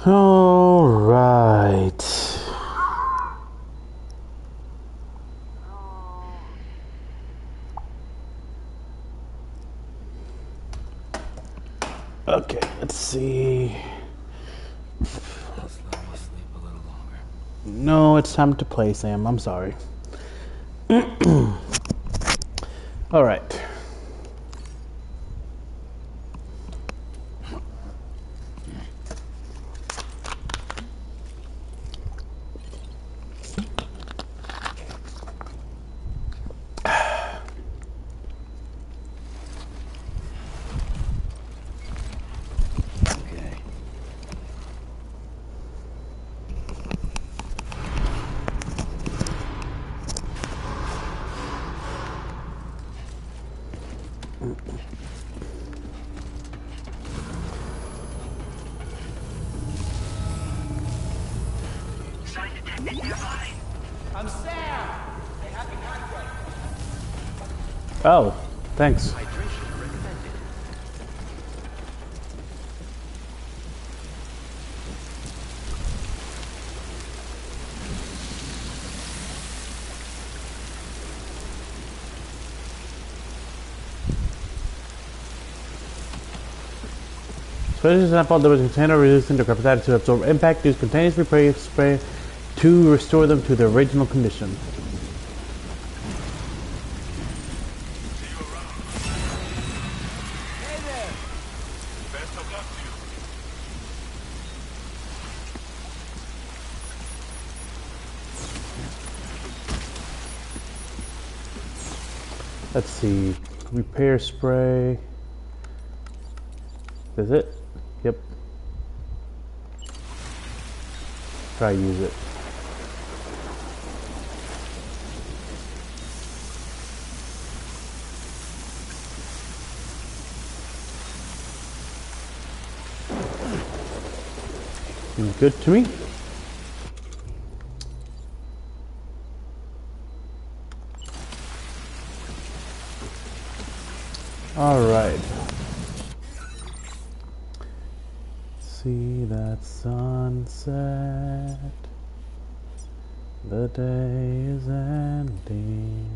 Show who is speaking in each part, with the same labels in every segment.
Speaker 1: All right. Okay, let's see.
Speaker 2: Just let me sleep a little longer.
Speaker 1: No, it's time to play, Sam. I'm sorry. All right.
Speaker 2: Okay.
Speaker 3: I'm Sam! Say happy contact.
Speaker 1: Oh, thanks.
Speaker 3: Hydration recommended.
Speaker 1: Special example, there was a container resistant to gravity to absorb impact. Use containers repair spray to restore them to their original condition.
Speaker 3: Hey there!
Speaker 4: Best of luck to you.
Speaker 1: Let's see. Repair spray. Is it? Yep. Try use it. Seems good to me. All right. See that sunset. The day is ending.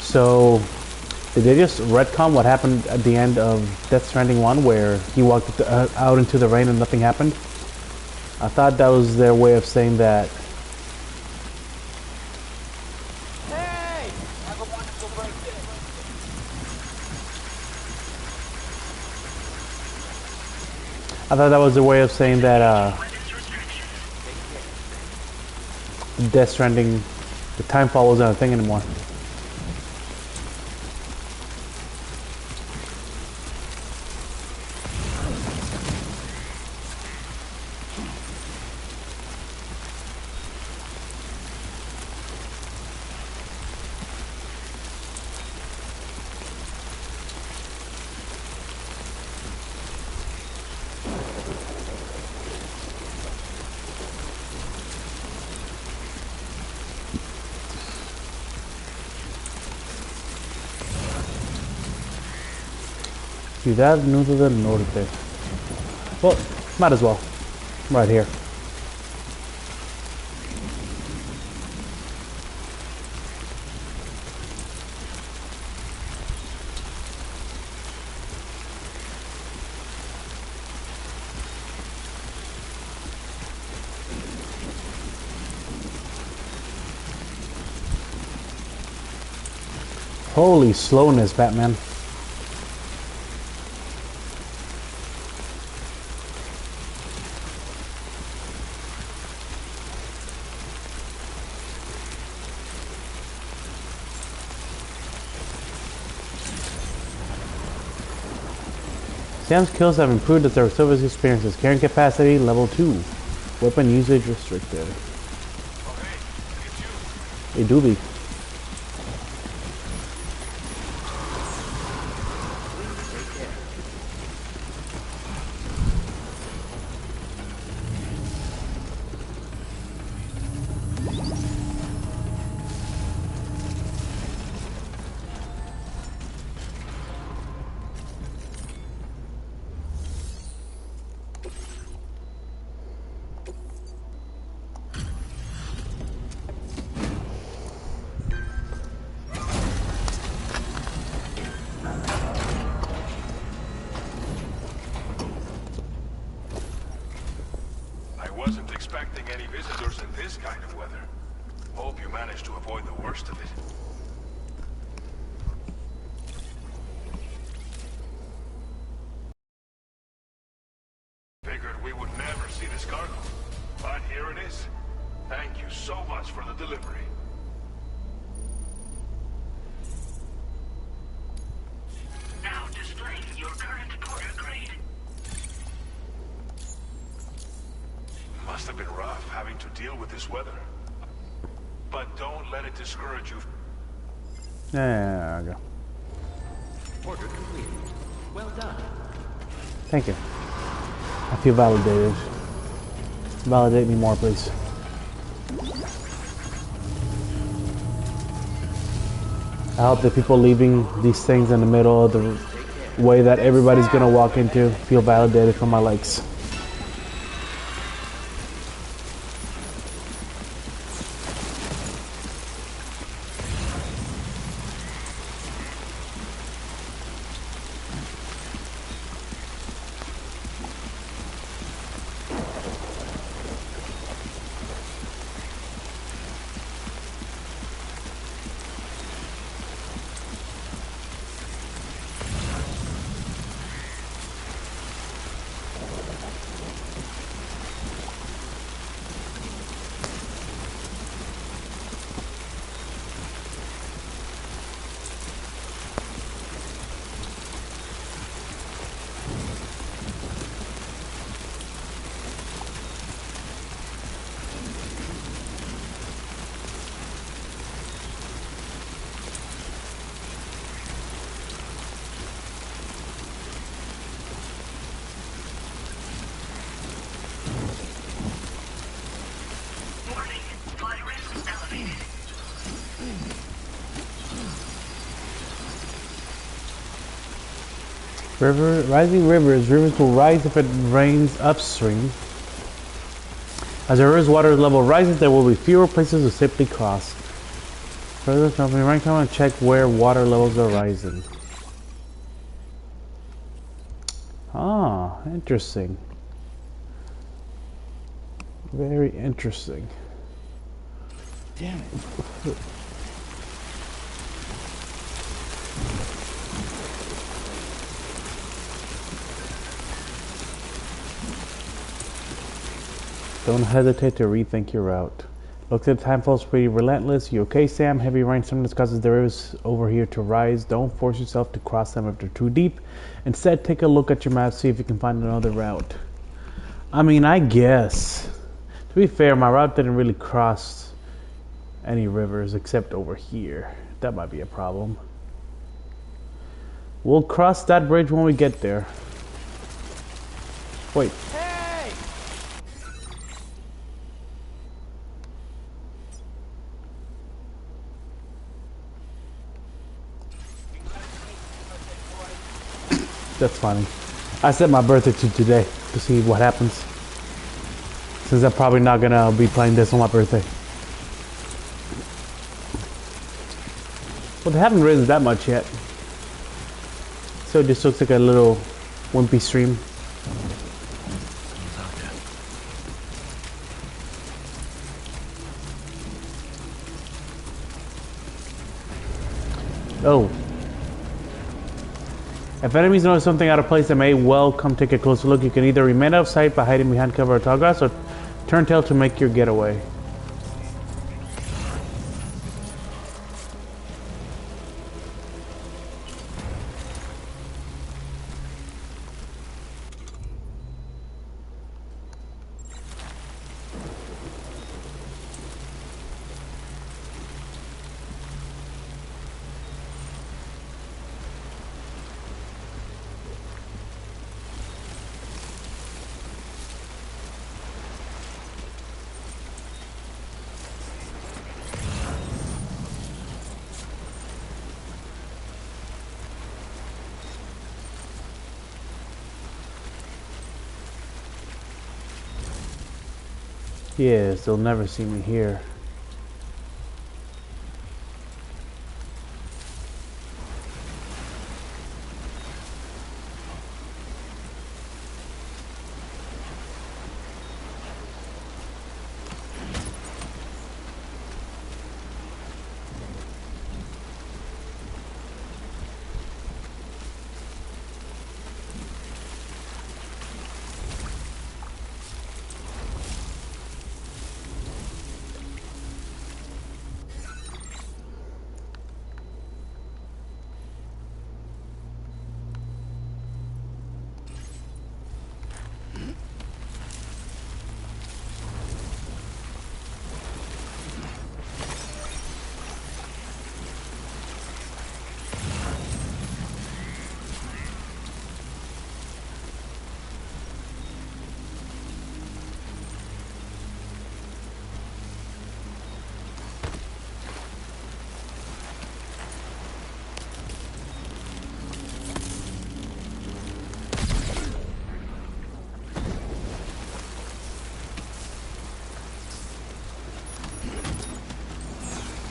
Speaker 1: So, did they just retcon what happened at the end of Death Stranding 1 where he walked out into the rain and nothing happened? I thought that was their way of saying that.
Speaker 3: Hey! Have a wonderful birthday.
Speaker 1: I thought that was their way of saying that Death Stranding, the time fall wasn't a thing anymore. Ciudad Nueva del Norte. Well, might as well. Right here. Holy slowness, Batman. Sam's kills have improved as their service experiences. Carrying capacity, level 2. Weapon usage restricted.
Speaker 4: Okay, it's
Speaker 1: A
Speaker 4: you.
Speaker 1: doobie.
Speaker 4: I wasn't expecting any visitors in this kind of weather. Hope you managed to avoid the worst of it. Figured we would never see this cargo. But here it is. Thank you so much for the delivery.
Speaker 5: Now displaying your current porter grade.
Speaker 4: Must have been rough having to deal with this weather. But don't let it discourage you.
Speaker 1: There we go.
Speaker 2: Order complete. Well done.
Speaker 1: Thank you. I feel validated. Validate me more, please. I hope the people leaving these things in the middle of the way that everybody's gonna walk into feel validated for my likes.
Speaker 5: Warning, flight risk elevated.
Speaker 1: Rising rivers. Rivers will rise if it rains upstream. As the river's water level rises, there will be fewer places to safely cross. Further company, right now, and check where water levels are rising. Ah, interesting. Very interesting.
Speaker 2: Damn it.
Speaker 1: Don't hesitate to rethink your route. Looks at the time falls pretty relentless. You okay, Sam? Heavy rain sometimes causes the rivers over here to rise. Don't force yourself to cross them if they're too deep. Instead, take a look at your map, see if you can find another route. I mean, I guess. To be fair, my route didn't really cross any rivers except over here. That might be a problem. We'll cross that bridge when we get there. Wait.
Speaker 3: Hey!
Speaker 1: That's funny. I set my birthday to today to see what happens. Since I'm probably not gonna be playing this on my birthday. Well, they haven't risen that much yet. So it just looks like a little wimpy stream. Oh. If enemies notice something out of place, they may well come take a closer look. You can either remain out of sight by hiding behind cover or tall grass, or turn tail to make your getaway. Yes, they'll never see me here.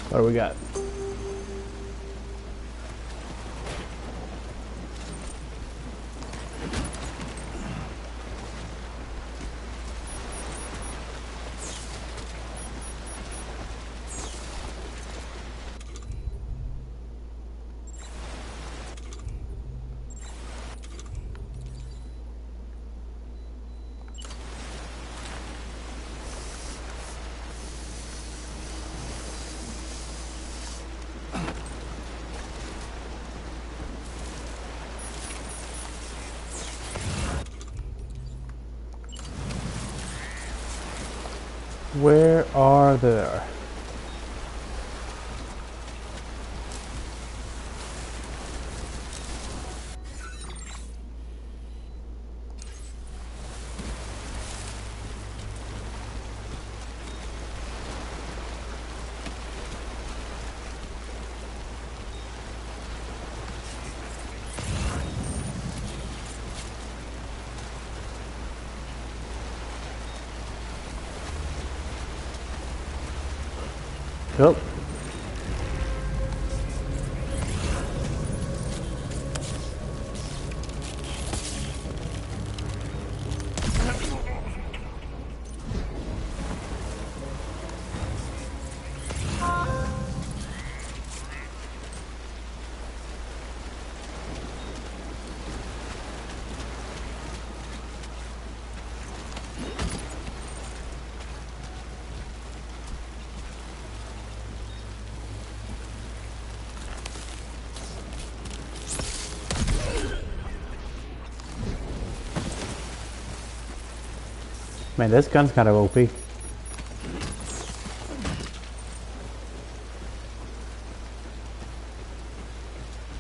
Speaker 1: What do we got? Where are there? Yep. Man, this gun's kind of OP.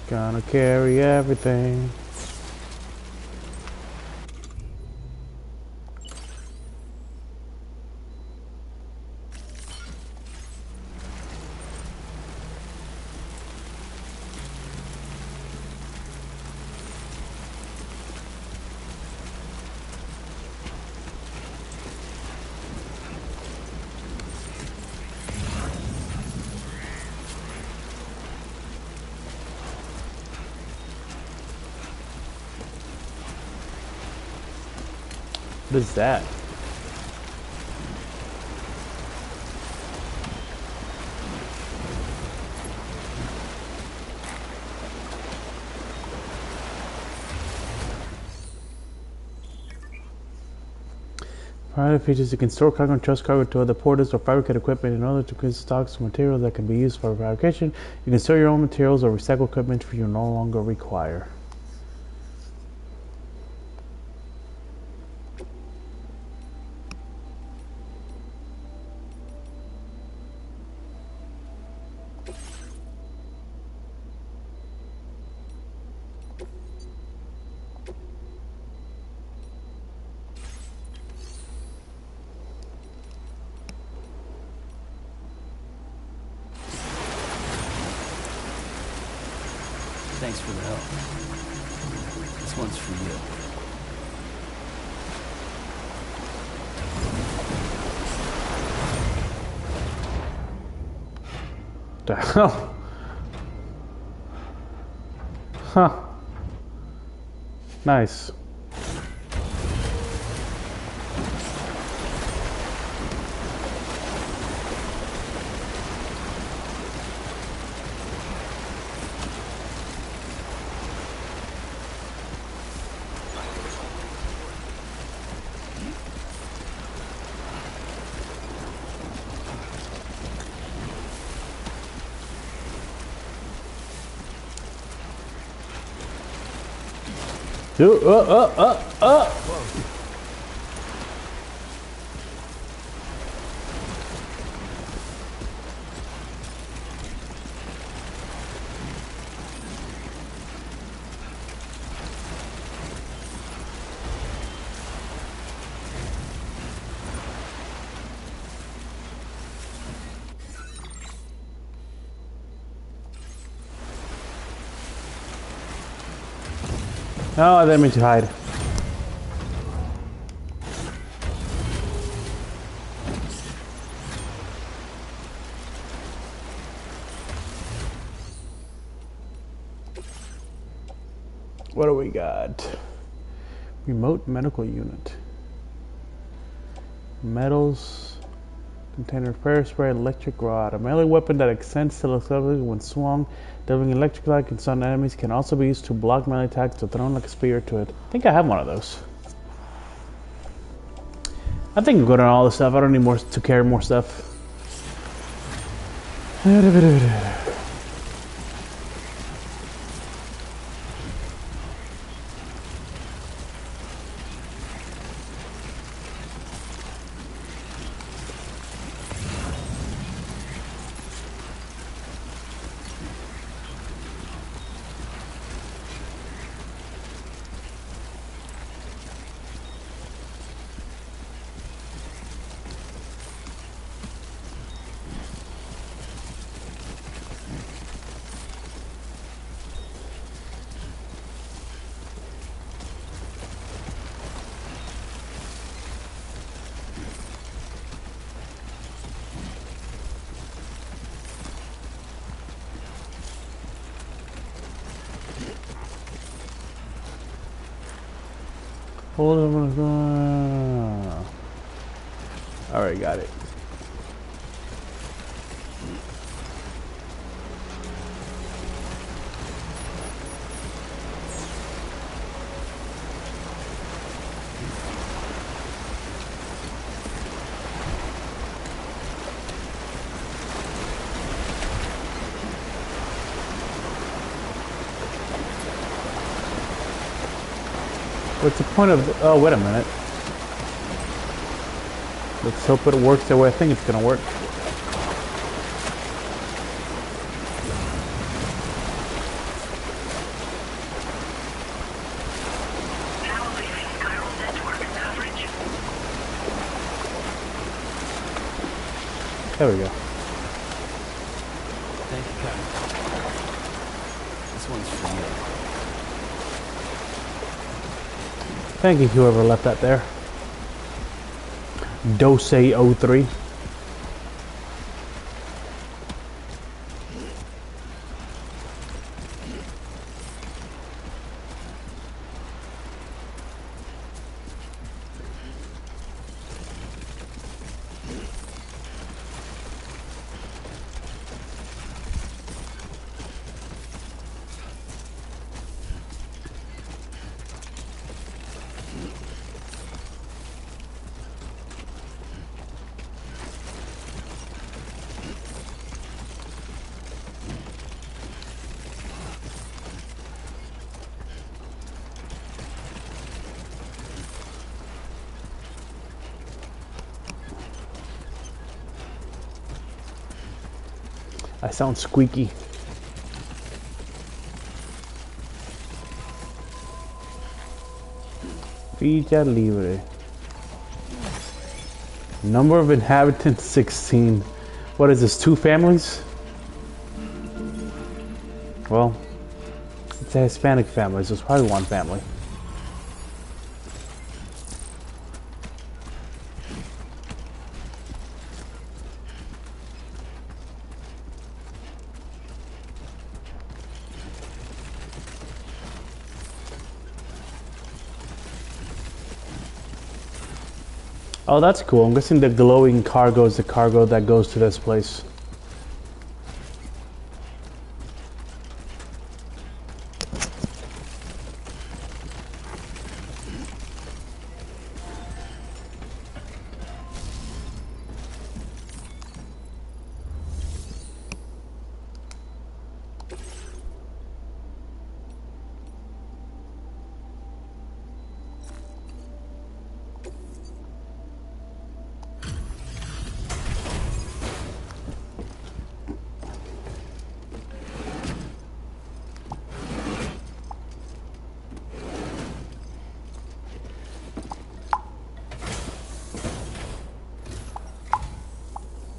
Speaker 1: Gonna carry everything. What is that? Private features: you can store cargo and trust cargo to other porters or fabricate equipment in order to create stocks of materials that can be used for fabrication. You can store your own materials or recycle equipment you no longer require.
Speaker 2: Thanks for the help. This one's for you.
Speaker 1: The hell? Huh. Nice. Dude, Oh, I didn't mean to hide. What do we got? Remote medical unit. Metals. Container fire spray, electric rod. A melee weapon that extends selectively when swung. Delivering electric light can stun enemies. Can also be used to block melee attacks to thrown like a spear to it. I think I have one of those. I think I'm good on all this stuff. I don't need more to carry more stuff. Hold on. Alright, got it. What's the point of... Oh, wait a minute. Let's hope it works the way I think it's gonna work.
Speaker 5: Now leaving chiral network average.
Speaker 1: There we go.
Speaker 2: Thank you, Captain. This one's for you.
Speaker 1: Thank you, whoever left that there. Dose03. I sound squeaky. Villa Libre. Number of inhabitants 16. What is this, 2 families? Well, it's a Hispanic family, so it's probably 1 family. Oh, that's cool. I'm guessing the glowing cargo is the cargo that goes to this place.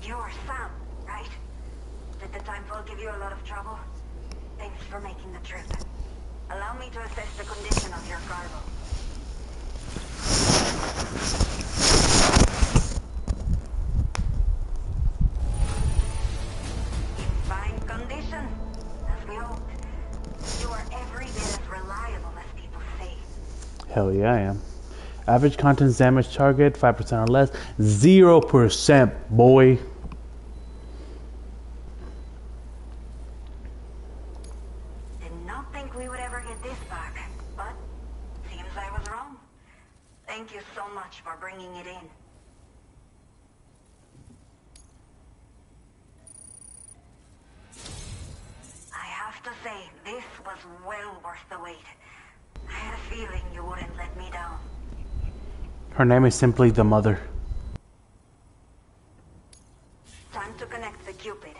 Speaker 5: You're Sam, right? Did the time fall give you a lot of trouble? Thanks for making the trip. Allow me to assess the condition of your cargo. In fine condition, as we hoped. You are every bit as reliable as people say.
Speaker 1: Hell yeah, I am. Average contents damage target, 5% or less. 0%, boy.
Speaker 5: Did not think we would ever get this back, but seems I was wrong. Thank you so much for bringing it in. I have to say, this was well worth the wait. I had a feeling you wouldn't let me down.
Speaker 1: Her name is simply the mother.
Speaker 5: Time to connect the Cupid.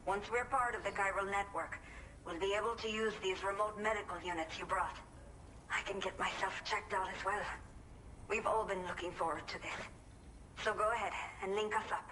Speaker 5: Once we're part of the chiral network, we'll be able to use these remote medical units you brought. I can get myself checked out as well. We've all been looking forward to this. So go ahead and link us up.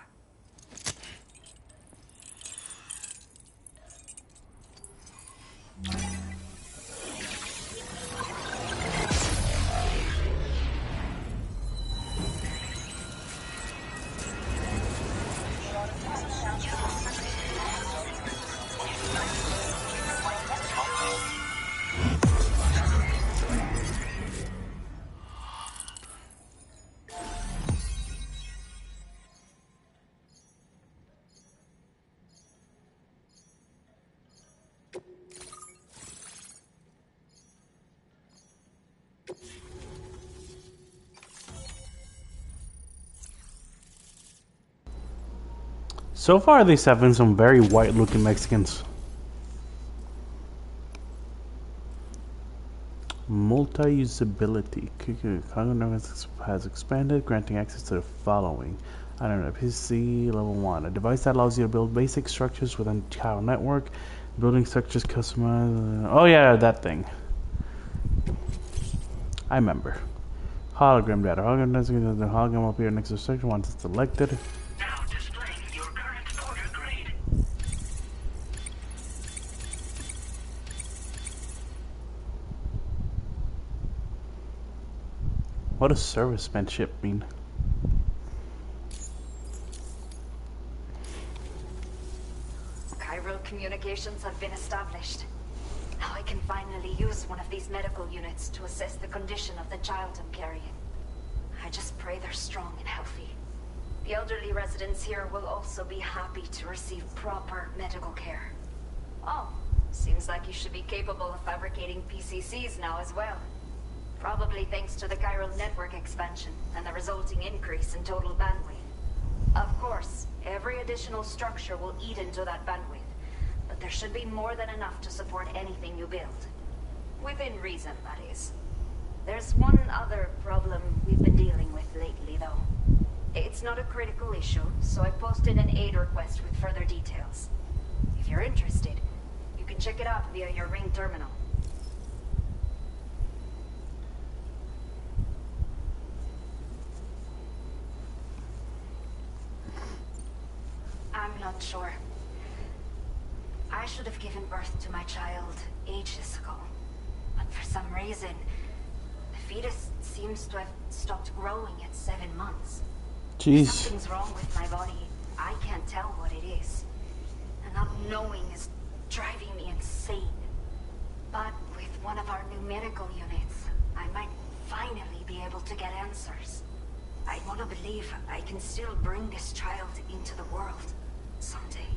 Speaker 1: So far, these have been some very white-looking Mexicans. Multi-usability. Cargo network has expanded, granting access to the following. I don't know, PC level 1. A device that allows you to build basic structures within chiral network. Building structures customized. Oh yeah, that thing. I remember. Hologram data. Hologram data. The hologram will appear next to the structure once it's selected.
Speaker 5: Now displaying your current order grade.
Speaker 1: What does servicemanship mean?
Speaker 6: Chiral communications have been established. Now I can finally use one of these medical units to assess the condition of the child I'm carrying. I just pray they're strong and healthy. The elderly residents here will also be happy to receive proper medical care. Oh, seems like you should be capable of fabricating PCCs now as well. Probably thanks to the chiral network expansion and the resulting increase in total bandwidth. Of course, every additional structure will eat into that bandwidth, but there should be more than enough to support anything you build. Within reason, that is. There's one other problem we've been dealing with lately, though. It's not a critical issue, so I posted an aid request with further details. If you're interested, you can check it out via your Ring terminal. I'm not sure. I should have given birth to my child ages ago. But for some reason, the fetus seems to have stopped growing at 7 months.
Speaker 1: Jeez.
Speaker 5: Something's wrong with my body. I can't tell what it is. And not knowing is driving me insane. But with one of our new medical units, I might finally be able to get answers.
Speaker 6: I want to believe I can still bring this child into the world someday.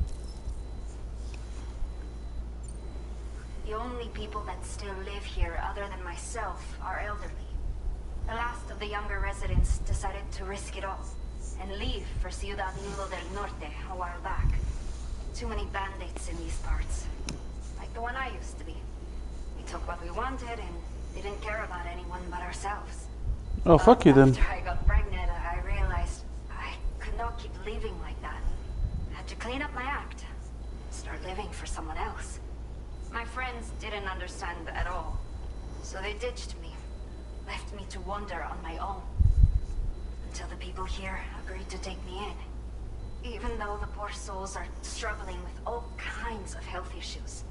Speaker 6: The only people that still live here other than myself are elderly. The last of the younger residents decided to risk it all and leave for Ciudad Nudo del Norte a while back. Too many bandits in these parts. Like the one I used to be. We took what we wanted and didn't care about anyone but ourselves.
Speaker 1: Oh, fuck you then.
Speaker 6: After I got pregnant, I realized I could not keep living like that. I had to clean up my act. Start living for someone else. My friends didn't understand at all. So they ditched me. Left me to wander on my own. Until the people here agreed to take me in. Even though the poor souls are struggling with all kinds of health issues.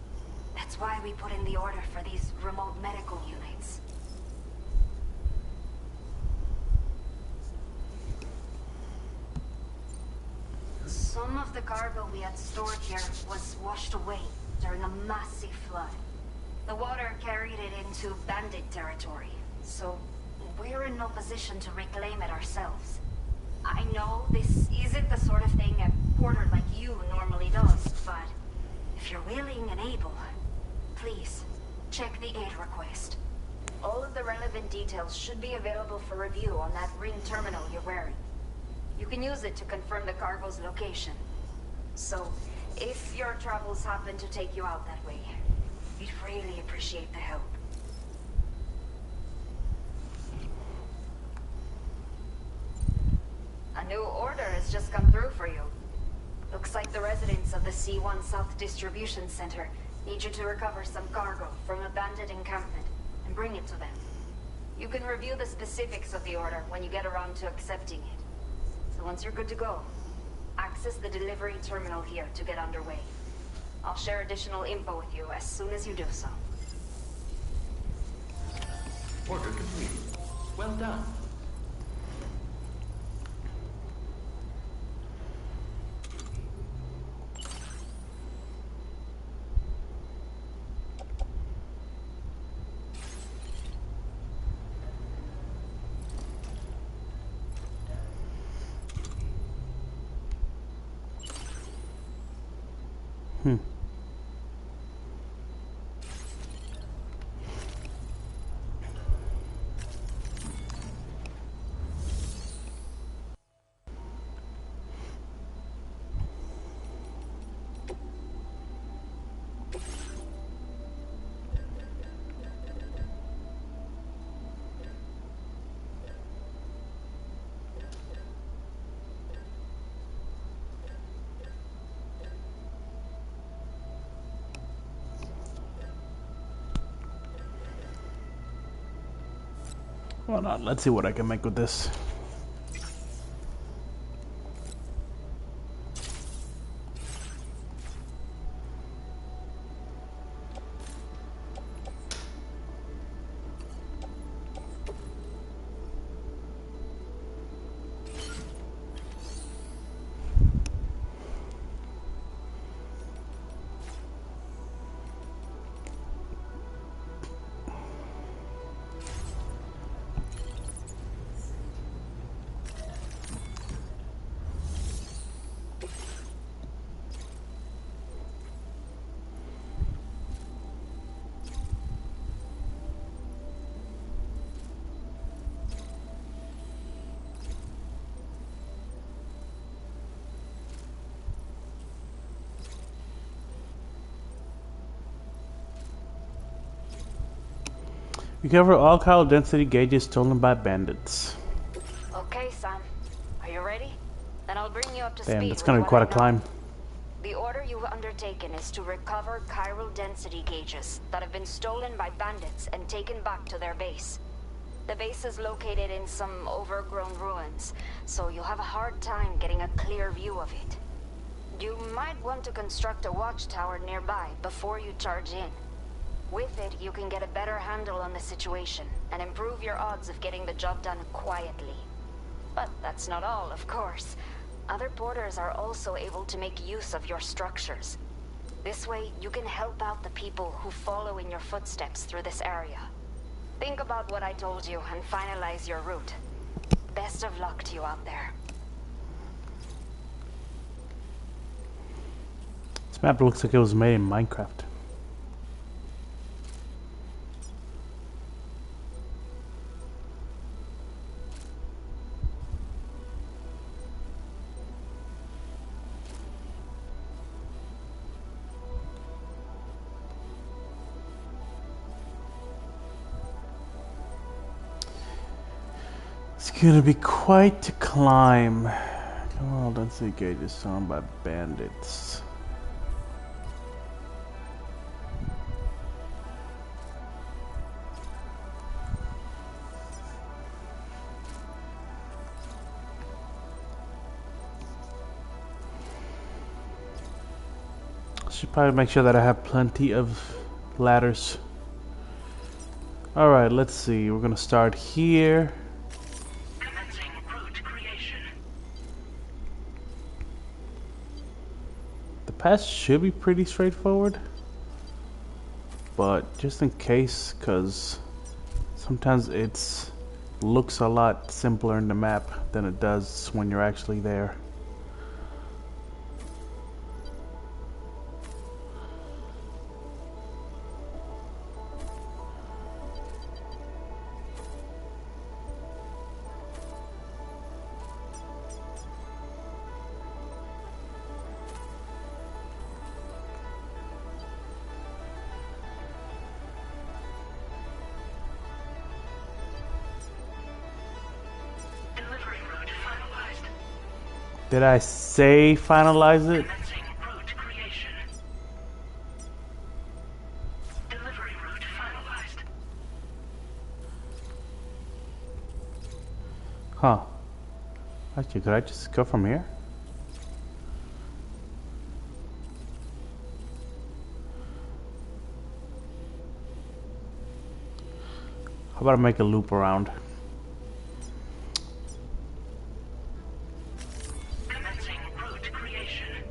Speaker 6: That's why we put in the order for these remote medical units. Some of the cargo we had stored here was washed away during a massive flood. The water carried it into bandit territory, so we're in no position to reclaim it ourselves. I know this isn't the sort of thing a porter like you normally does, but if you're willing and able, please, check the aid request. All of the relevant details should be available for review on that ring terminal you're wearing. You can use it to confirm the cargo's location. So, if your travels happen to take you out that way, we'd really appreciate the help. A new order has just come through for you. Looks like the residents of the C1 South Distribution Center need you to recover some cargo from a bandit encampment and bring it to them. You can review the specifics of the order when you get around to accepting it. So once you're good to go, access the delivery terminal here to get underway. I'll share additional info with you as soon as you do so.
Speaker 2: Order complete. Well done.
Speaker 1: Hold on, let's see what I can make with this. Recover all cowl density gauges stolen by bandits.
Speaker 6: Okay, Sam. Are you ready? Then I'll bring you up to
Speaker 1: Damn,
Speaker 6: speed.
Speaker 1: that's gonna be
Speaker 6: with
Speaker 1: quite a
Speaker 6: what I know.
Speaker 1: climb.
Speaker 6: The order you've undertaken is to recover chiral density gauges that have been stolen by bandits and taken back to their base. The base is located in some overgrown ruins, so you'll have a hard time getting a clear view of it. You might want to construct a watchtower nearby before you charge in. With it, you can get a better handle on the situation and improve your odds of getting the job done quietly. But that's not all, of course. Other porters are also able to make use of your structures. This way, you can help out the people who follow in your footsteps through this area. Think about what I told you and finalize your route. Best of luck to you out there.
Speaker 1: This map looks like it was made in Minecraft. It's gonna be quite a climb. Oh, let's see, gauge is surrounded by bandits. Should probably make sure that I have plenty of ladders. Alright, let's see. We're gonna start here.
Speaker 4: Commencing route creation.
Speaker 1: The path should be pretty straightforward. But just in case, because sometimes it looks a lot simpler in the map than it does when you're actually there.
Speaker 4: Delivery route finalized.
Speaker 1: Did I say finalize it?
Speaker 4: Commencing route creation. Delivery route finalized.
Speaker 1: Huh. Actually, could I just go from here? How about I make a loop around?
Speaker 4: Commencing route creation.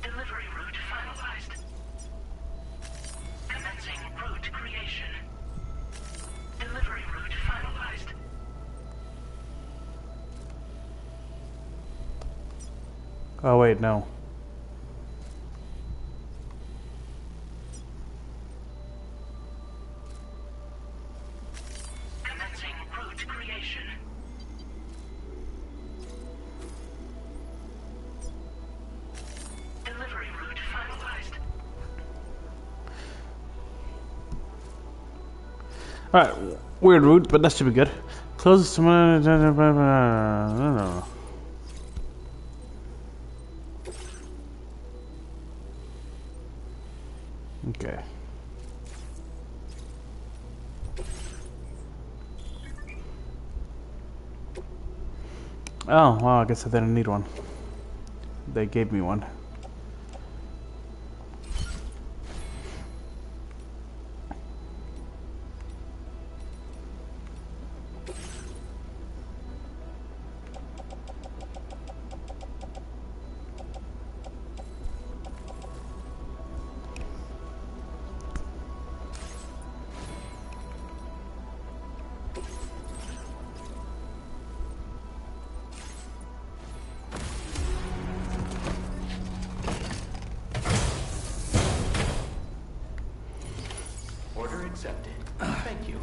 Speaker 4: Delivery route finalized. Commencing route creation. Delivery route finalized.
Speaker 1: Oh wait, no.
Speaker 4: Commencing route creation. Delivery route finalized.
Speaker 1: Alright, weird route, but that should be good. Closest to no. Okay. Oh, well, I guess I didn't need one. They gave me one.
Speaker 2: Order accepted. Thank you.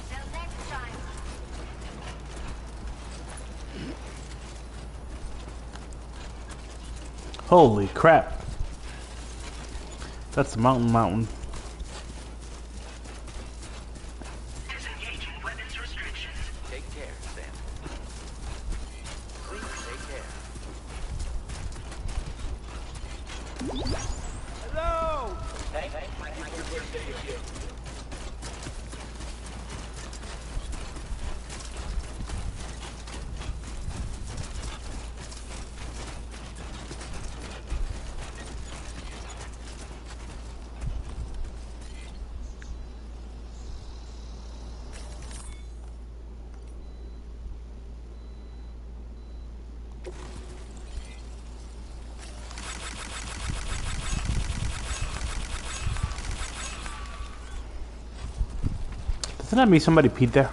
Speaker 6: Till next time.
Speaker 1: Holy crap. That's a mountain.
Speaker 3: Sam. Please take care. Hello! Hey, your birthday gift.
Speaker 1: Doesn't that mean somebody peed there?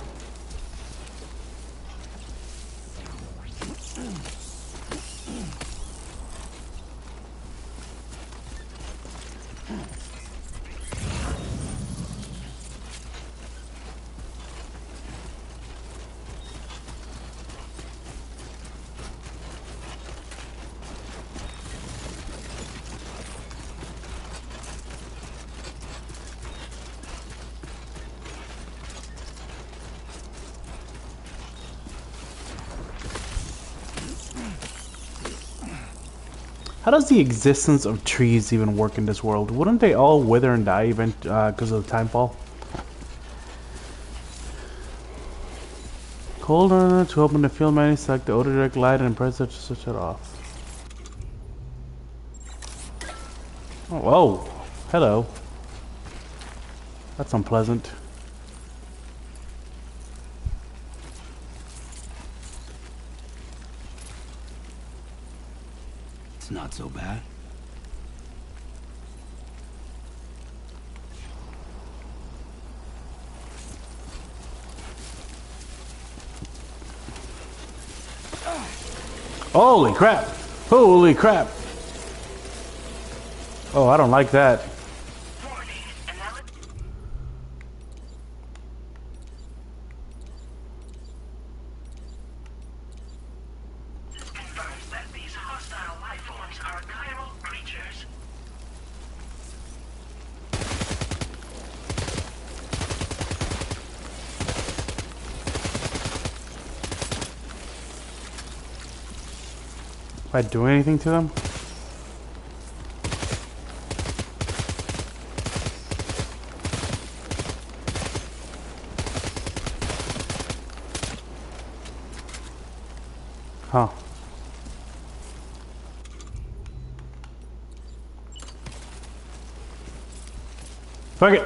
Speaker 1: How does the existence of trees even work in this world? Wouldn't they all wither and die because of timefall? Hold on to open the field menu, select the auto direct light and press it to switch it off. Oh, whoa. Hello. That's unpleasant.
Speaker 2: It's not so bad.
Speaker 1: Holy crap! Holy crap! Oh, I don't like that.
Speaker 4: Confirms that these hostile life forms are chiral creatures.
Speaker 1: If I do anything to them? Huh. Fuck it.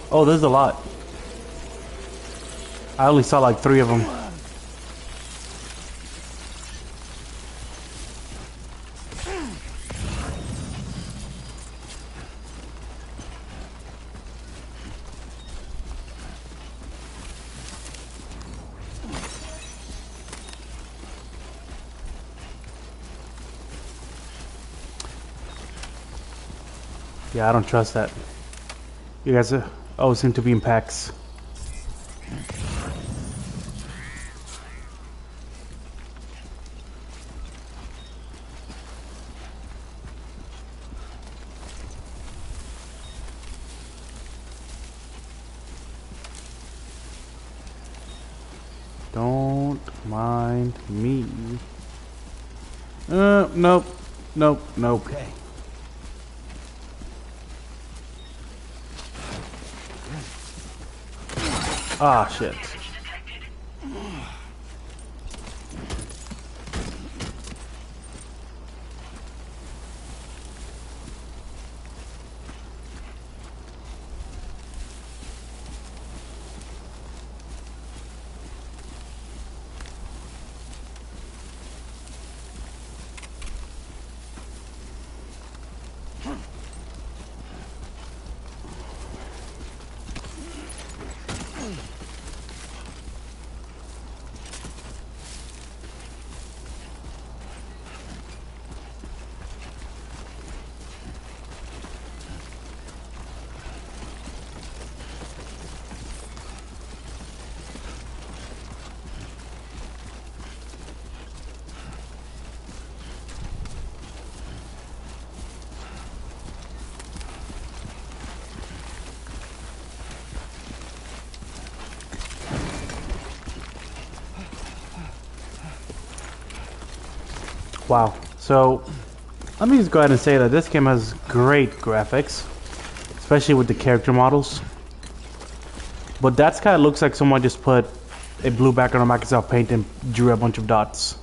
Speaker 1: Oh, there's a lot. I only saw like 3 of them. Yeah, I don't trust that. You guys always seem to be in packs. Don't mind me. Nope. Nope. Nope.
Speaker 2: Okay.
Speaker 1: Ah, shit. Wow. So, let me just go ahead and say that this game has great graphics, especially with the character models. But that kind of looks like someone just put a blue background on Microsoft Paint and drew a bunch of dots.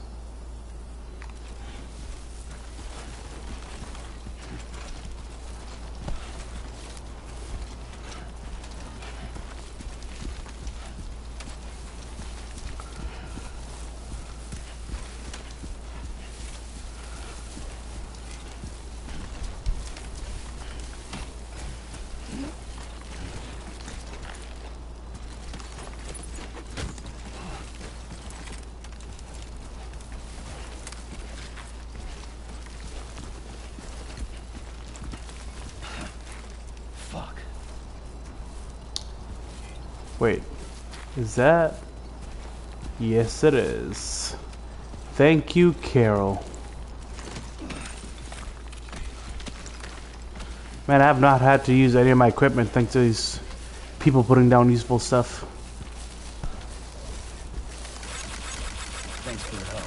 Speaker 2: Fuck.
Speaker 1: Wait, is that? Yes, it is. Thank you, Carol. Man, I have not had to use any of my equipment thanks to these people putting down useful stuff.
Speaker 2: Thanks for the help.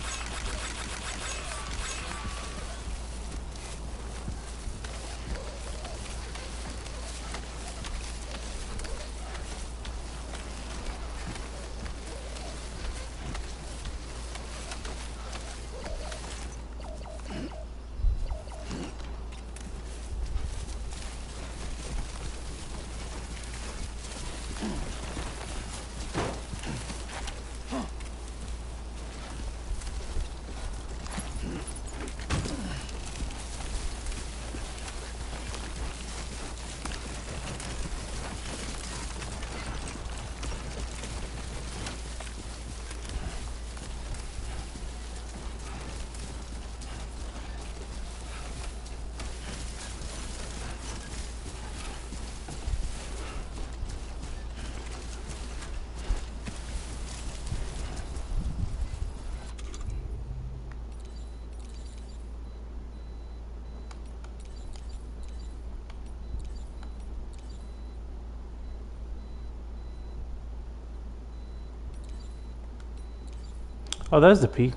Speaker 1: Oh, there's the P.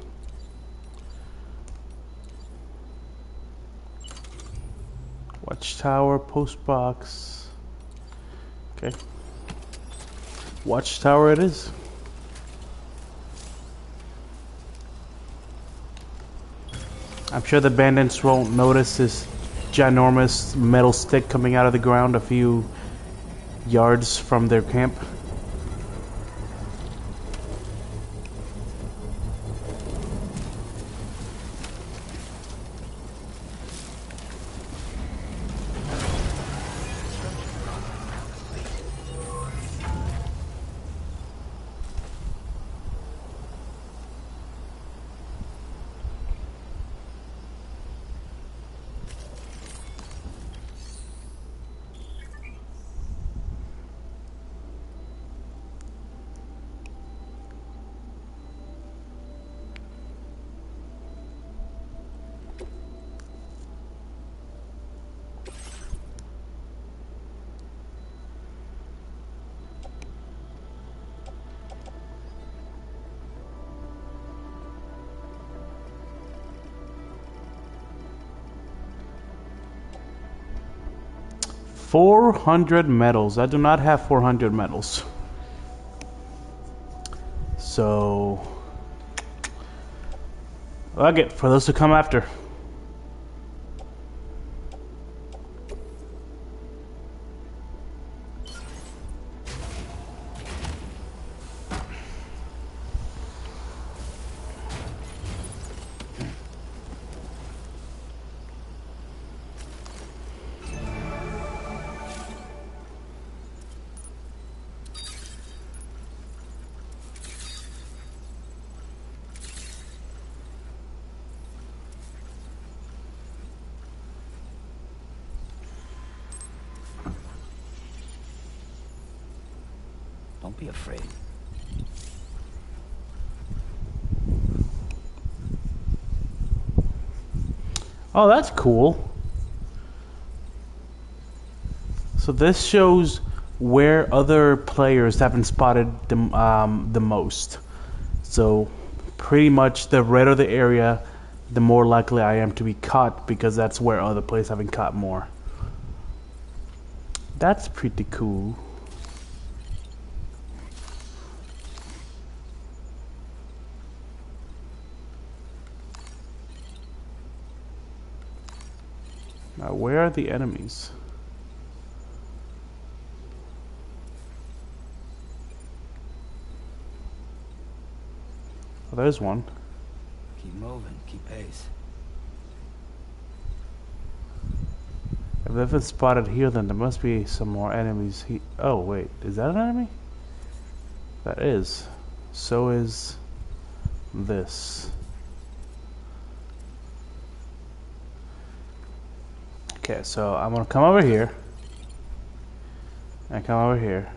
Speaker 1: Watchtower, post box. Okay. Watchtower it is. I'm sure the bandits won't notice this ginormous metal stick coming out of the ground a few yards from their camp. 400 medals. I do not have 400 medals. So, okay, for those who come after.
Speaker 2: Don't be afraid.
Speaker 1: Oh, that's cool. So this shows where other players haven't spotted the most. So pretty much the redder the area, the more likely I am to be caught, because that's where other players haven't caught more. That's pretty cool. Now, where are the enemies? Oh, there's one.
Speaker 2: Keep moving, keep pace.
Speaker 1: If they haven't spotted here, then there must be some more enemies. Oh, wait. Is that an enemy? That is. So is this. Okay, so I'm gonna come over here. And come over here.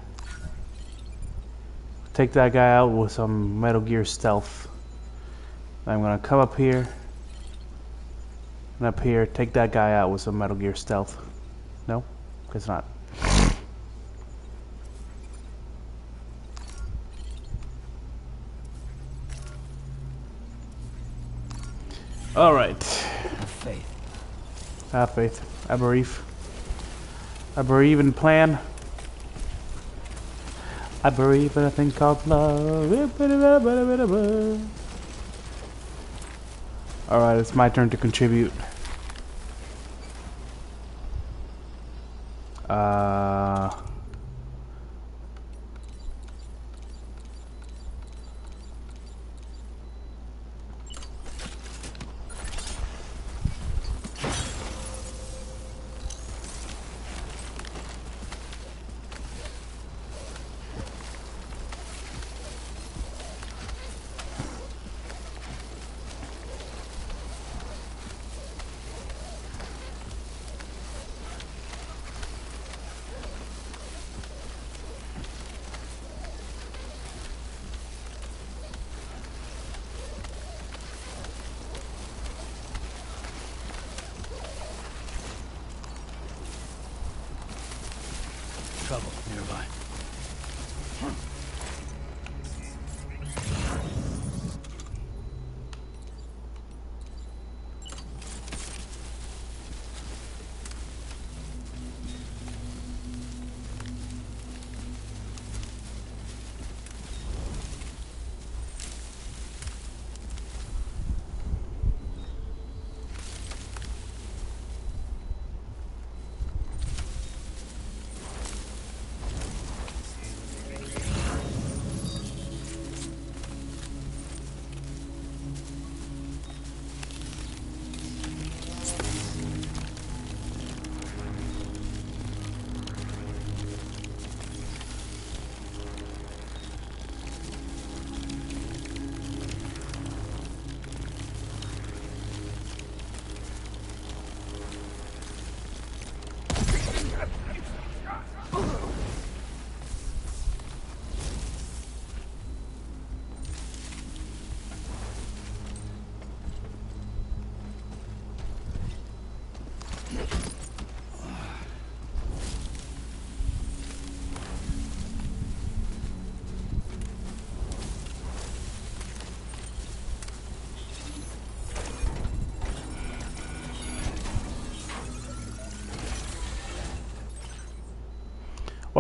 Speaker 1: Take that guy out with some Metal Gear stealth. I'm gonna come up here. And up here, take that guy out with some Metal Gear stealth. No? Guess not. Alright.
Speaker 2: Have faith.
Speaker 1: Have faith. I believe. I believe in plan. I believe in a thing called love. Alright, it's my turn to contribute.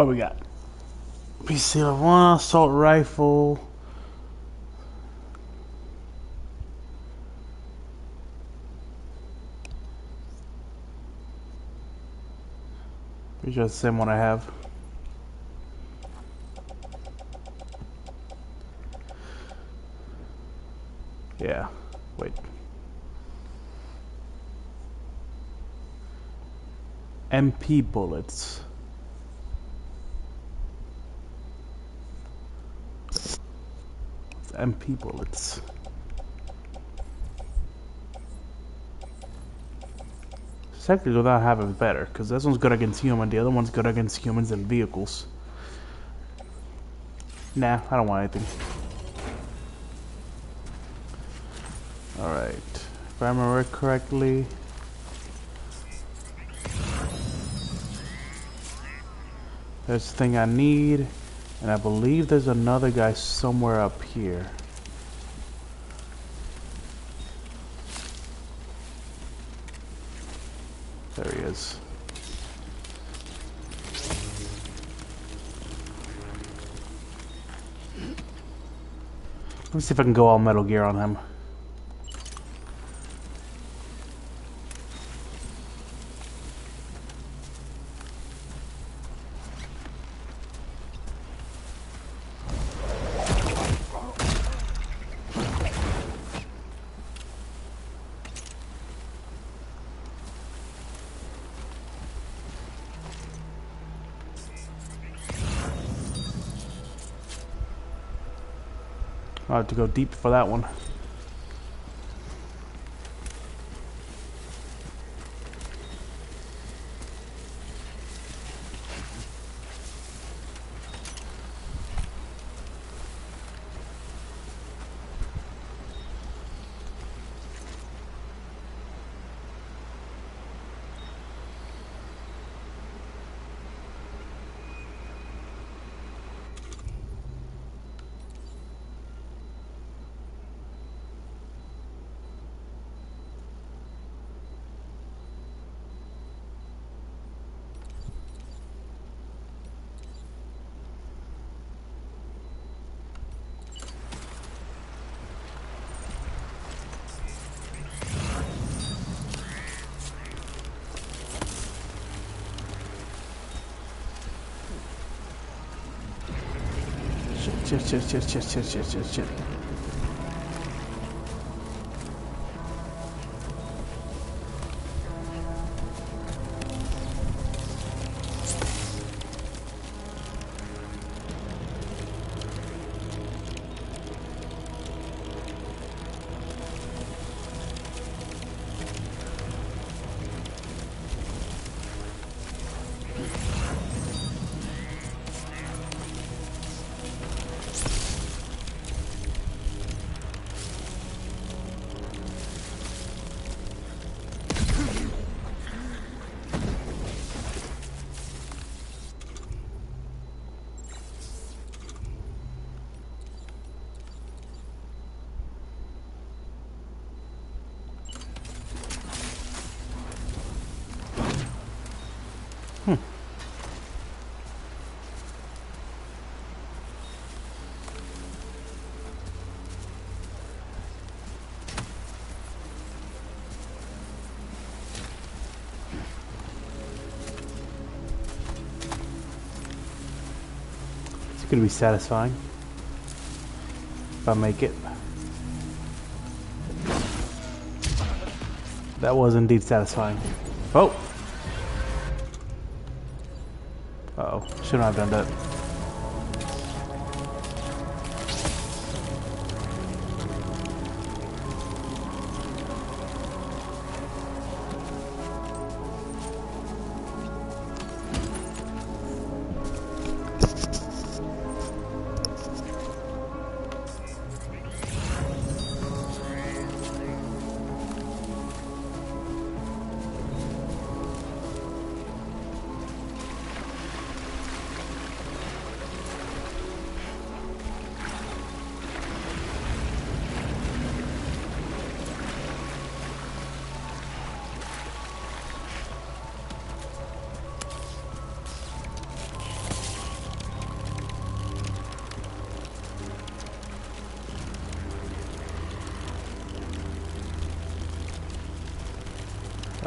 Speaker 1: What we got? PC level 1, assault rifle. Pretty sure it's the same one I have. Yeah, wait. MP bullets. It's MP bullets. Technically, without having it better, because this one's good against human, the other one's good against humans and vehicles. Nah, I don't want anything. Alright. If I remember correctly. There's the thing I need. And I believe there's another guy somewhere up here. There he is. Let me see if I can go all Metal Gear on him. I'll have to go deep for that one. Shit. It's gonna be satisfying if I make it. That was indeed satisfying. Oh! Uh-oh. Shouldn't have done that.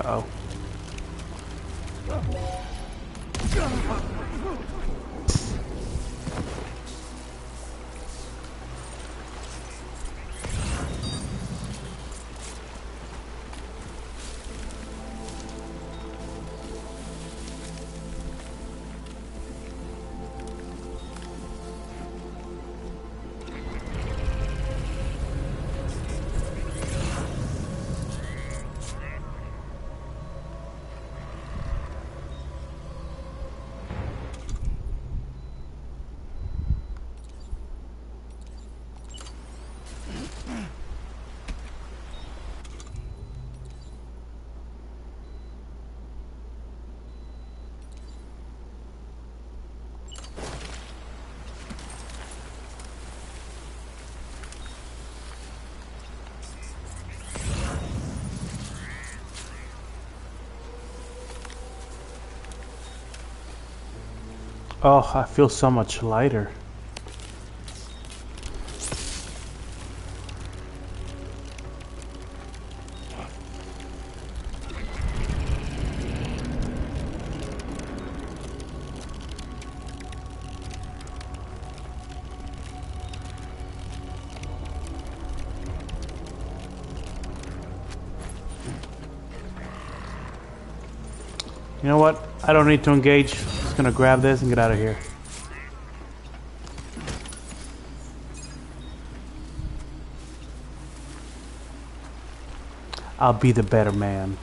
Speaker 1: Uh-oh. Oh, I feel so much lighter. You know what? I don't need to engage. Just gonna grab this and get out of here. I'll be the better man.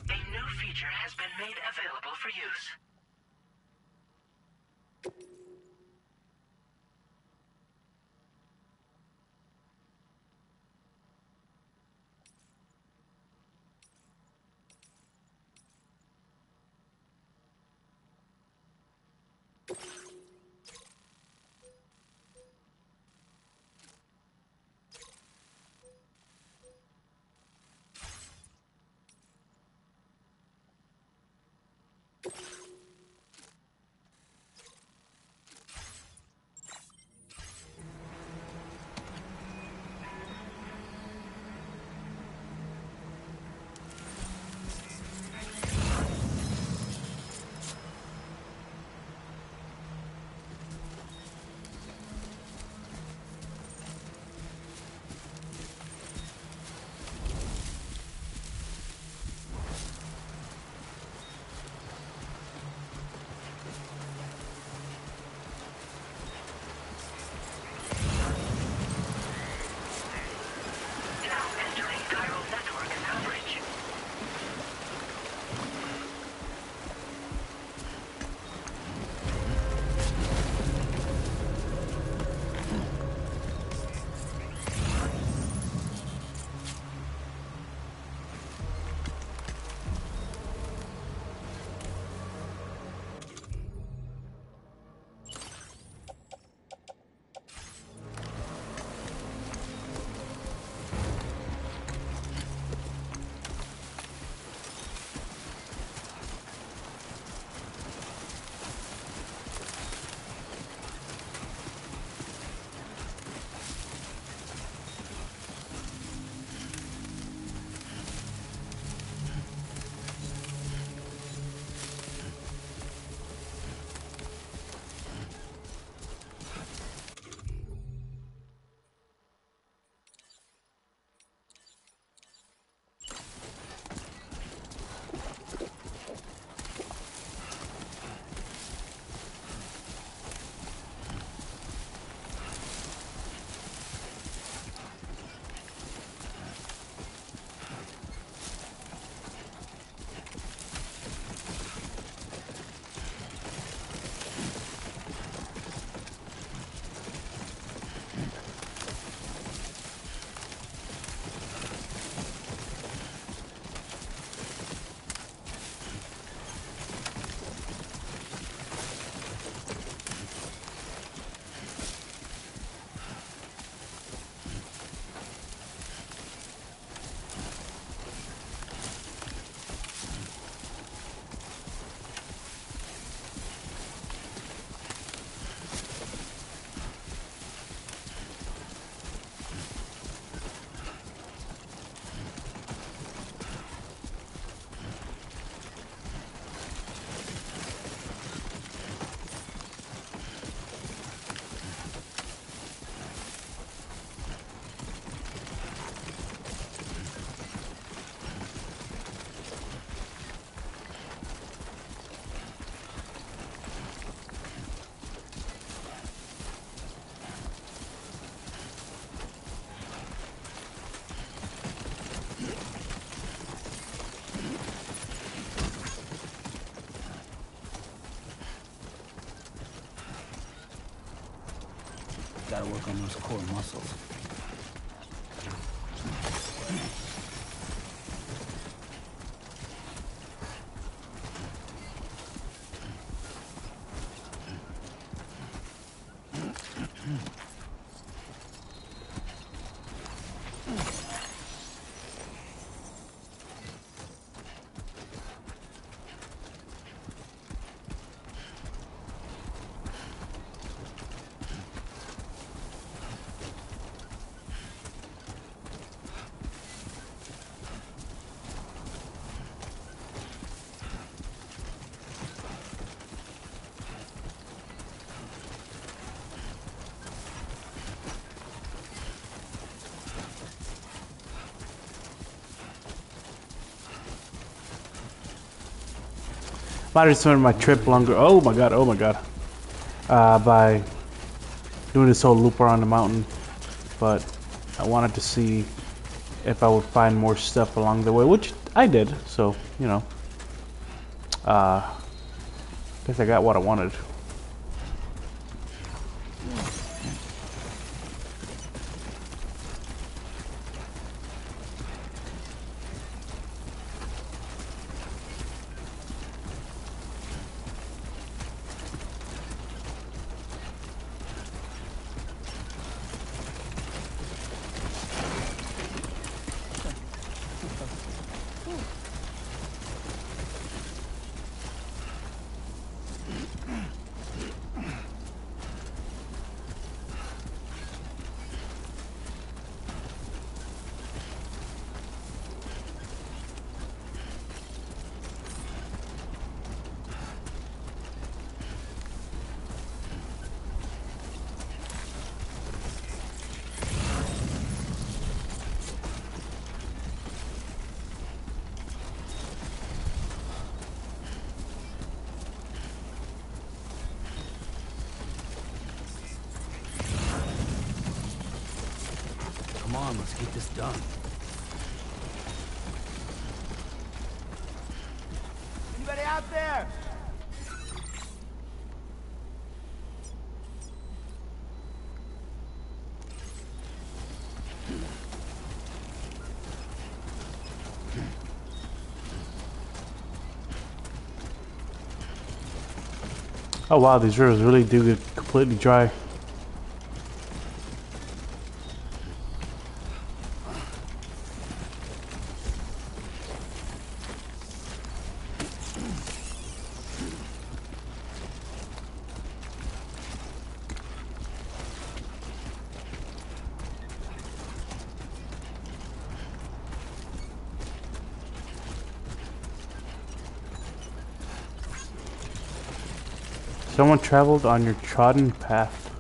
Speaker 7: A new feature has been made available for use.
Speaker 2: Gotta work on those core muscles.
Speaker 1: Might have spent my trip longer. Oh my god, oh my god. By doing this whole loop around the mountain. But I wanted to see if I would find more stuff along the way, which I did. So, you know. Guess I got what I wanted.
Speaker 2: Come on, let's get this done.
Speaker 3: Anybody out there?
Speaker 1: Oh wow, these rivers really do get completely dry. Someone traveled on your trodden path.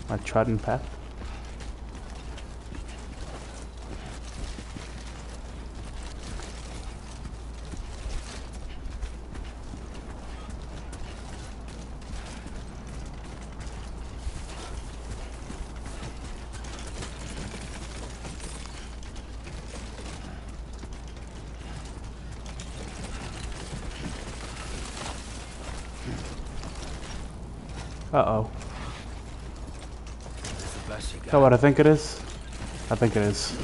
Speaker 1: My trodden path? Uh-oh. Is that what I think it is? I think it is.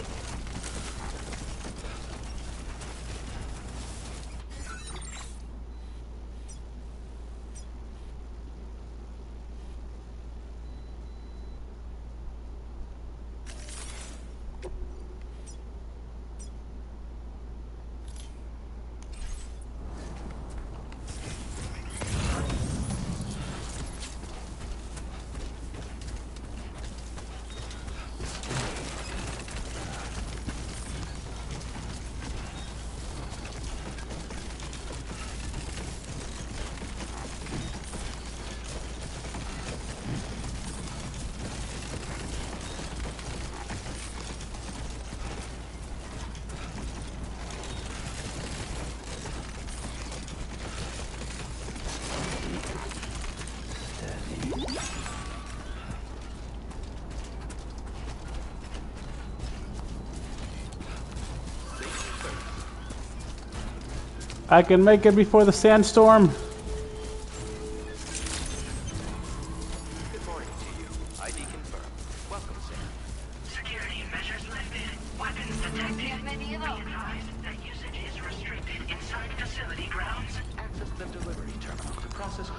Speaker 1: I can make it before the sandstorm.
Speaker 2: ID confirmed. Welcome, Sam.
Speaker 7: Security measures lifted. Weapons detected.
Speaker 6: We have many of
Speaker 7: Be
Speaker 6: them.
Speaker 7: advised that usage is restricted inside facility grounds.
Speaker 2: Access the delivery terminal to process.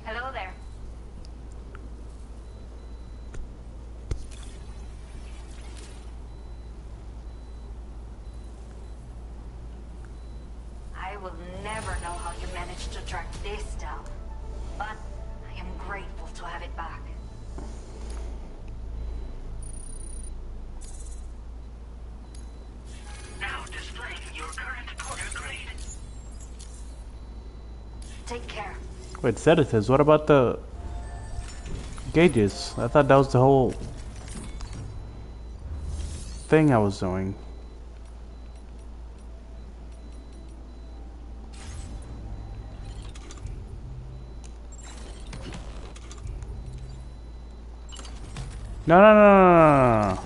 Speaker 6: Hello there. I will never know how you managed to track this down, but I am grateful to have it back.
Speaker 7: Now displaying your current porter grade.
Speaker 6: Take care.
Speaker 1: Wait, sedatives. What about the gauges? I thought that was the whole thing I was doing. No, no, no, no, no, no.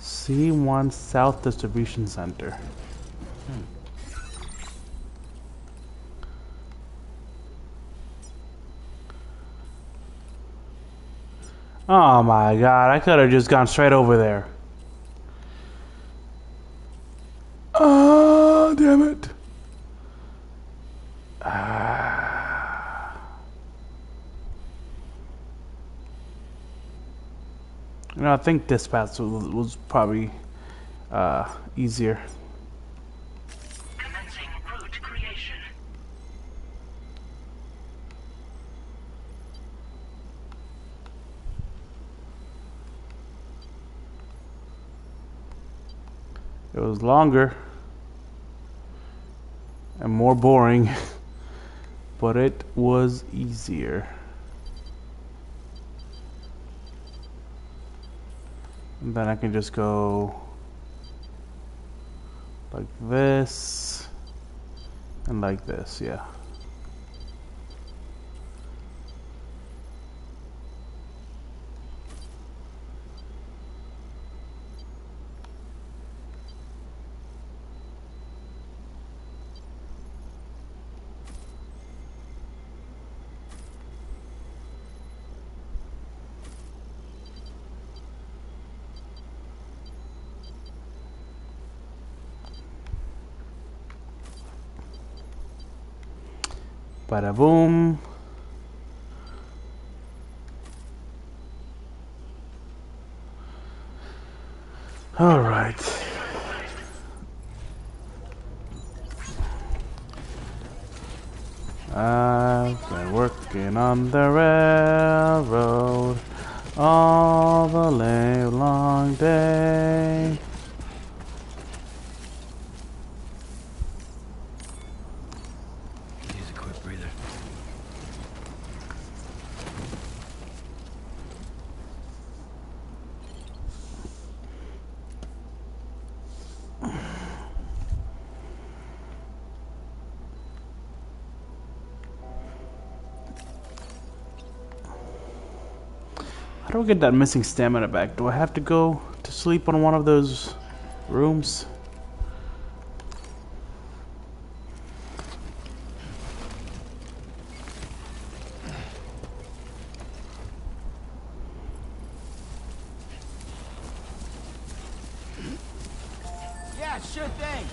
Speaker 1: C1 South Distribution Center. Oh my god, I could have just gone straight over there. Oh, damn it. You know, I think this path was probably easier.
Speaker 7: Commencing route creation.
Speaker 1: It was longer and more boring, but it was easier. And then I can just go like this and like this, yeah. Bada boom. All right. I've been working on the railroad all the long day.
Speaker 2: Use a quick breather.
Speaker 1: How do I get that missing stamina back? Do I have to go to sleep on one of those rooms?
Speaker 3: Yeah, sure thing.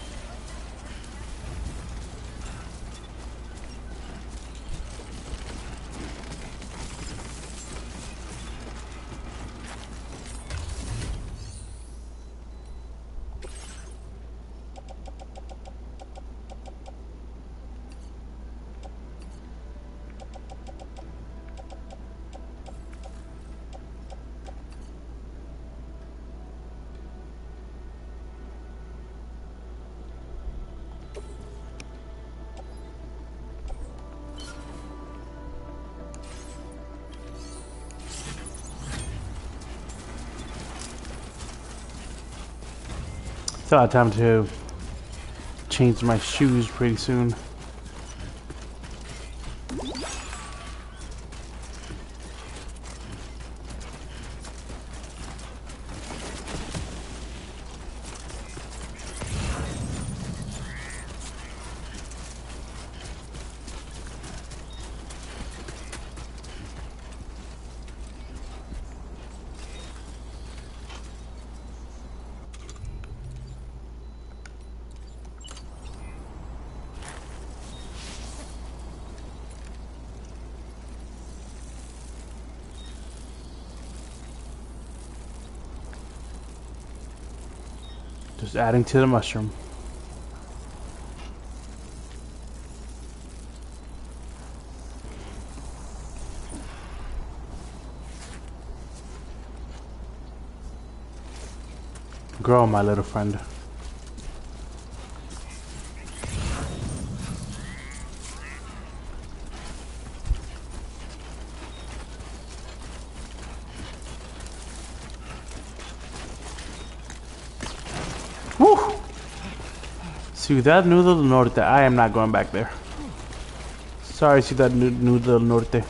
Speaker 1: Still have time to change my shoes pretty soon. Just adding to the mushroom. Grow, my little friend. Woo! Ciudad Nudo del Norte. I am not going back there. Sorry, Ciudad Nudo del Norte.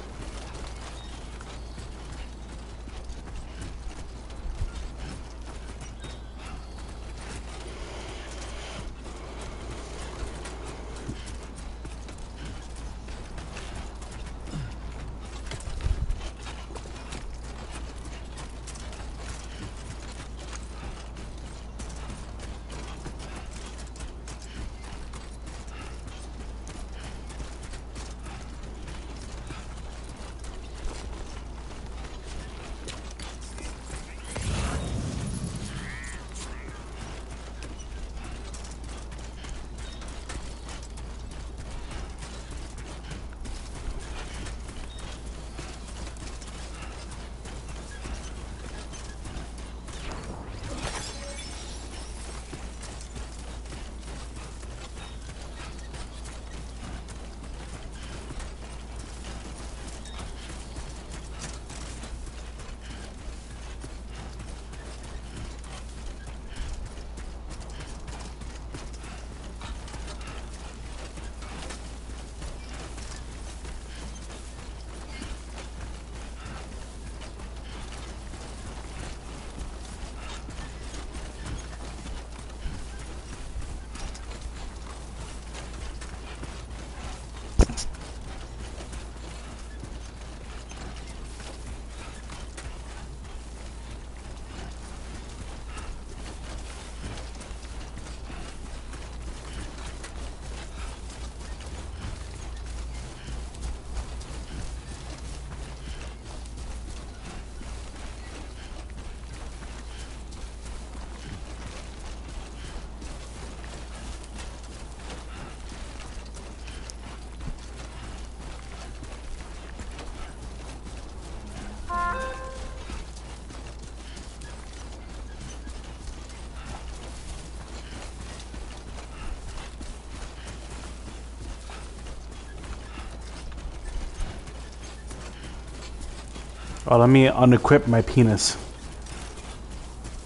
Speaker 1: Oh, let me unequip my penis.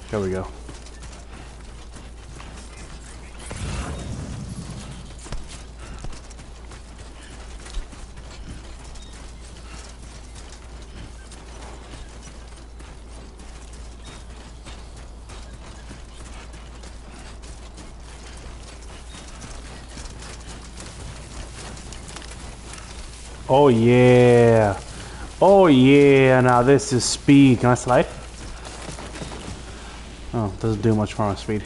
Speaker 1: There we go. Oh yeah. Oh yeah, now this is speed. Can I slide? Oh, doesn't do much for my speed.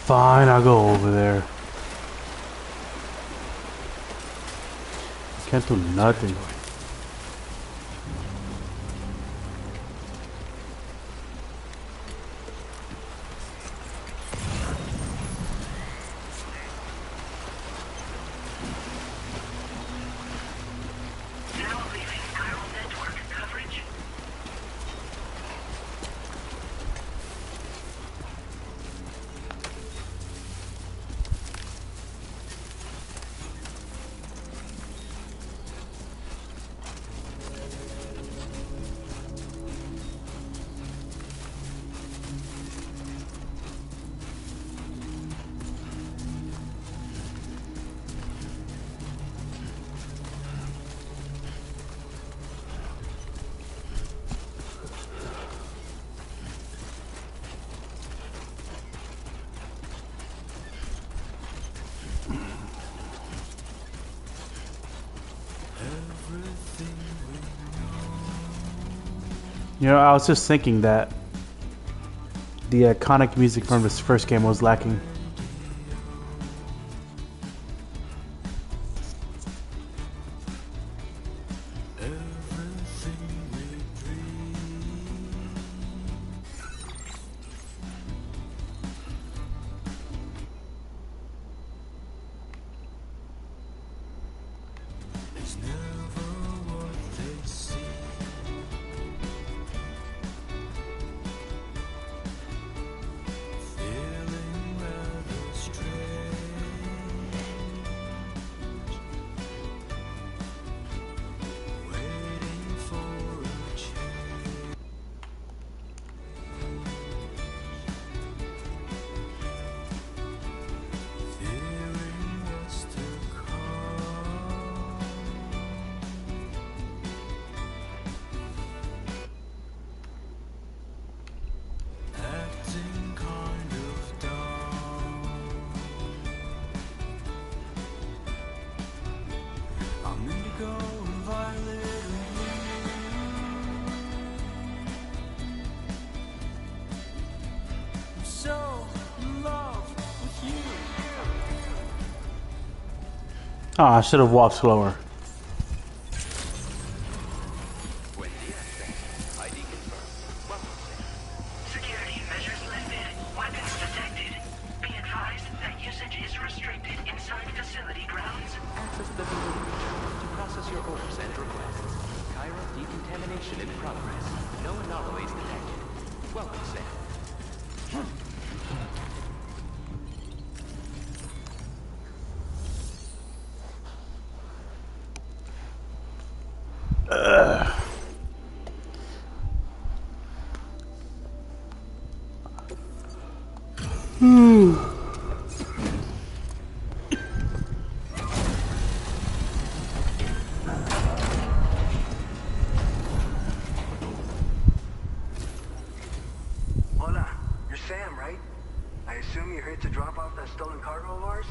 Speaker 1: Fine, I'll go over there. Can't do nothing.
Speaker 7: Now leaving chiral network coverage.
Speaker 1: You know, I was just thinking that the iconic music from this first game was lacking. Oh, I should have walked slower.
Speaker 7: Security measures lifted. Weapons detected. Be advised that usage is restricted inside facility grounds.
Speaker 8: Access the delivery channel to process your orders and requests. Chiral decontamination in progress. No anomalies detected. Welcome, Sam.
Speaker 3: Hola, you're Sam, right? I assume you're here to drop off that stolen cargo of ours?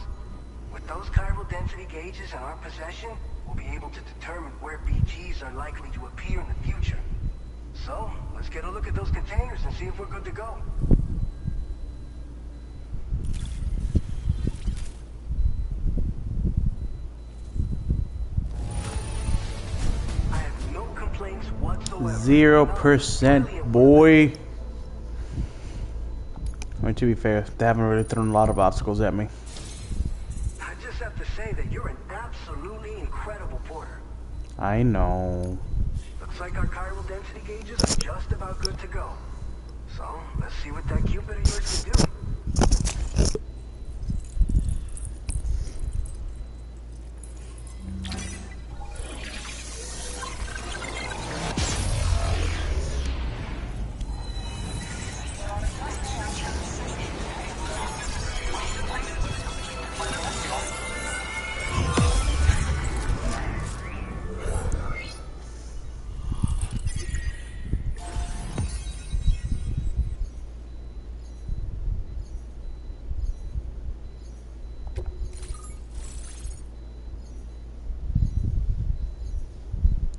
Speaker 3: With those chiral density gauges in our possession, we'll be able to determine where BGs are likely to appear in the future. So, let's get a look at those containers and see if we're good to go. I have no complaints whatsoever.
Speaker 1: 0%, boy. I mean, to be fair, they haven't really thrown a lot of obstacles at me.
Speaker 3: I just have to say that you're an absolutely incredible porter.
Speaker 1: I know.
Speaker 3: Looks like our chiral density gauges are just about good to go. So, let's see what that Cupid of yours can do.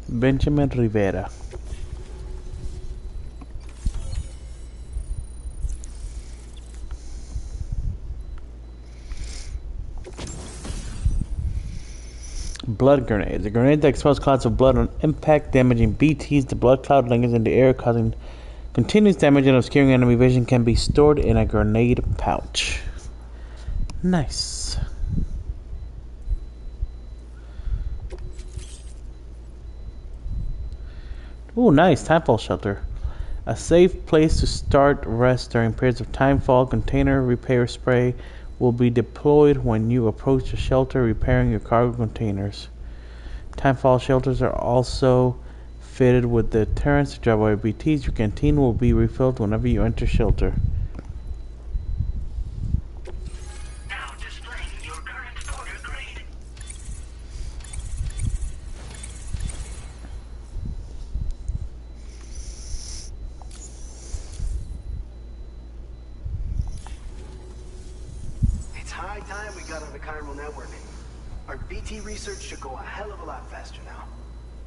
Speaker 1: Benjamin Rivera. Blood grenades. A grenade that expels clouds of blood on impact, damaging BTs. The blood cloud lingers in the air, causing continuous damage and obscuring enemy vision. Can be stored in a grenade pouch. Nice. Ooh, nice. Timefall shelter. A safe place to start rest during periods of timefall. Container repair spray will be deployed when you approach the shelter, repairing your cargo containers. Timefall shelters are also fitted with deterrents to drive away BTs. Your canteen will be refilled whenever you enter shelter.
Speaker 7: Now displaying your current order grade.
Speaker 3: It's high time we got on the chiral network. Our BT research should go a hell of a lot faster now.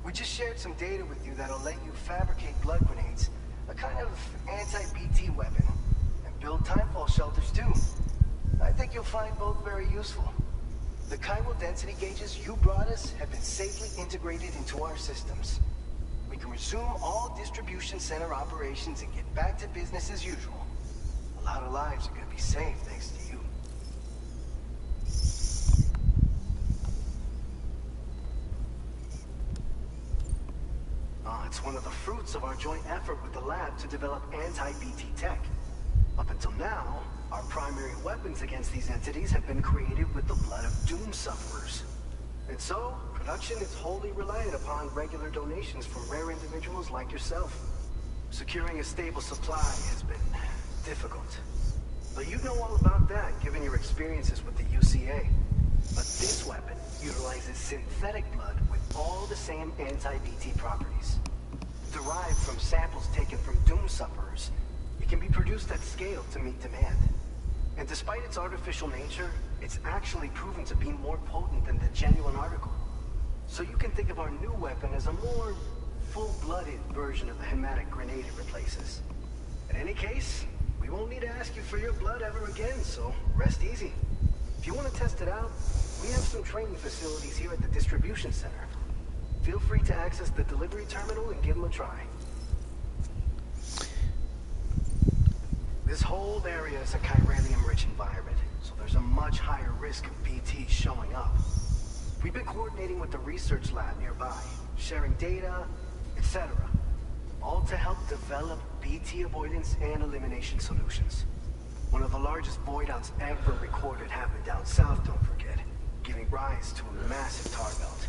Speaker 3: We just shared some data with you that'll let you fabricate blood grenades, a kind of anti-BT weapon, and build timefall shelters too. I think you'll find both very useful. The chiral density gauges you brought us have been safely integrated into our systems. We can resume all distribution center operations and get back to business as usual. A lot of lives are gonna be saved thanks to you. It's one of the fruits of our joint effort with the lab to develop anti-BT tech. Up until now, our primary weapons against these entities have been created with the blood of doom sufferers. And so, production is wholly reliant upon regular donations from rare individuals like yourself. Securing a stable supply has been difficult. But you know all about that, given your experiences with the UCA. But this weapon utilizes synthetic blood with all the same anti-BT properties. Derived from samples taken from doom sufferers, it can be produced at scale to meet demand. And despite its artificial nature, it's actually proven to be more potent than the genuine article. So you can think of our new weapon as a more full-blooded version of the hematic grenade it replaces. In any case, we won't need to ask you for your blood ever again, so rest easy. If you want to test it out, we have some training facilities here at the distribution center. Feel free to access the delivery terminal and give them a try. This whole area is a chiralium-rich environment, so there's a much higher risk of BTs showing up. We've been coordinating with the research lab nearby, sharing data, etc. All to help develop BT avoidance and elimination solutions. One of the largest void outs ever recorded happened down south, don't forget, giving rise to a massive tar belt.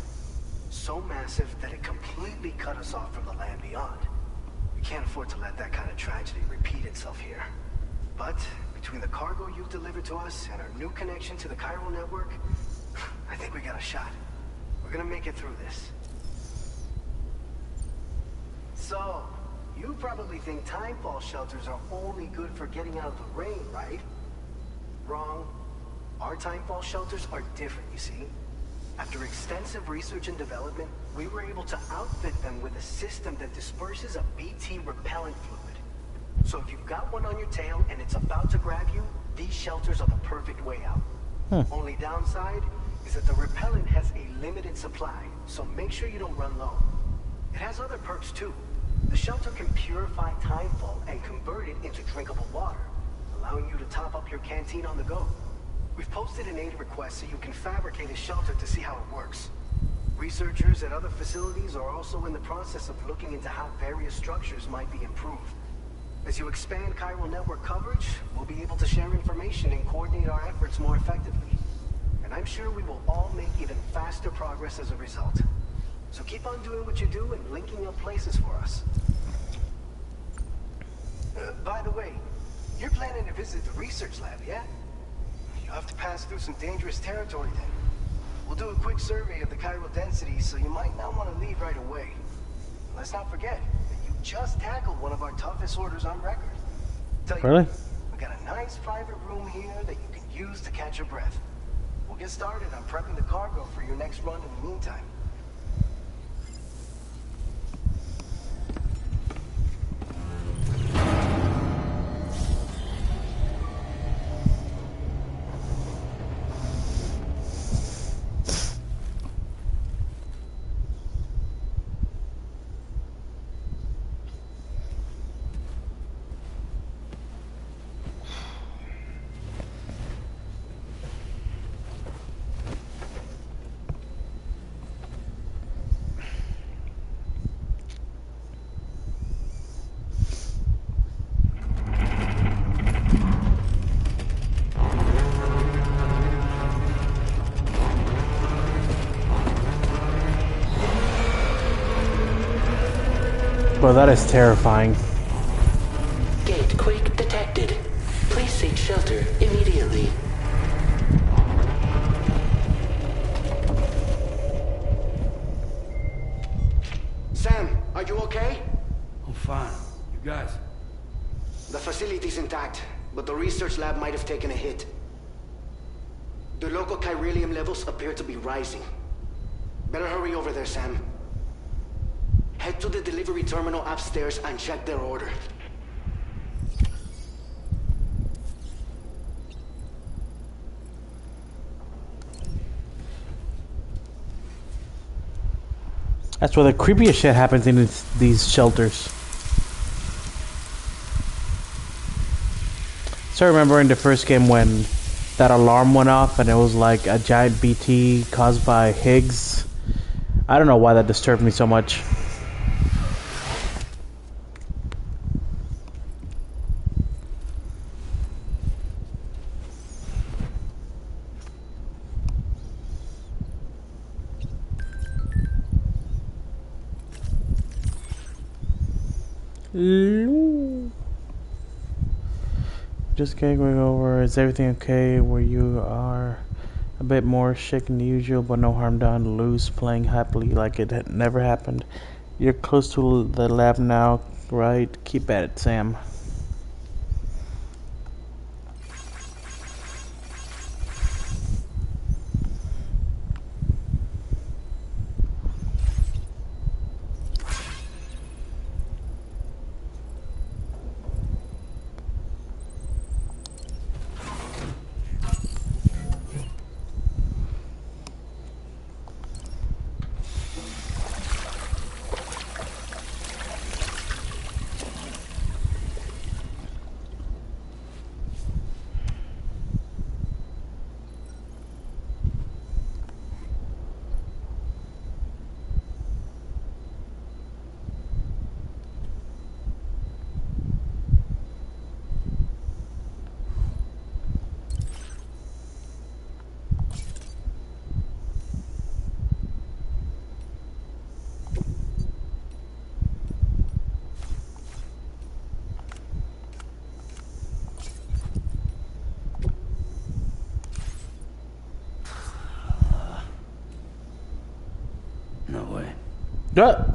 Speaker 3: So massive that it completely cut us off from the land beyond. We can't afford to let that kind of tragedy repeat itself here. But between the cargo you've delivered to us and our new connection to the chiral network, I think we got a shot. We're gonna make it through this. So, you probably think timefall shelters are only good for getting out of the rain, right? Wrong. Our timefall shelters are different, you see. After extensive research and development, we were able to outfit them with a system that disperses a BT repellent fluid. So if you've got one on your tail and it's about to grab you, these shelters are the perfect way out. Only downside is that the repellent has a limited supply, so make sure you don't run low. It has other perks too. The shelter can purify timefall and convert it into drinkable water, allowing you to top up your canteen on the go. We've posted an aid request so you can fabricate a shelter to see how it works. Researchers at other facilities are also in the process of looking into how various structures might be improved. As you expand chiral network coverage, we'll be able to share information and coordinate our efforts more effectively. And I'm sure we will all make even faster progress as a result. So keep on doing what you do and linking up places for us. By the way, you're planning to visit the research lab, yeah? You'll have to pass through some dangerous territory then. We'll do a quick survey of the chiral density, so you might not want to leave right away. Let's not forget that you just tackled one of our toughest orders on record.
Speaker 1: Really?
Speaker 3: We got a nice private room here that you can use to catch your breath. We'll get started on prepping the cargo for your next run in the meantime.
Speaker 1: Well, that is terrifying.
Speaker 9: Gate quake detected. Please seek shelter immediately.
Speaker 3: Sam, are you okay?
Speaker 2: I'm fine. You guys?
Speaker 3: The facility's intact, but the research lab might have taken a hit. The local chiralium levels appear to be rising. Better hurry over there, Sam. Head to the delivery terminal upstairs and check their order.
Speaker 1: That's where the creepiest shit happens in these shelters. So I remember in the first game when that alarm went off and it was like a giant BT caused by Higgs. I don't know why that disturbed me so much. Just going over. Is everything okay where you are? A bit more shaken than usual, but no harm done. Loose, playing happily like it had never happened. You're close to the lab now, right? Keep at it, Sam.
Speaker 2: No way.
Speaker 1: What?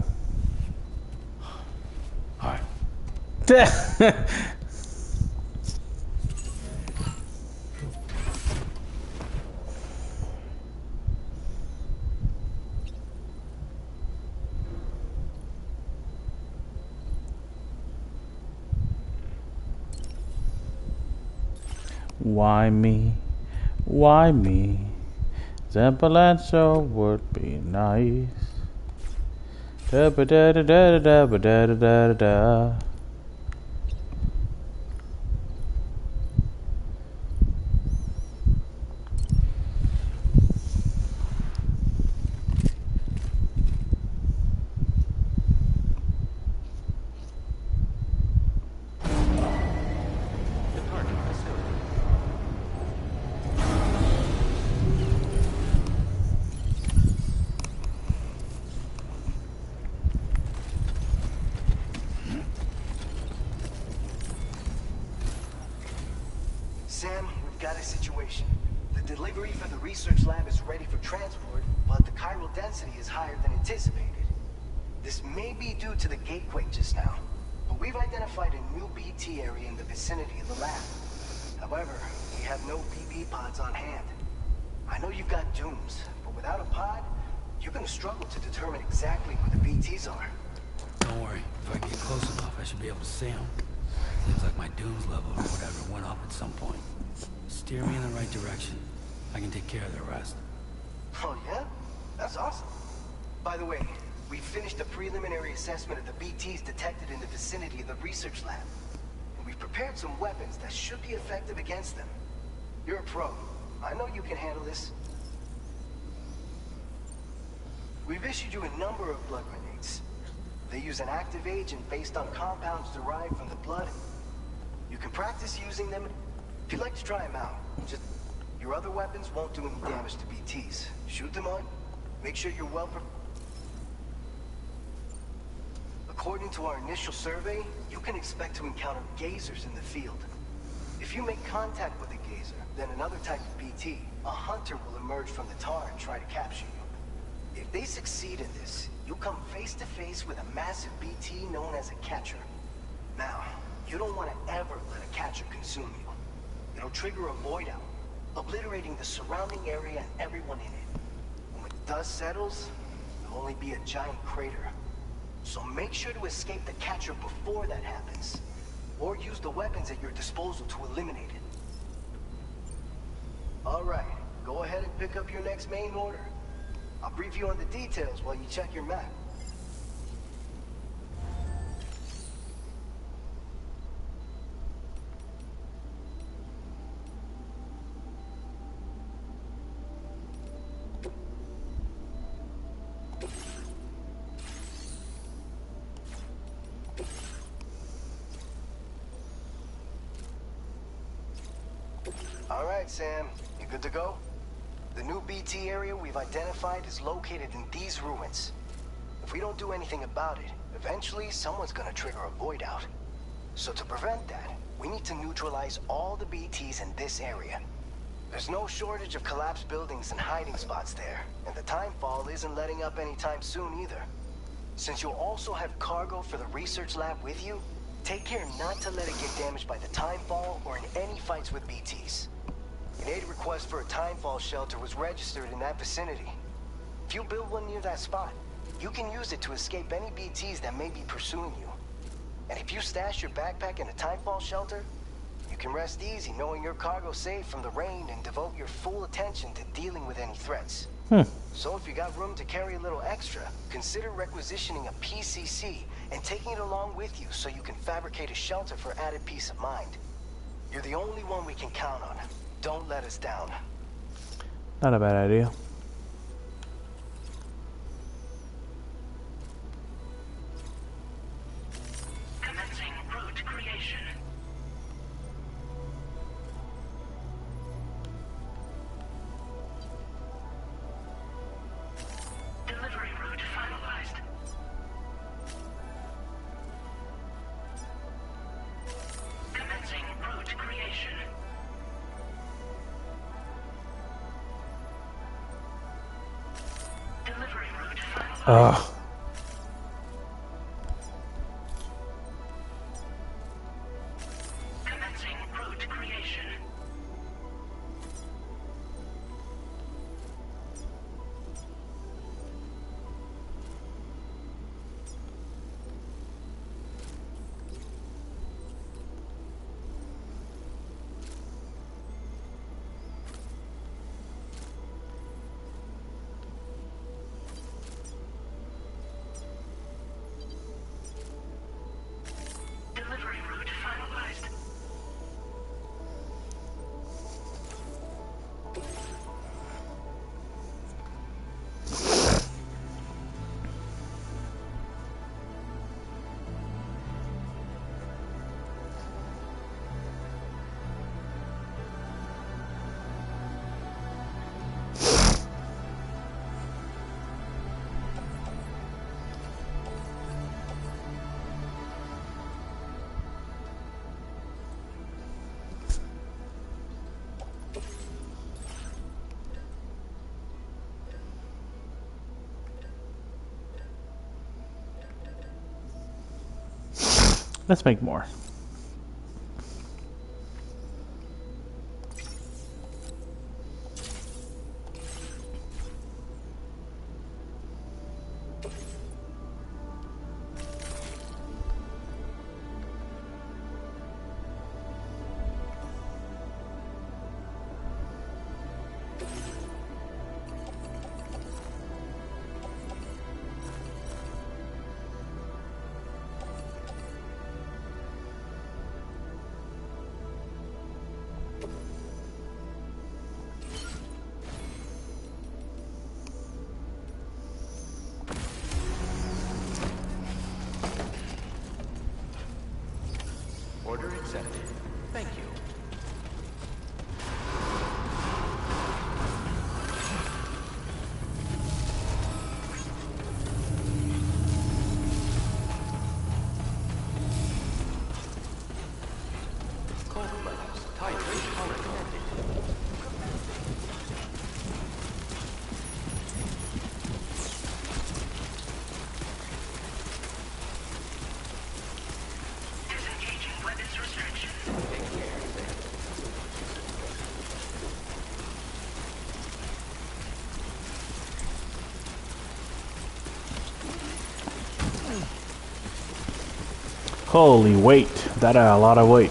Speaker 2: Alright.
Speaker 1: Why me? Why me? Simple answer would be nice. Da ba da da da da ba da da da da.
Speaker 3: Sam, we've got a situation. The delivery for the research lab is ready for transport, but the chiral density is higher than anticipated. This may be due to the gateway just now, but we've identified a new BT area in the vicinity of the lab. However, we have no BB pods on hand. I know you've got dooms, but without a pod, you're gonna struggle to determine exactly where the BTs are.
Speaker 2: Don't worry. If I get close enough, I should be able to see them. Seems like my dooms level or whatever went up at some point. Steer me in the right direction. I can take care of the rest.
Speaker 3: Oh yeah? That's awesome. By the way, we finished a preliminary assessment of the BTs detected in the vicinity of the research lab. And we've prepared some weapons that should be effective against them. You're a pro. I know you can handle this. We've issued you a number of blood grenades. They use an active agent based on compounds derived from the blood. You can practice using them if you'd like to try them out. Just, your other weapons won't do any damage to BTs. Shoot them on. Make sure you're well prepared. According to our initial survey, you can expect to encounter gazers in the field. If you make contact with a gazer, then another type of BT, a hunter, will emerge from the tar and try to capture you. If they succeed in this, you'll come face to face with a massive BT known as a catcher. Now, you don't want to ever let a catcher consume you. It'll trigger a void out, obliterating the surrounding area and everyone in it. When the dust settles, there'll only be a giant crater. So make sure to escape the catcher before that happens. Or use the weapons at your disposal to eliminate it. Alright, go ahead and pick up your next main order. I'll brief you on the details while you check your map. Alright, Sam. You good to go? The new BT area we've identified is located in these ruins. If we don't do anything about it, eventually someone's gonna trigger a void out. So to prevent that, we need to neutralize all the BTs in this area. There's no shortage of collapsed buildings and hiding spots there, and the timefall isn't letting up anytime soon either. Since you'll also have cargo for the research lab with you, take care not to let it get damaged by the timefall or in any fights with BTs. An aid request for a timefall shelter was registered in that vicinity. If you build one near that spot, you can use it to escape any BTs that may be pursuing you. And if you stash your backpack in a timefall shelter, you can rest easy knowing your cargo's safe from the rain and devote your full attention to dealing with any threats. So if you got room to carry a little extra, consider requisitioning a PCC and taking it along with you so you can fabricate a shelter for added peace of mind. You're the only one we can count on. Don't let us down.
Speaker 1: Not a bad idea.
Speaker 7: Commencing route creation. Delivery route finalized. Commencing route creation. Delivery route finalized. Commencing route creation. Delivery route finalized.
Speaker 1: Let's make more. Holy weight. That a lot of weight.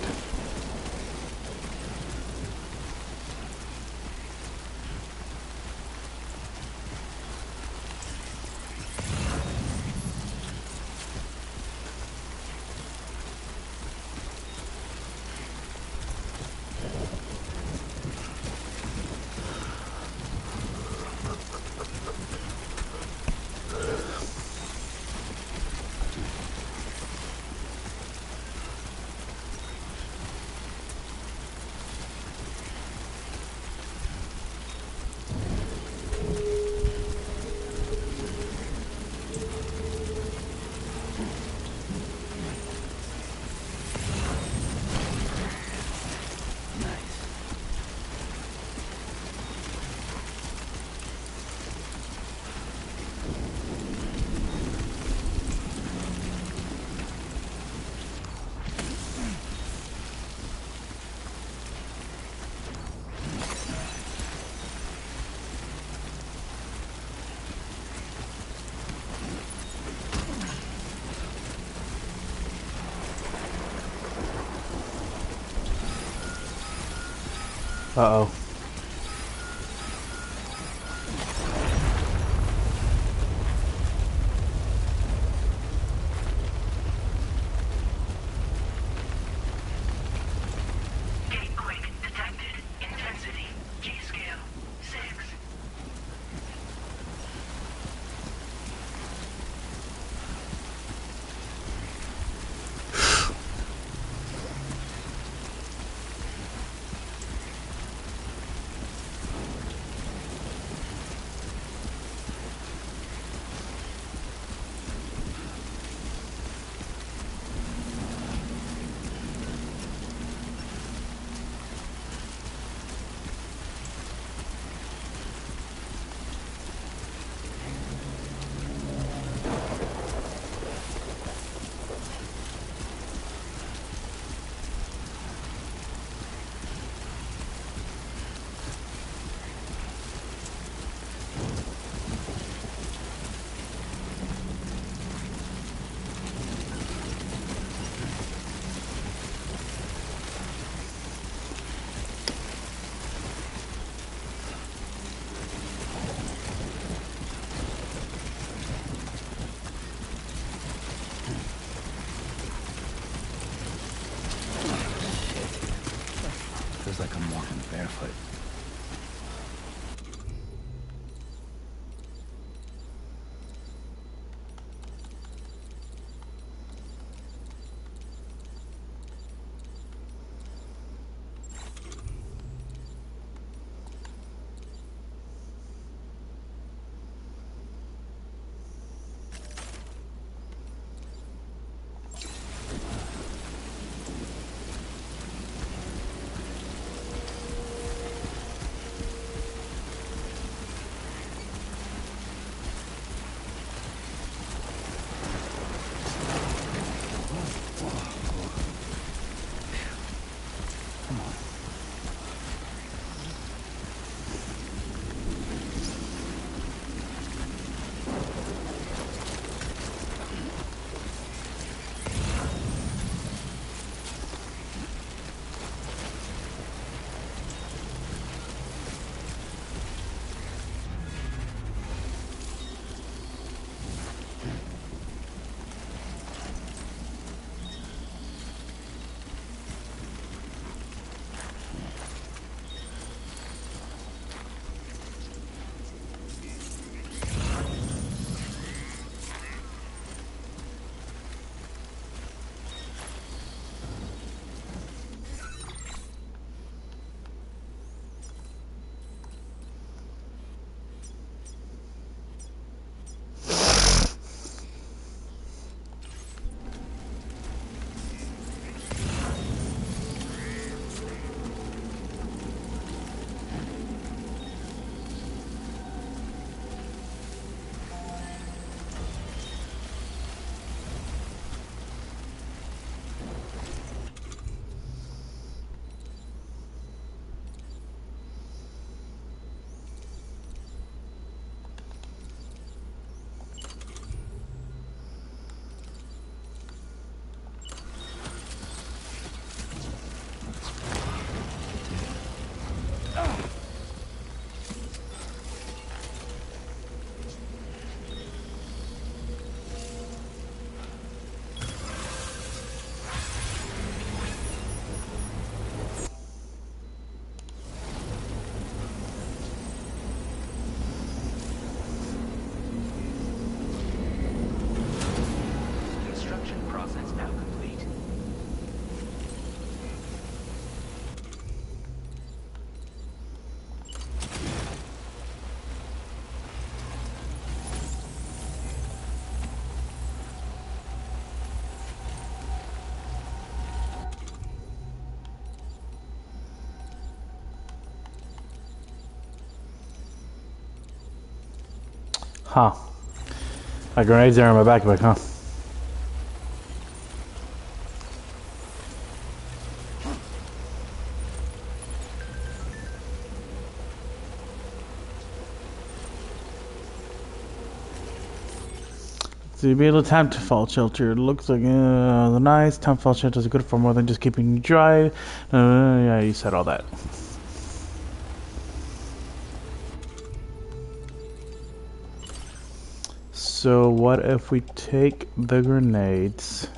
Speaker 1: Uh-oh.
Speaker 7: Gate quick detected. Intensity. G-scale. 6.
Speaker 1: Huh. My grenades are in my backpack, huh? So you be able to time to fall shelter. It looks like nice. Time fall shelter is good for more than just keeping you dry. Yeah, you said all that. So what if we take the grenades?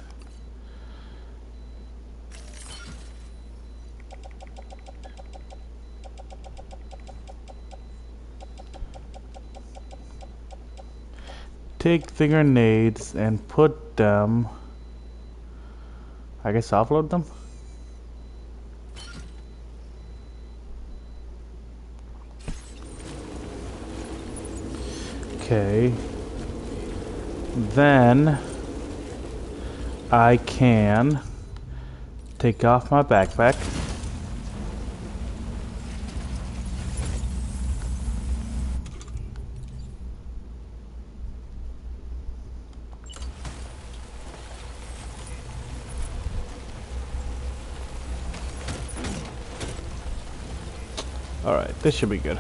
Speaker 1: Take the grenades and put them. I guess offload them. Okay. Then I can take off my backpack. Alright, this should be good.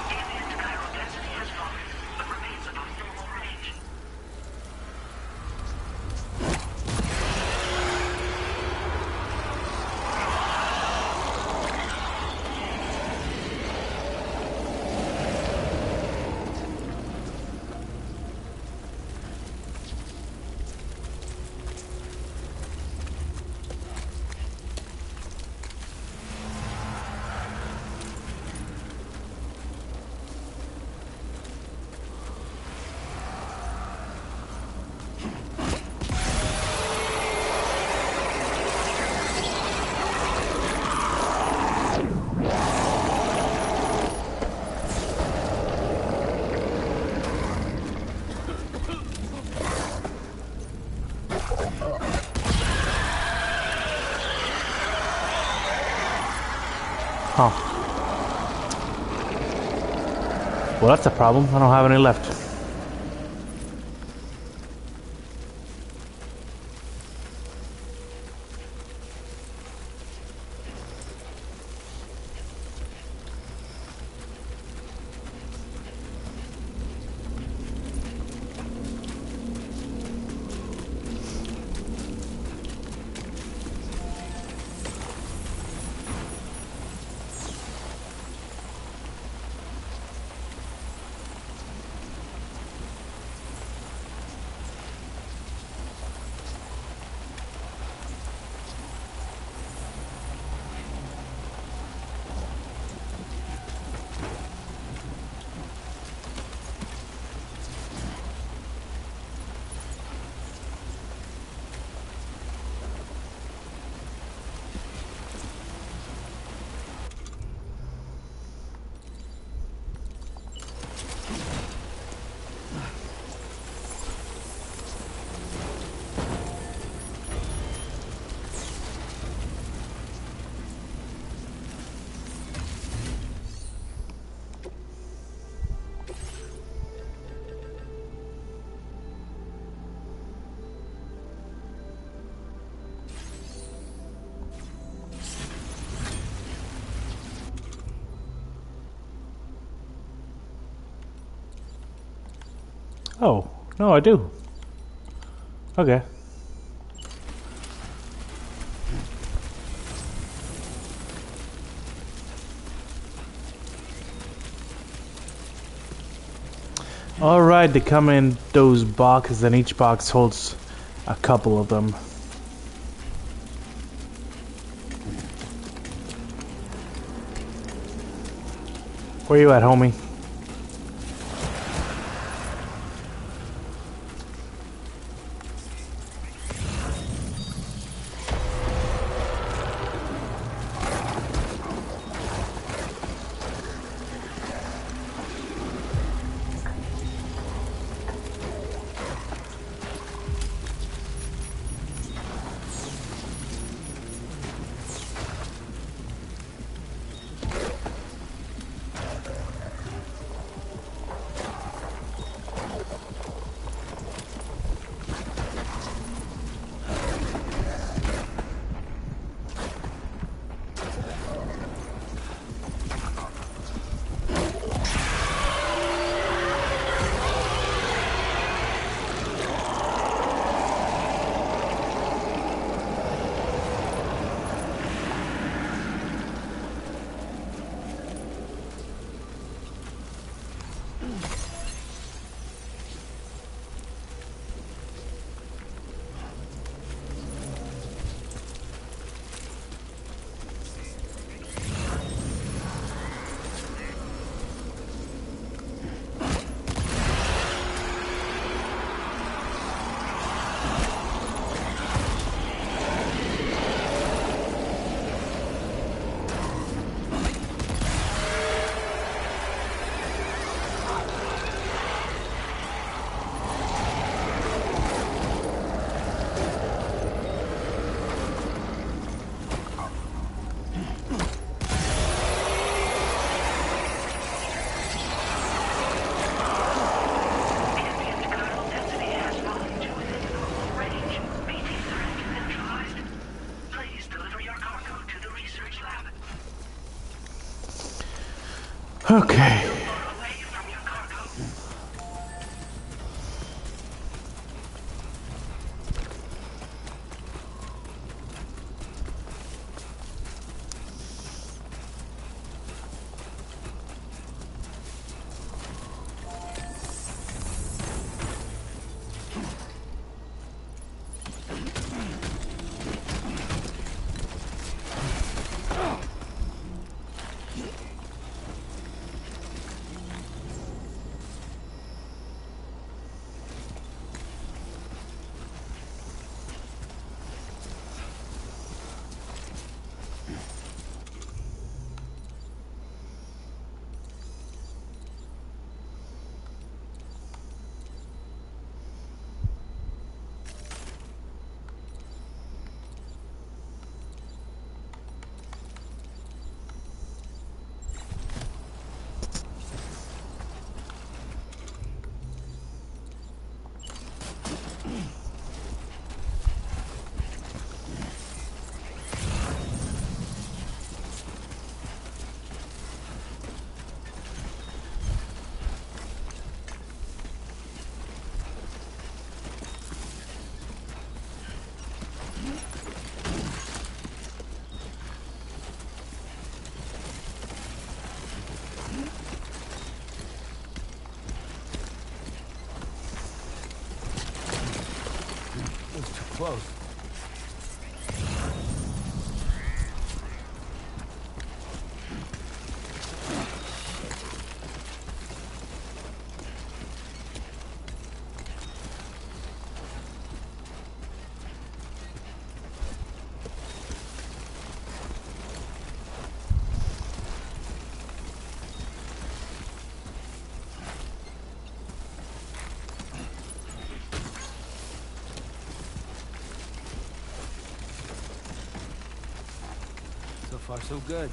Speaker 7: Ambient chiral density has fallen, but remains above normal range.
Speaker 1: Huh. Well, that's a problem. I don't have any left. Oh, no, I do. Okay. Alright, they come in those boxes, and each box holds a couple of them. Where you at, homie? Okay.
Speaker 2: Close. So far, so good.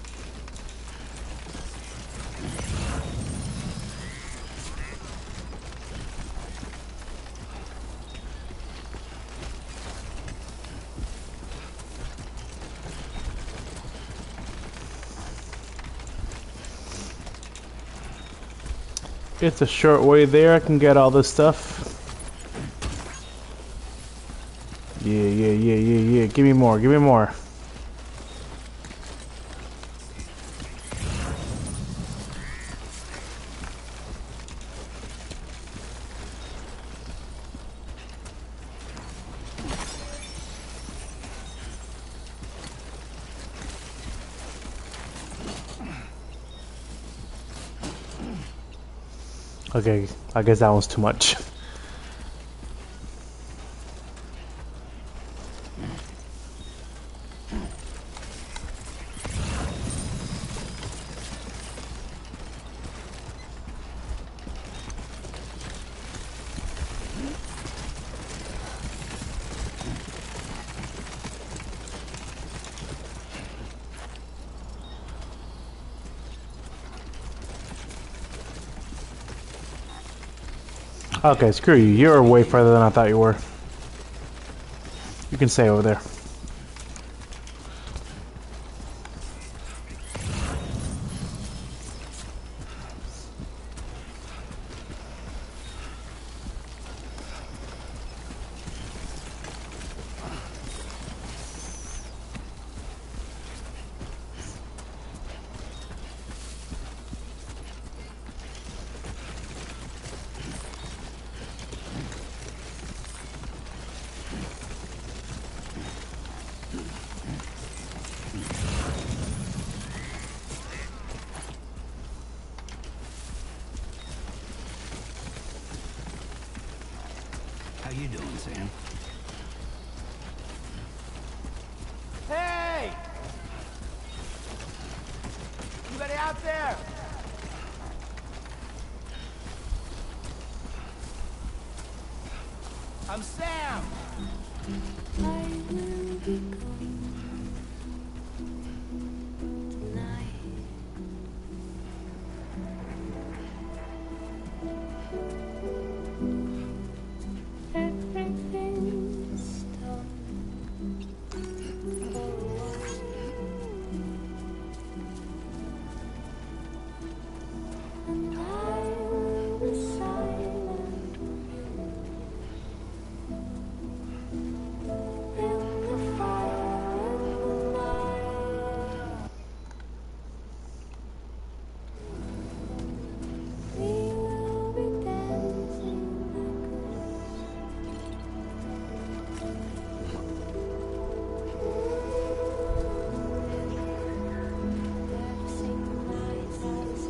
Speaker 1: It's a short way there. I can get all this stuff. Yeah. Give me more. Give me more. Okay, I guess that was too much. Okay, screw you. You're way further than I thought you were. You can stay over there.
Speaker 2: How you doing, Sam?
Speaker 10: Hey! Anybody out there? I'm Sam!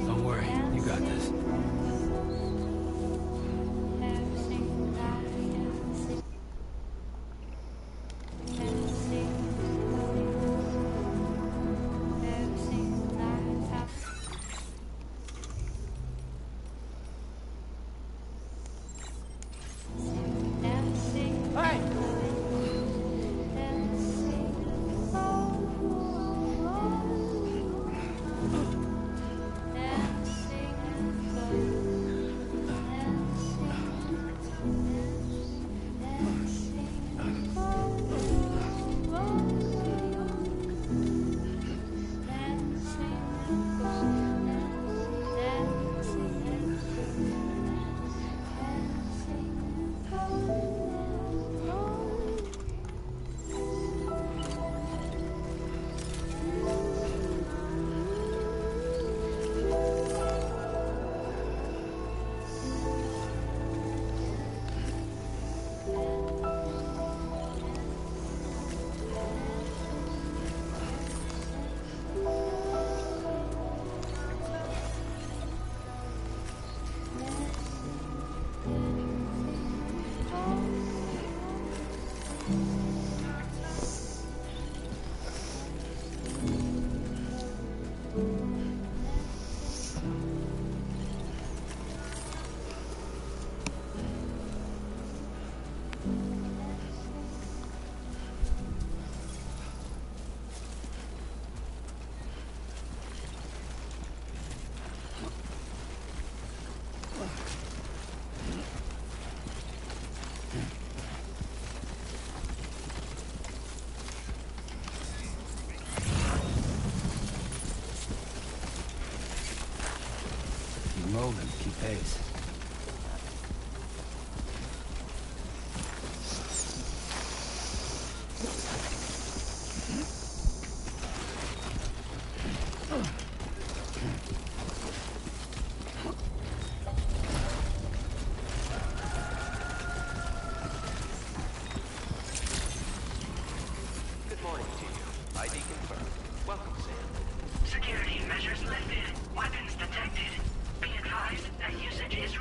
Speaker 2: Don't worry, you got this.
Speaker 10: Hey!
Speaker 2: Keep moving, keep pace.
Speaker 8: Good morning to you. ID confirmed. Welcome, Sam.
Speaker 7: Security measures lifted. Weapons detected. Be advised that usage is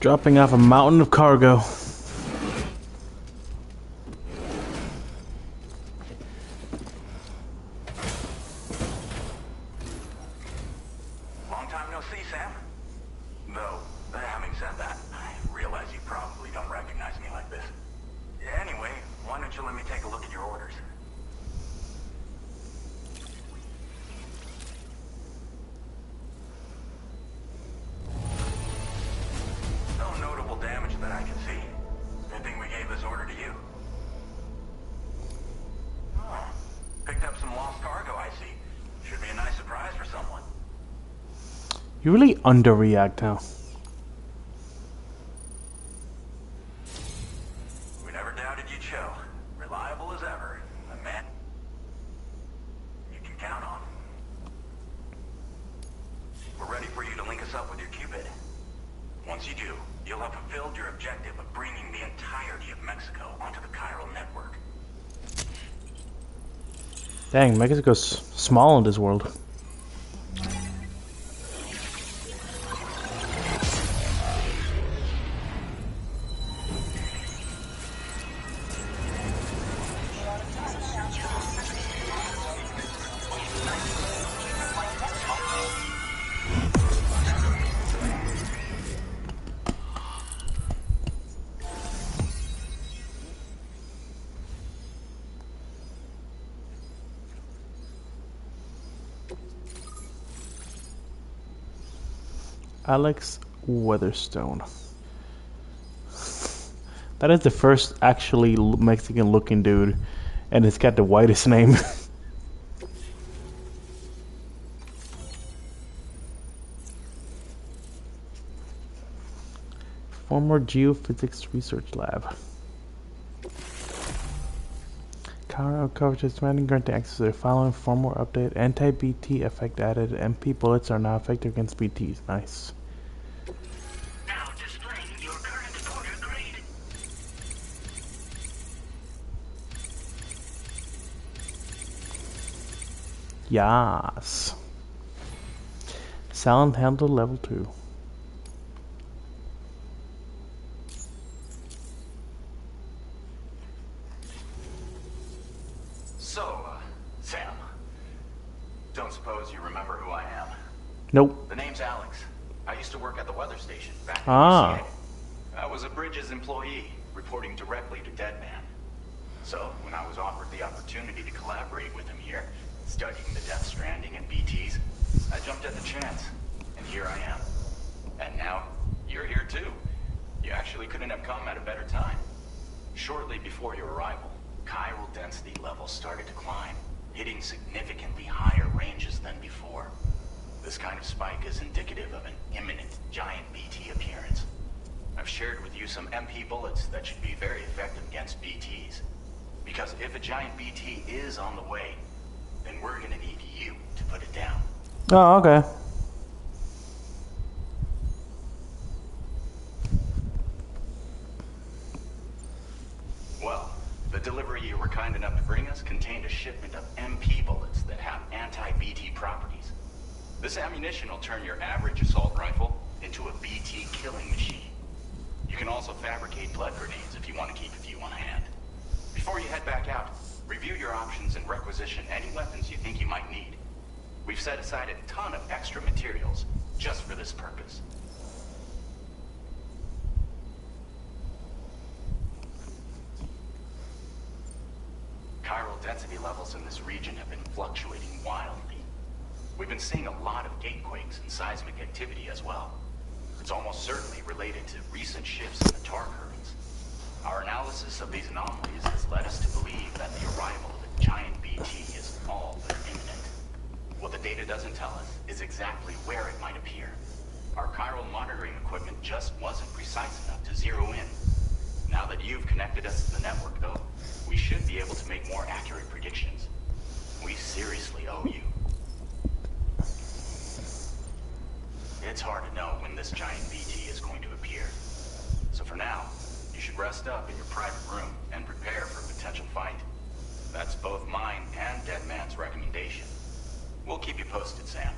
Speaker 1: Dropping off a mountain of cargo.
Speaker 3: Long time no see, Sam. Though, having said that, I realize you probably don't recognize me like this. Anyway, why don't you let me take a look at your orders? No notable damage that I can see. Good thing we gave this order to you. Oh, picked up some lost cargo, I see. Should be a nice surprise for someone.
Speaker 1: You really underreact now.
Speaker 3: We never doubted you'd show. Reliable as ever. A man you can count on. We're ready for you to link us up with your Cupid. Once you do, you'll have fulfilled your objective of bringing the entirety of Mexico onto the chiral network.
Speaker 1: Dang, Mexico's small in this world. Alex Weatherstone. That is the first actually Mexican looking dude, and it's got the whitest name. Former Geophysics Research Lab. Coverage is Stranding granting access to the following firmware update. Anti-BT effect added. MP bullets are now effective against BTs. Nice.
Speaker 7: Now displaying your current order grade.
Speaker 1: Yes. Sound handle level 2.
Speaker 3: So, Sam, don't suppose you remember who I am?
Speaker 1: Nope.
Speaker 3: The name's Alex. I used to work at the weather station back in
Speaker 1: Ah.
Speaker 3: UCA. I was a Bridges employee, reporting directly to Deadman. So, when I was offered the opportunity to collaborate with him here, studying the Death Stranding and BTs, I jumped at the chance, and here I am. And now, you're here too. You actually couldn't have come at a better time. Shortly before your arrival, chiral density levels started to climb, hitting significantly higher ranges than before. This kind of spike is indicative of an imminent giant BT appearance. I've shared with you some MP bullets that should be very effective against BTs. Because if a giant BT is on the way, then we're gonna need you to put it down.
Speaker 1: Oh, okay.
Speaker 3: Well, the delivery you were kind enough to bring us contained a shipment of MP bullets that have anti-BT properties. This ammunition will turn your average assault rifle into a BT killing machine. You can also fabricate blood grenades if you want to keep a few on hand. Before you head back out, review your options and requisition any weapons you think you might need. We've set aside a ton of extra materials just for this purpose. Chiral density levels in this region have been fluctuating wildly. We've been seeing a lot of gatequakes and seismic activity as well. It's almost certainly related to recent shifts in the tar currents. Our analysis of these anomalies has led us to believe that the arrival of a giant BT is all but imminent. What the data doesn't tell us is exactly where it might appear. Our chiral monitoring equipment just wasn't precise enough to zero in. Now that you've connected us to the network, though, we should be able to make more accurate predictions. We seriously owe you. It's hard to know when this giant BT is going to appear. So for now, you should rest up in your private room and prepare for a potential fight. That's both mine and Deadman's recommendation. We'll keep you posted, Sam.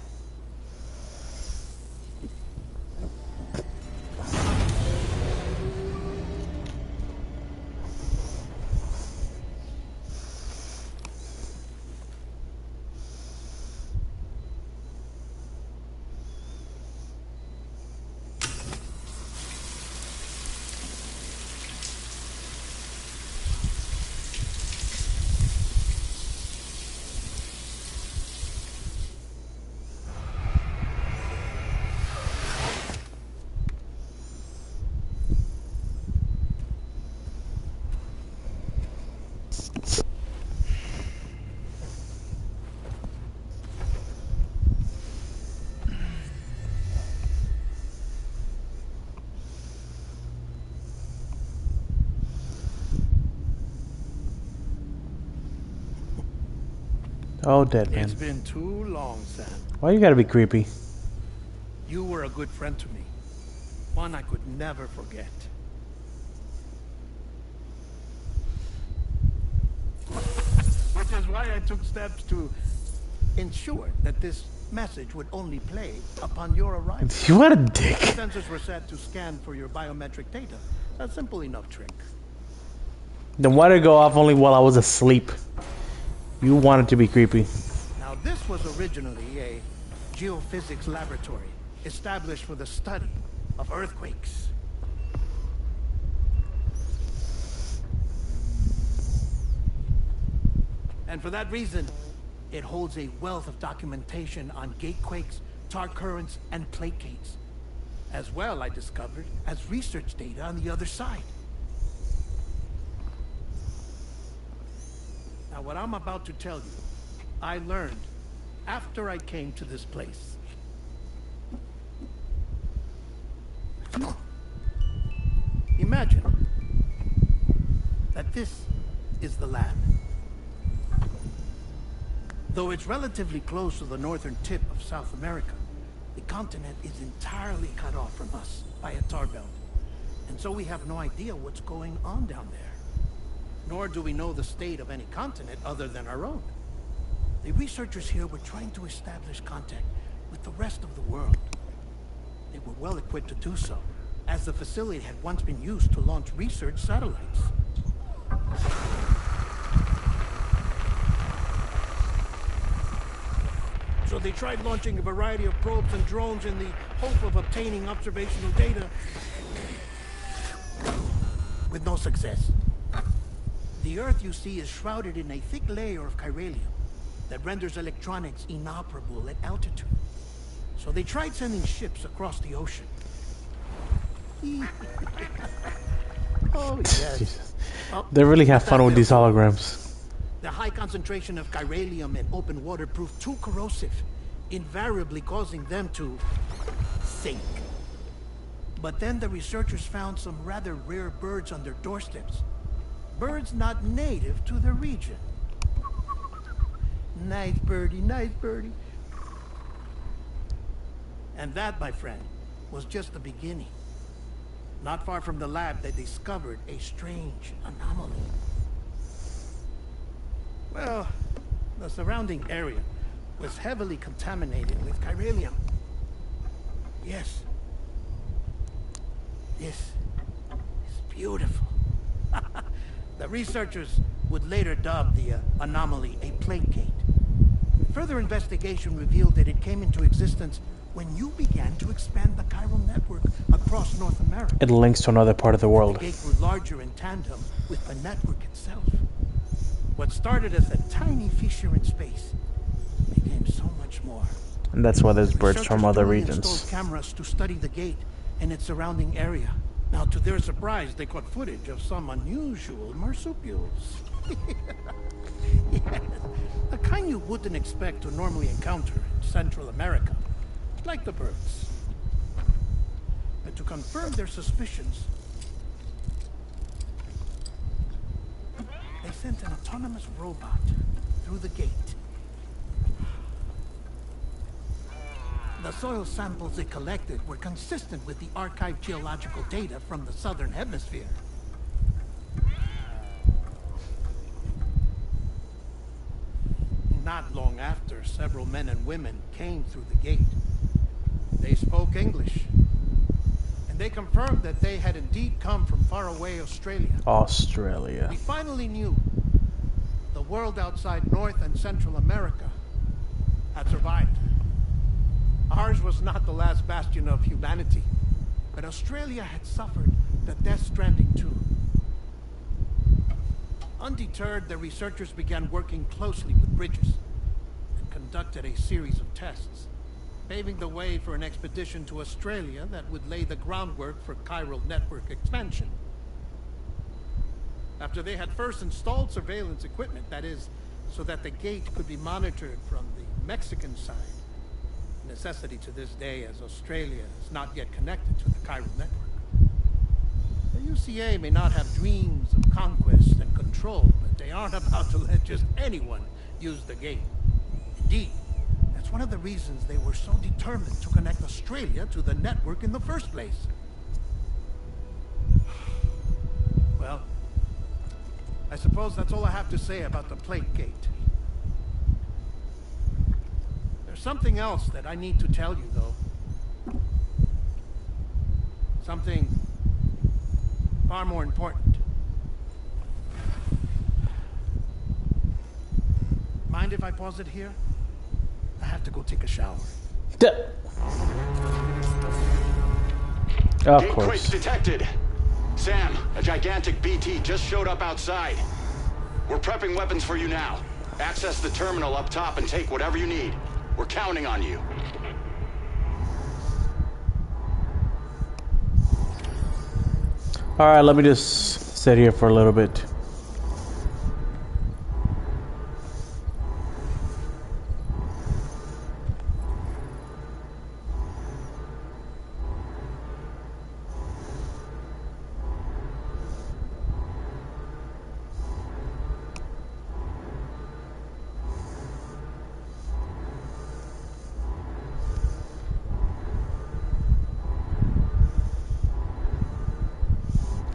Speaker 1: Oh, dead man.
Speaker 11: It's been too long, Sam.
Speaker 1: Why you gotta be creepy?
Speaker 11: You were a good friend to me. One I could never forget. Which is why I took steps to ensure that this message would only play upon your arrival.
Speaker 1: You what a dick.
Speaker 11: Sensors were set to scan for your biometric data. A simple enough trick.
Speaker 1: Then why did it go off only while I was asleep? You wanted to be creepy.
Speaker 11: Now this was originally a geophysics laboratory established for the study of earthquakes. And for that reason, it holds a wealth of documentation on gatequakes, tar currents, and plate gates. As well, I discovered, as research data on the other side. Now, what I'm about to tell you, I learned after I came to this place. Imagine that this is the lab. Though it's relatively close to the northern tip of South America, the continent is entirely cut off from us by a tar belt. And so we have no idea what's going on down there. Nor do we know the state of any continent other than our own. The researchers here were trying to establish contact with the rest of the world. They were well equipped to do so, as the facility had once been used to launch research satellites. So they tried launching a variety of probes and drones in the hope of obtaining observational data, with no success. The Earth, you see, is shrouded in a thick layer of chiralium that renders electronics inoperable at altitude. So they tried sending ships across the ocean. Oh, yes. Oh,
Speaker 1: They really have fun with these holograms.
Speaker 11: the high concentration of chiralium in open water proved too corrosive, invariably causing them to sink. But then the researchers found some rather rare birds on their doorsteps. Birds not native to the region. Nice birdie, nice birdie. And that, my friend, was just the beginning. Not far from the lab, they discovered a strange anomaly. Well, the surrounding area was heavily contaminated with chiralium. Yes. This is beautiful. The researchers would later dub the anomaly a plate gate. Further investigation revealed that it came into existence when you began to expand the chiral network across North America.
Speaker 1: It links to another part of the world.
Speaker 11: The gate grew larger in tandem with the network itself. What started as a tiny fissure in space became so much more.
Speaker 1: And that's why there's birds
Speaker 11: Researchers
Speaker 1: from other
Speaker 11: duly
Speaker 1: regions.
Speaker 11: installed cameras to study the gate and its surrounding area. Now, to their surprise, they caught footage of some unusual marsupials. Yes, the kind you wouldn't expect to normally encounter in Central America, like the birds. But to confirm their suspicions, they sent an autonomous robot through the gate. The soil samples it collected were consistent with the archived geological data from the southern hemisphere. Not long after, several men and women came through the gate. They spoke English, and they confirmed that they had indeed come from faraway Australia.
Speaker 1: Australia.
Speaker 11: We finally knew the world outside North and Central America had survived. Ours was not the last bastion of humanity, but Australia had suffered the death stranding too. Undeterred, the researchers began working closely with Bridges and conducted a series of tests, paving the way for an expedition to Australia that would lay the groundwork for chiral network expansion. After they had first installed surveillance equipment, that is, so that the gate could be monitored from the Mexican side. A necessity to this day, as Australia is not yet connected to the chiral network. The UCA may not have dreams of conquest and control, but they aren't about to let just anyone use the gate. Indeed, that's one of the reasons they were so determined to connect Australia to the network in the first place. Well, I suppose that's all I have to say about the plate gate. There's something else that I need to tell you, though. Something far more important. Mind if I pause it here? I have to go take a shower.
Speaker 1: Of
Speaker 12: Gate
Speaker 1: course.
Speaker 12: quake detected. Sam, a gigantic BT just showed up outside. We're prepping weapons for you now. Access the terminal up top and take whatever you need. We're counting on you.
Speaker 1: Alright, let me just sit here for a little bit.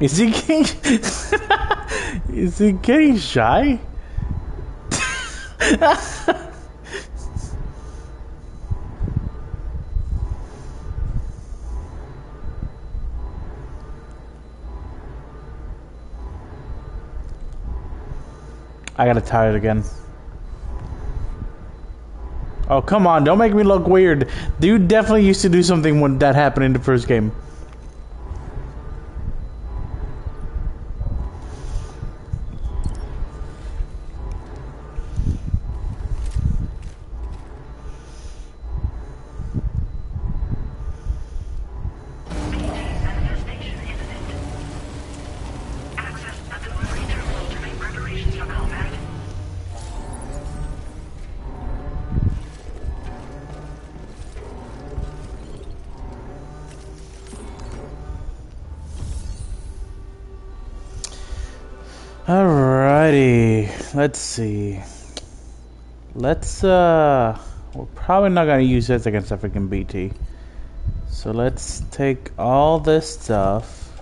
Speaker 1: Is he getting is he getting shy? I gotta try it again. Oh, come on, don't make me look weird. Dude definitely used to do something when that happened in the first game. Alrighty, let's see. We're probably not gonna use this against a freaking BT. So let's take all this stuff.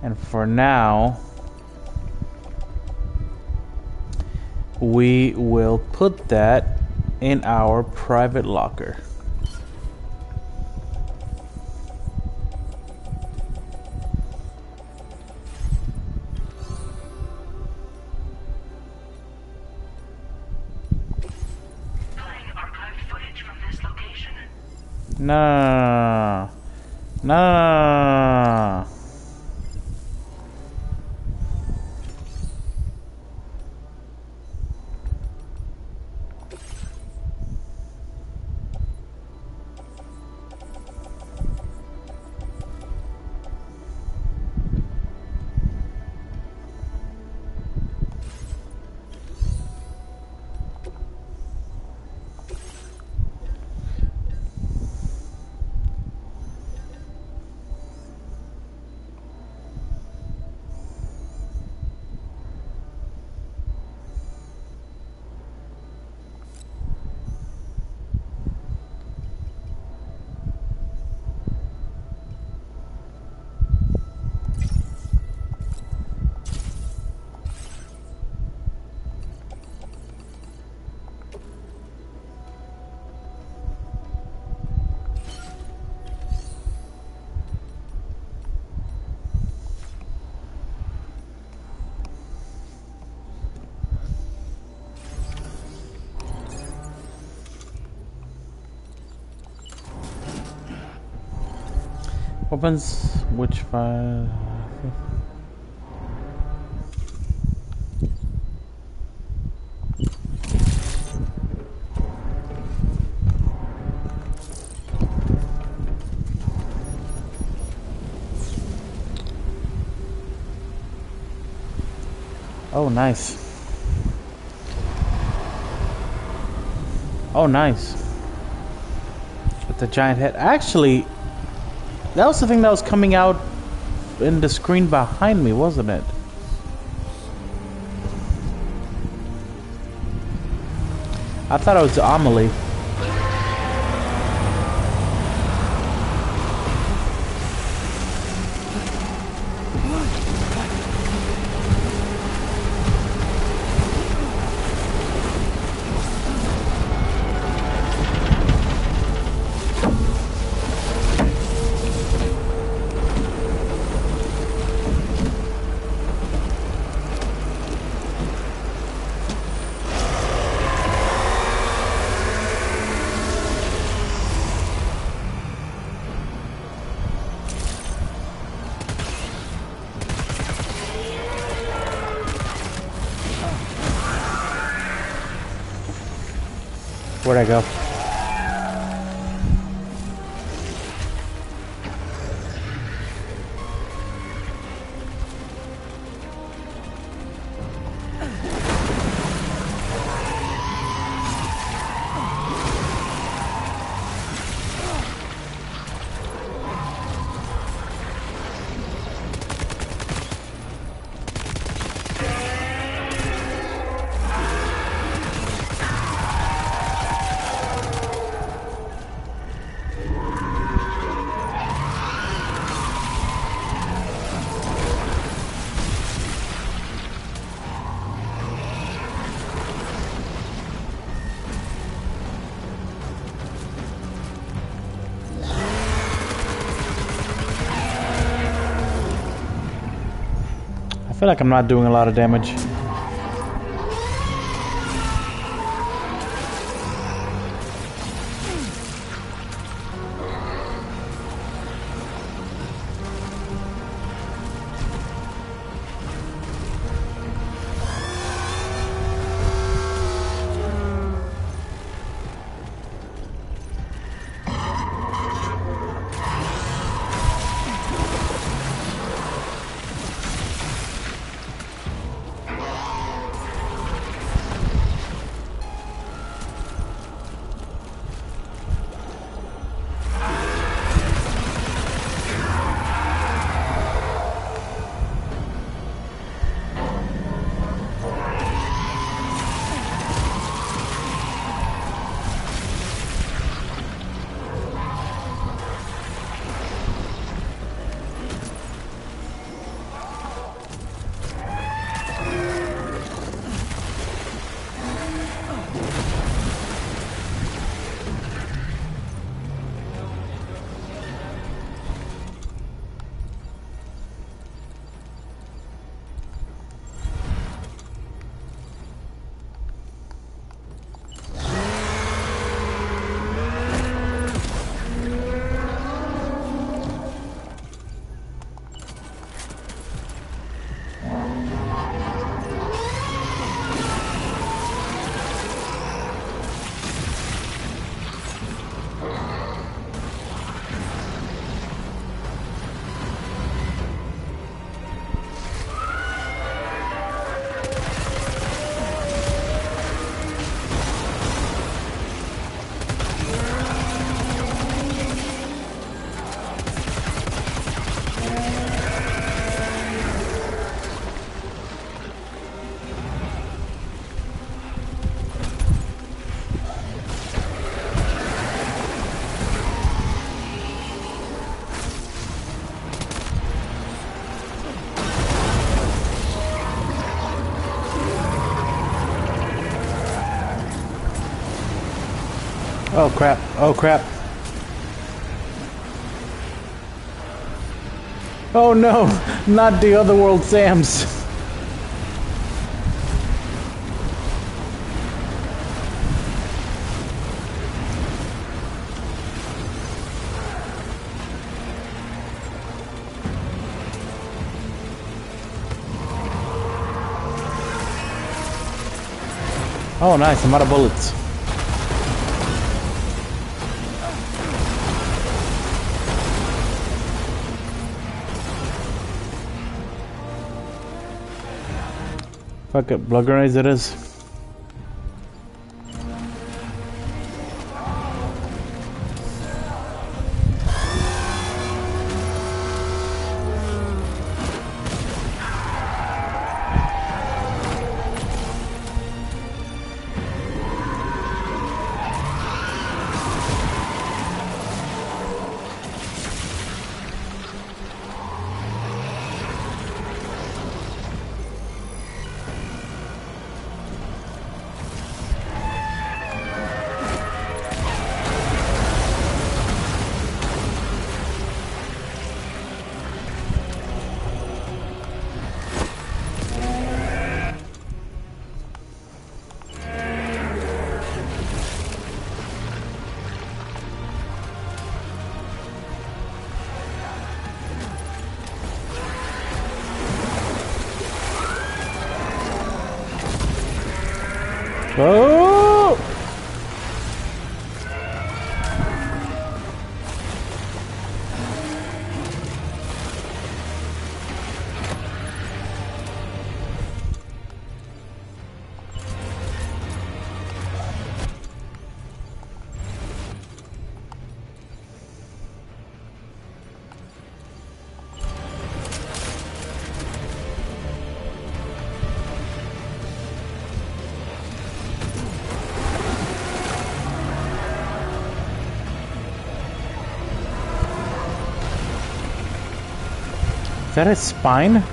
Speaker 1: And for now, we will put that in our private locker. No. No. Weapons, which file? Oh, nice. Oh, nice. With the giant head. Actually, that was the thing that was coming out in the screen behind me, wasn't it? I thought it was Amelie. Where'd I go? I feel like I'm not doing a lot of damage. Oh crap, oh crap. Oh no, not the other world Sams. Oh nice, I'm out of bullets. Fuck it, Bloggerize it is. Oh! Is that his spine?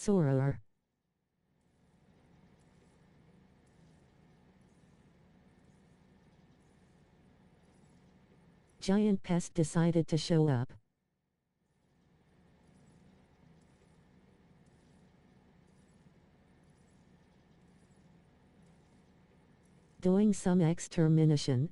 Speaker 13: Soror. Giant pest decided to show up. Doing some extermination.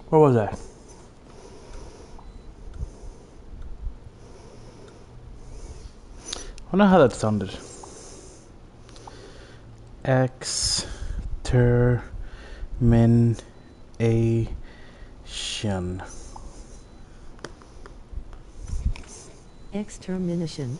Speaker 1: Where was I? I don't know how that sounded. Extermination.
Speaker 13: Extermination.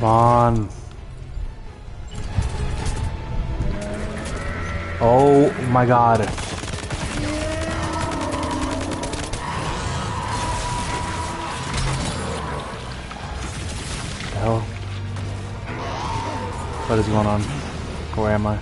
Speaker 1: Come on. Oh my god. The hell? What is going on? Where am I?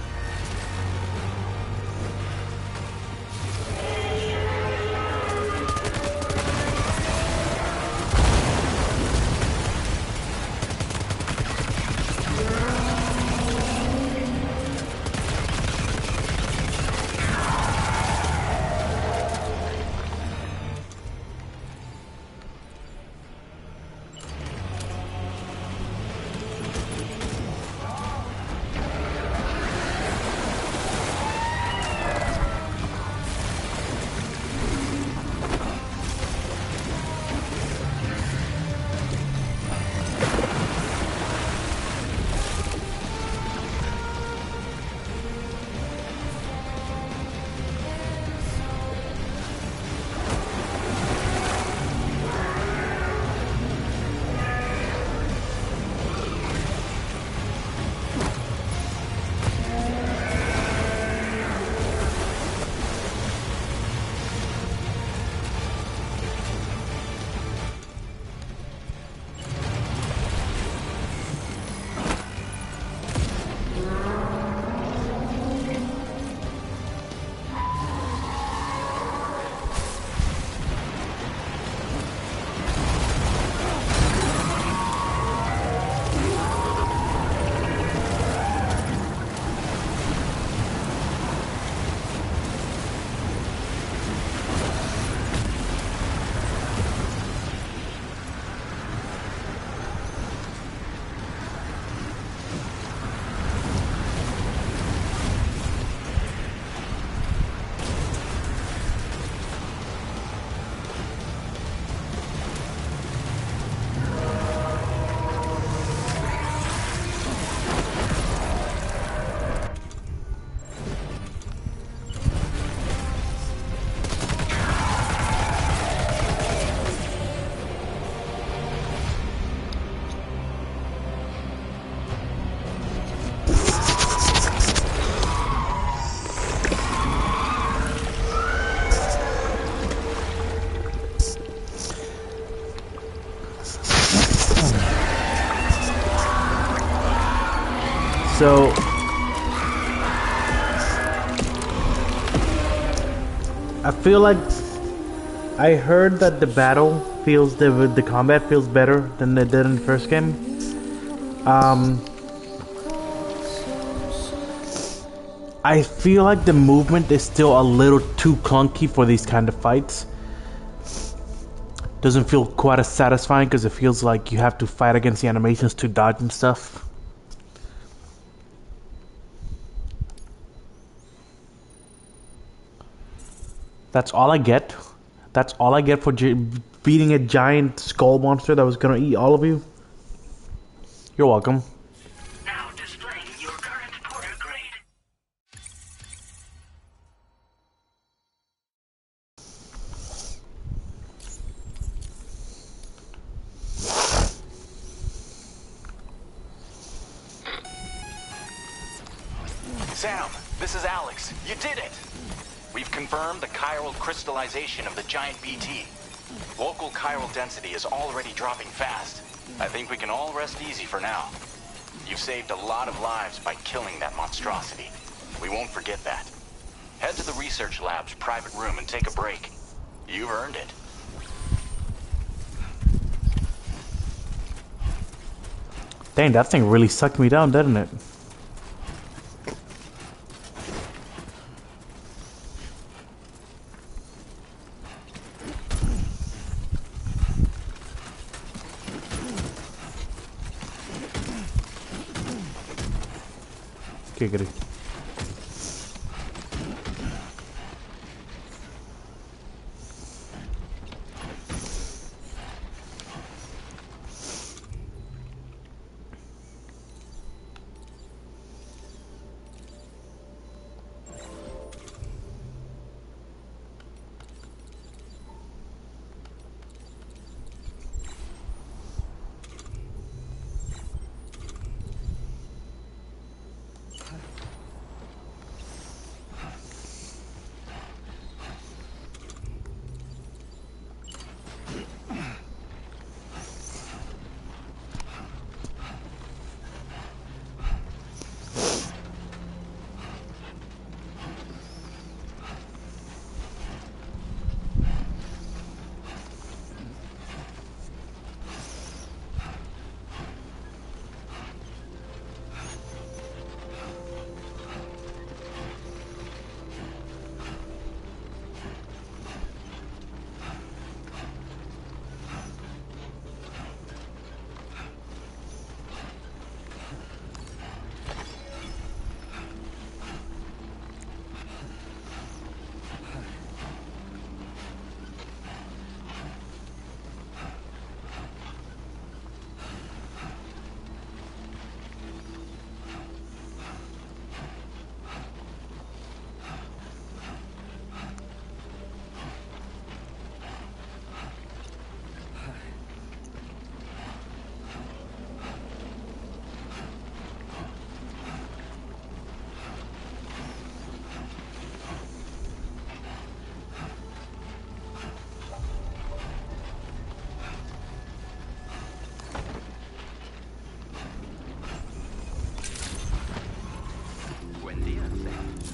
Speaker 1: So I feel like I heard that the battle feels the combat feels better than it did in the first game. I feel like the movement is still a little too clunky for these kind of fights. Doesn't feel quite as satisfying because it feels like you have to fight against the animations to dodge and stuff. That's all I get. That's all I get for beating a giant skull monster that was gonna eat all of you? You're welcome.
Speaker 7: Now displaying your current porter grade.
Speaker 14: Sam, this is Alex. You did it! We've confirmed the chiral crystallization of the giant BT. Local chiral density is already dropping fast. I think we can all rest easy for now. You've saved a lot of lives by killing that monstrosity. We won't forget that. Head to the research lab's private room and take a break. You've earned it.
Speaker 1: Dang, that thing really sucked me down, didn't it? Giggity.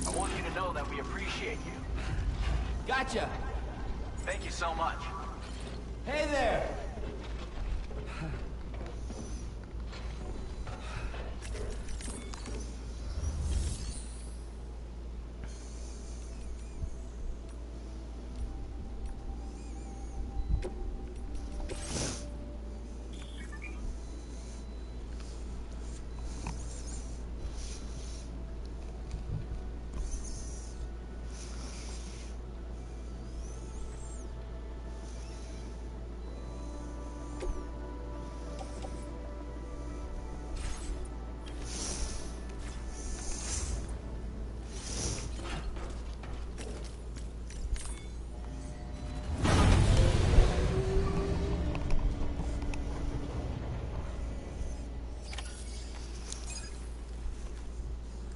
Speaker 14: I want you to know that we appreciate you.
Speaker 10: Gotcha.
Speaker 14: Thank you so much.
Speaker 10: Hey there.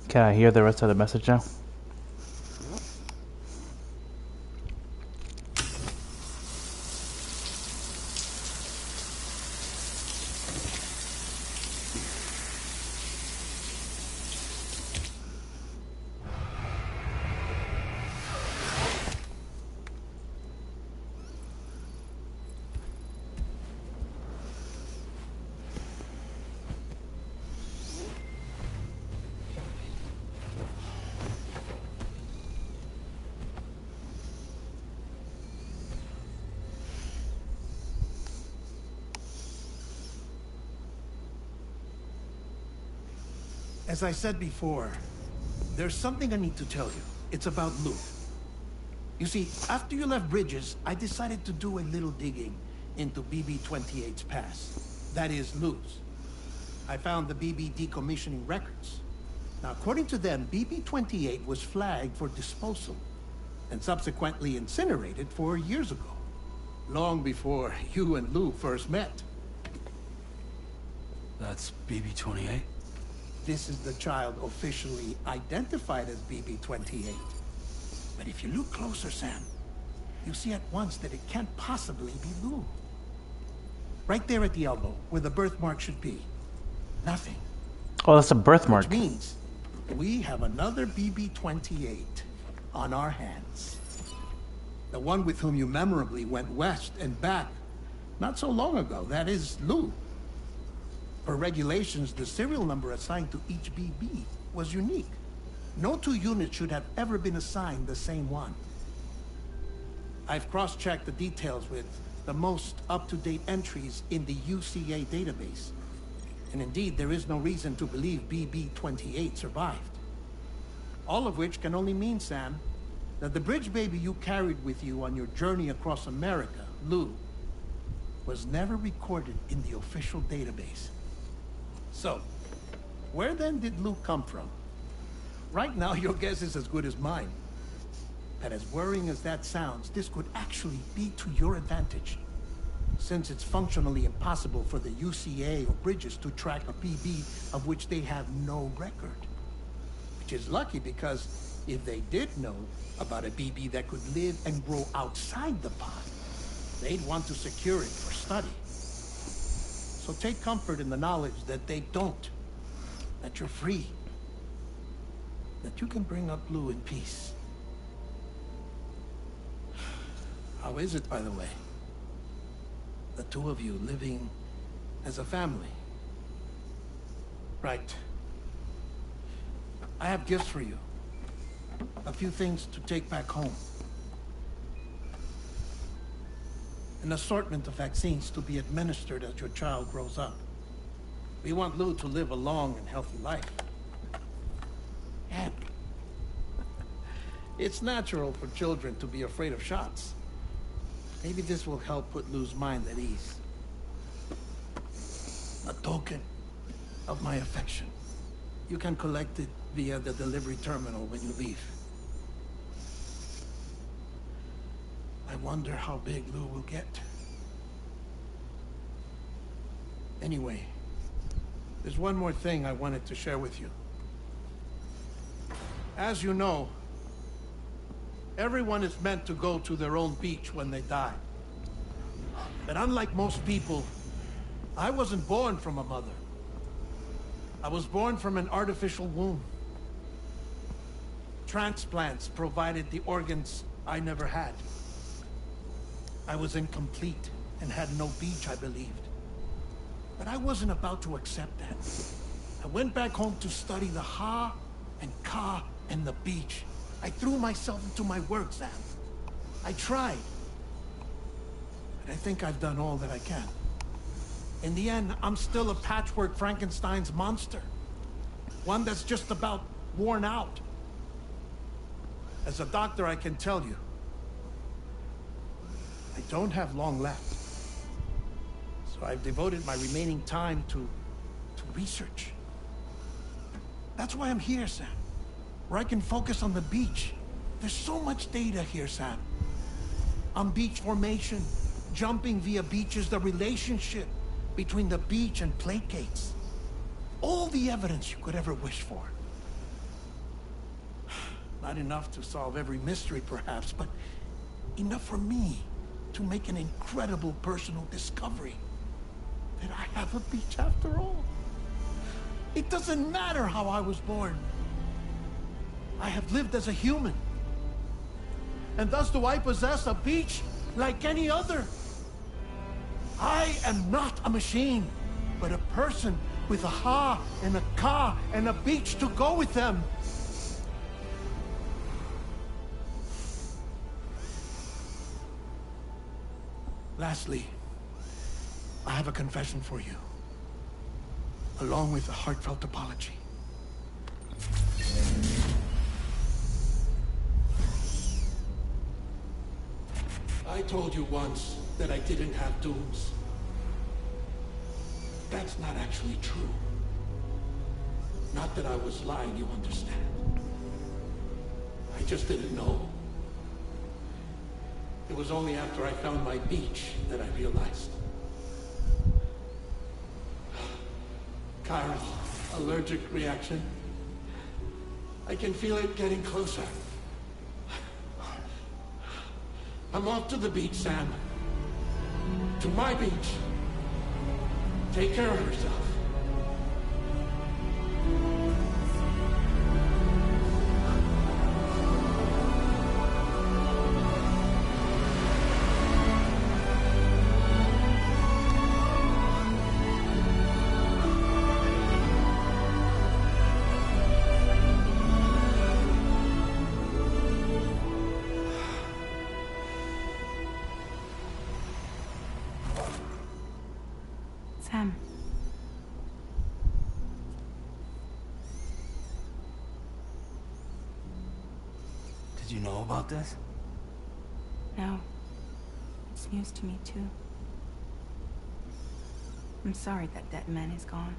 Speaker 1: Can I hear the rest of the message now?
Speaker 11: As I said before, there's something I need to tell you. It's about loot. You see, after you left Bridges, I decided to do a little digging into BB-28's past. That is, Lou's. I found the BB decommissioning records. Now, according to them, BB-28 was flagged for disposal and subsequently incinerated 4 years ago, long before you and Lou first met.
Speaker 2: That's BB-28?
Speaker 11: This is the child officially identified as BB-28. But if you look closer, Sam, you see at once that it can't possibly be Lou. Right there at the elbow, where the birthmark should be. Nothing.
Speaker 1: Oh, that's a birthmark.
Speaker 11: Which means we have another BB-28 on our hands. The one with whom you memorably went west and back not so long ago. That is Lou. Per regulations, the serial number assigned to each BB was unique. No two units should have ever been assigned the same one. I've cross-checked the details with the most up-to-date entries in the UCA database. And indeed, there is no reason to believe BB-28 survived. All of which can only mean, Sam, that the bridge baby you carried with you on your journey across America, Lou, was never recorded in the official database. So, where then did Lou come from? Right now, your guess is as good as mine. And as worrying as that sounds, this could actually be to your advantage, since it's functionally impossible for the UCA or Bridges to track a BB of which they have no record. Which is lucky, because if they did know about a BB that could live and grow outside the pod, they'd want to secure it for study. So take comfort in the knowledge that they don't, that you're free, that you can bring up Lou in peace. How is it, by the way? The two of you living as a family. Right. I have gifts for you. A few things to take back home. An assortment of vaccines to be administered as your child grows up. We want Lou to live a long and healthy life. And it's natural for children to be afraid of shots. Maybe this will help put Lou's mind at ease. A token of my affection. You can collect it via the delivery terminal when you leave. I wonder how big Lou will get. Anyway, there's one more thing I wanted to share with you. As you know, everyone is meant to go to their own beach when they die. But unlike most people, I wasn't born from a mother. I was born from an artificial womb. Transplants provided the organs I never had. I was incomplete and had no beach, I believed. But I wasn't about to accept that. I went back home to study the Ha and Ka and the beach. I threw myself into my work, Sam. I tried. But I think I've done all that I can. In the end, I'm still a patchwork Frankenstein's monster. One that's just about worn out. As a doctor, I can tell you, I don't have long left. So I've devoted my remaining time to research. That's why I'm here, Sam. Where I can focus on the beach. There's so much data here, Sam. On beach formation, jumping via beaches, the relationship between the beach and placates. All the evidence you could ever wish for. Not enough to solve every mystery, perhaps, but enough for me to make an incredible personal discovery. That I have a beach after all. It doesn't matter how I was born. I have lived as a human. And thus do I possess a beach like any other. I am not a machine, but a person with a Ha and a Ka and a beach to go with them. Lastly, I have a confession for you, along with a heartfelt apology. I told you once that I didn't have dooms. That's not actually true. Not that I was lying, you understand. I just didn't know. It was only after I found my beach that I realized. Chiral, allergic reaction. I can feel it getting closer. I'm off to the beach, Sam. To my beach. Take care of yourself.
Speaker 15: Sam.
Speaker 2: Did you know about this?
Speaker 15: No. It's news to me, too. I'm sorry that that man is gone.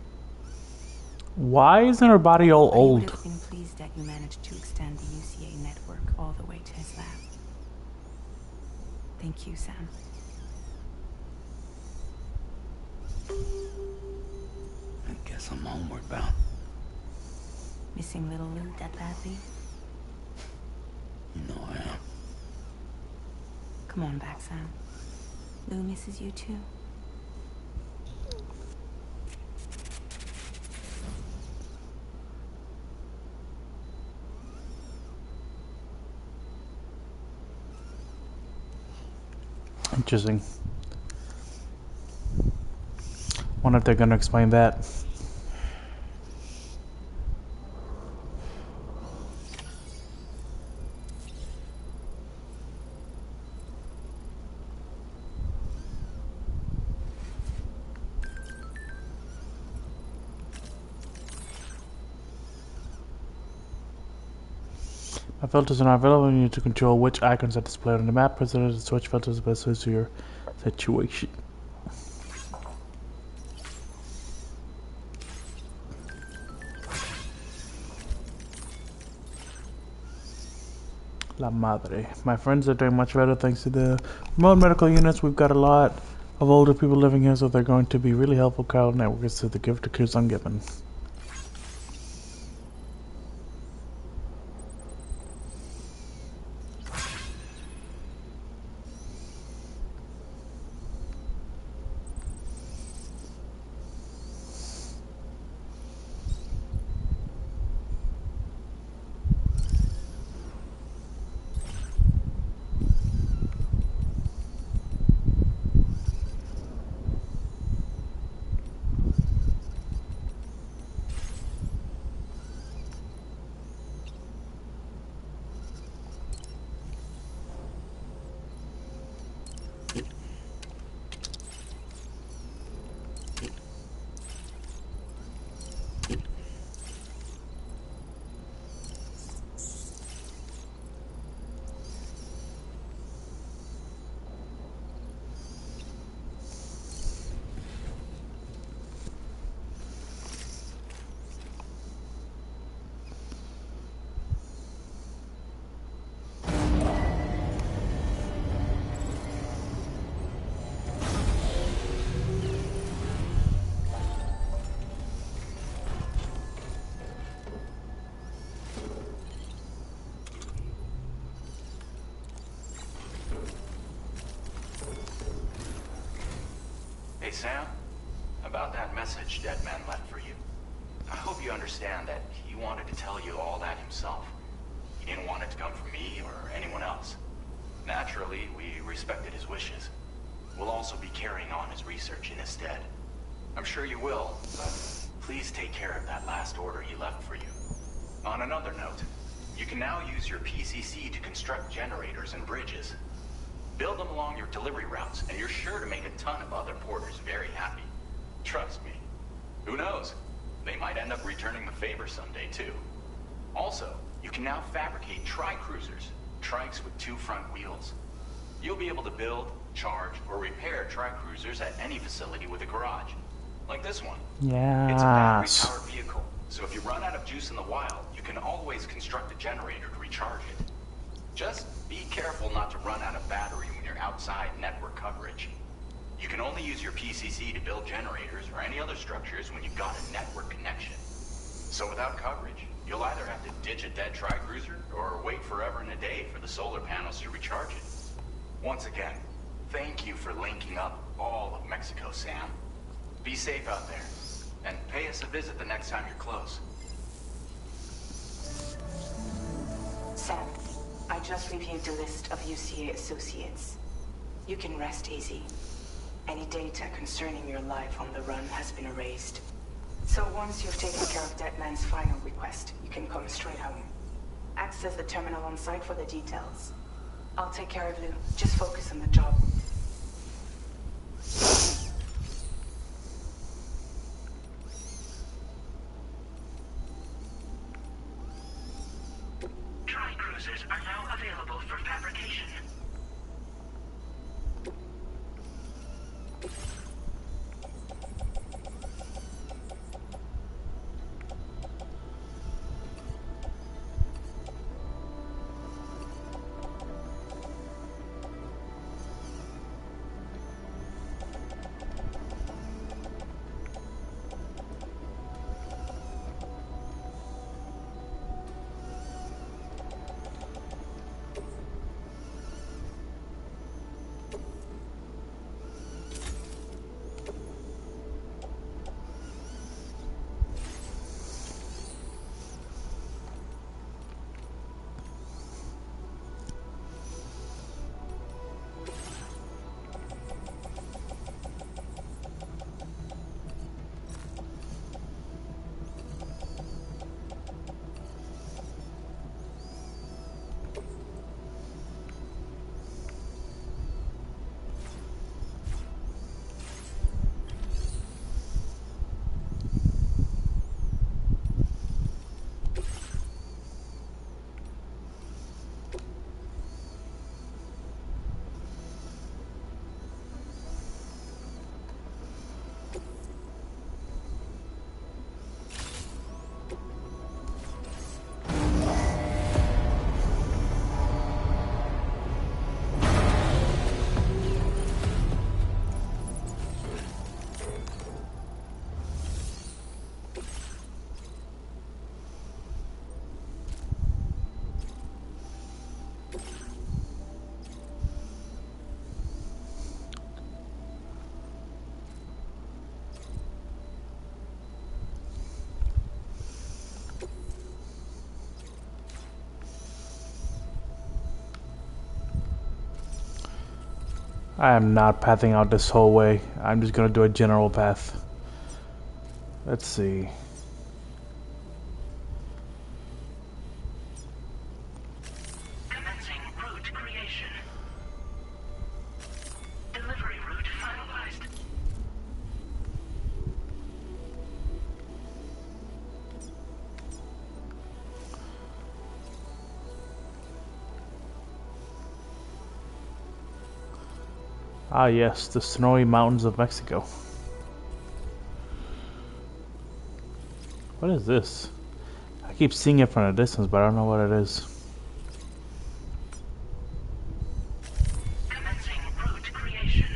Speaker 1: Why isn't her body all
Speaker 15: I
Speaker 1: old?
Speaker 15: would have been pleased that you managed to extend the UCA network all the way to his lab. Thank you, Sam.
Speaker 2: I guess I'm homeward bound.
Speaker 15: Missing little Lou that badly?
Speaker 2: You know I am.
Speaker 15: Come on back, Sam. Lou misses you too.
Speaker 1: Interesting. Wonder if they're gonna explain that. My filters are not available. You need to control which icons are displayed on the map. Press the switch filters best suits to your situation. La madre. My friends are doing much better thanks to the remote medical units. We've got a lot of older people living here, so they're going to be really helpful. Chiral network is to the gift of kids ungiven.
Speaker 14: Hey, Sam. About that message Deadman left for you. I hope you understand that he wanted to tell you all that himself. He didn't want it to come from me or anyone else. Naturally, we respected his wishes. We'll also be carrying on his research in his stead. I'm sure you will, but please take care of that last order he left for you. On another note, you can now use your PCC to construct generators and bridges. Build them along your delivery routes, and you're sure to make a ton of other porters very happy. Trust me. Who knows? They might end up returning the favor someday, too. Also, you can now fabricate tri-cruisers, trikes with 2 front wheels. You'll be able to build, charge, or repair tri-cruisers at any facility with a garage. Like this one. It's a battery-powered vehicle, so if you run out of juice in the wild, you can always construct a generator to recharge it. Just be careful not to run out of battery when you're outside network coverage. You can only use your PCC to build generators or any other structures when you've got a network connection. So without coverage, you'll either have to ditch a dead tri-cruiser or wait forever and a day for the solar panels to recharge it. Once again, thank you for linking up all of Mexico, Sam. Be safe out there, and pay us a visit the next time you're close.
Speaker 15: Sam, I just reviewed the list of UCA associates. You can rest easy. Any data concerning your life on the run has been erased. So once you've taken care of Deadman's final request, you can come straight home. Access the terminal on site for the details. I'll take care of you. Just focus on the job.
Speaker 7: Tri-cruisers are now available for fabrication.
Speaker 1: I am not pathing out this whole way. I'm just gonna do a general path. Let's see.
Speaker 7: Commencing route creation. Delivery route finalized.
Speaker 1: Ah yes, the snowy mountains of Mexico. What is this? I keep seeing it from a distance, but I don't know what it is.
Speaker 7: Commencing route creation.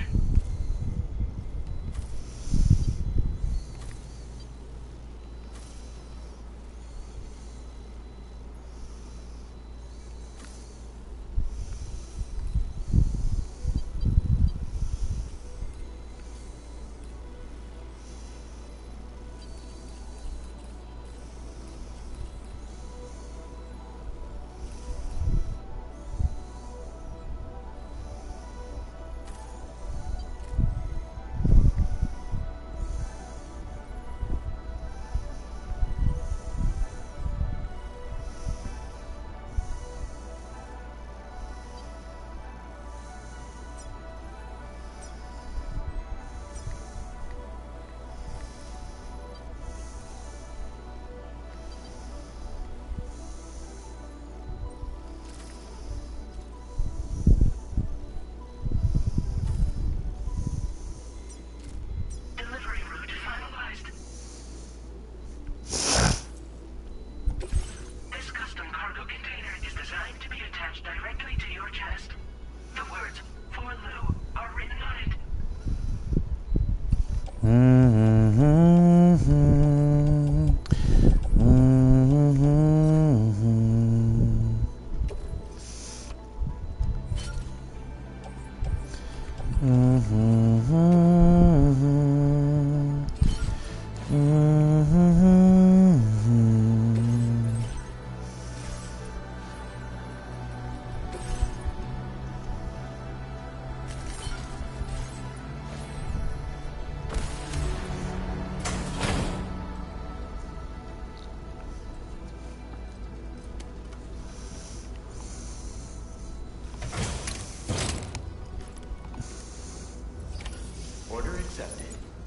Speaker 8: accepted.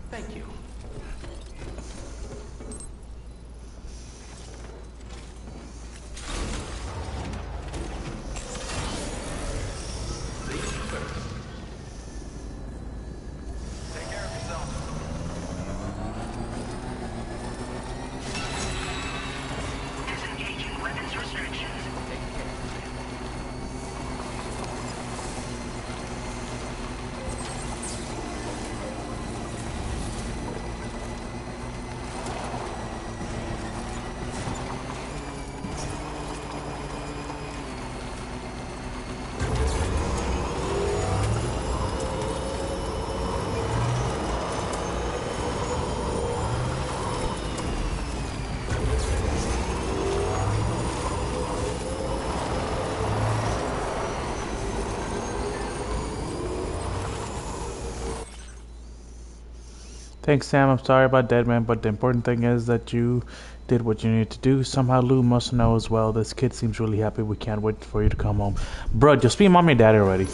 Speaker 8: Thank you. Safety first.
Speaker 4: Take care of yourself.
Speaker 7: Disengaging weapons restrictions.
Speaker 8: Take care.
Speaker 1: Thanks, Sam. I'm sorry about Deadman, but the important thing is that you did what you needed to do. Somehow Lou must know as well. This kid seems really happy. We can't wait for you to come home. Bruh, just be mommy and daddy already.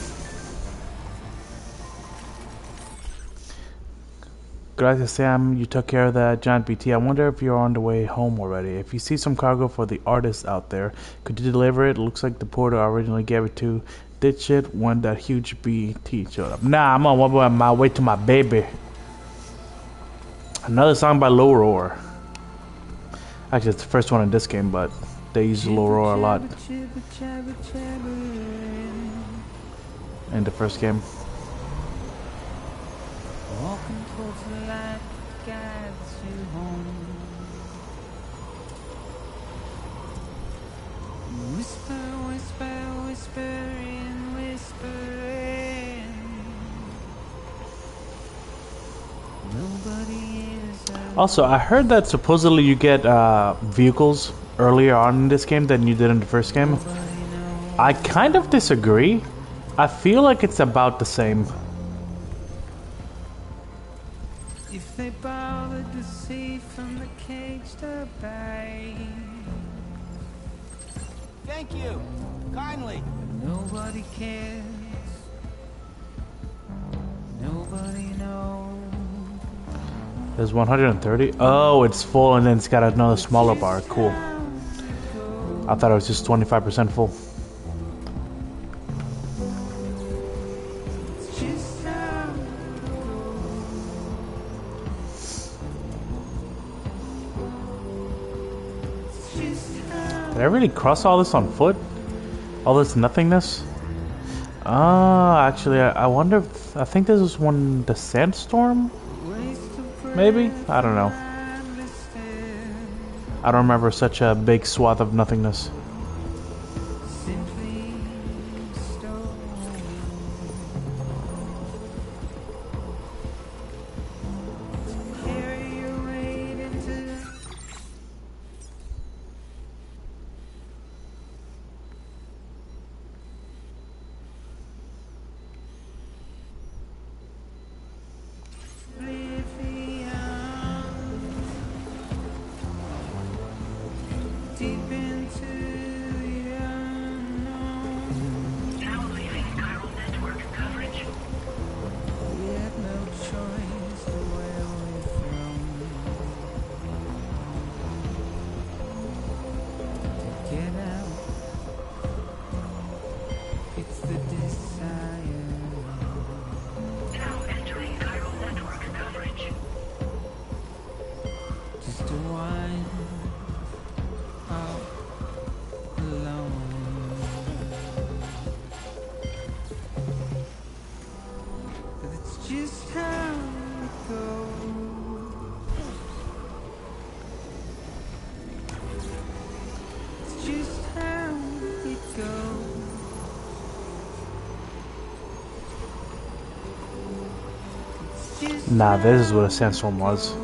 Speaker 1: Gracias, Sam. You took care of that giant BT. I wonder if you're on the way home already. If you see some cargo for the artists out there, could you deliver it? Looks like the porter I originally gave it to did shit when that huge BT showed up. Nah, I'm on my way to my baby. Another song by Low Roar. Actually, it's the first one in this game, but they use Low Roar a lot in the first game.
Speaker 16: Walking towards the light guides you home. Whisper, whisper, whispering, whispering. Nobody is alive.
Speaker 1: Also, I heard that supposedly you get vehicles earlier on in this game than you did in the first game. I kind of disagree. I feel like it's about the same.
Speaker 16: If they bothered to see from the cage to bay.
Speaker 10: Thank you. Kindly.
Speaker 16: Nobody cares. Nobody knows.
Speaker 1: There's 130. Oh, it's full and then it's got another smaller bar. Cool. I thought it was just 25% full. Did I really cross all this on foot? All this nothingness? Actually, I wonder if... I think this is when the sandstorm? Maybe? I don't know. I don't remember such a big swath of nothingness. Nah, this is what a sandstorm was.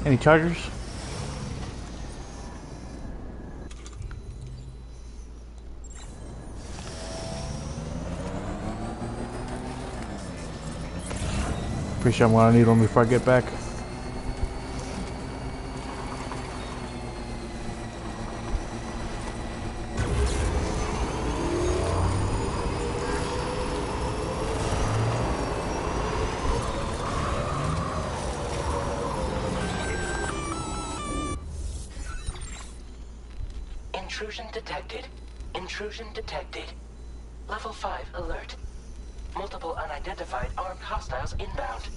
Speaker 1: Any chargers? Pretty sure I'm gonna need one before I get back.
Speaker 9: Intrusion detected. Intrusion detected. Level 5 alert. Multiple unidentified armed hostiles inbound.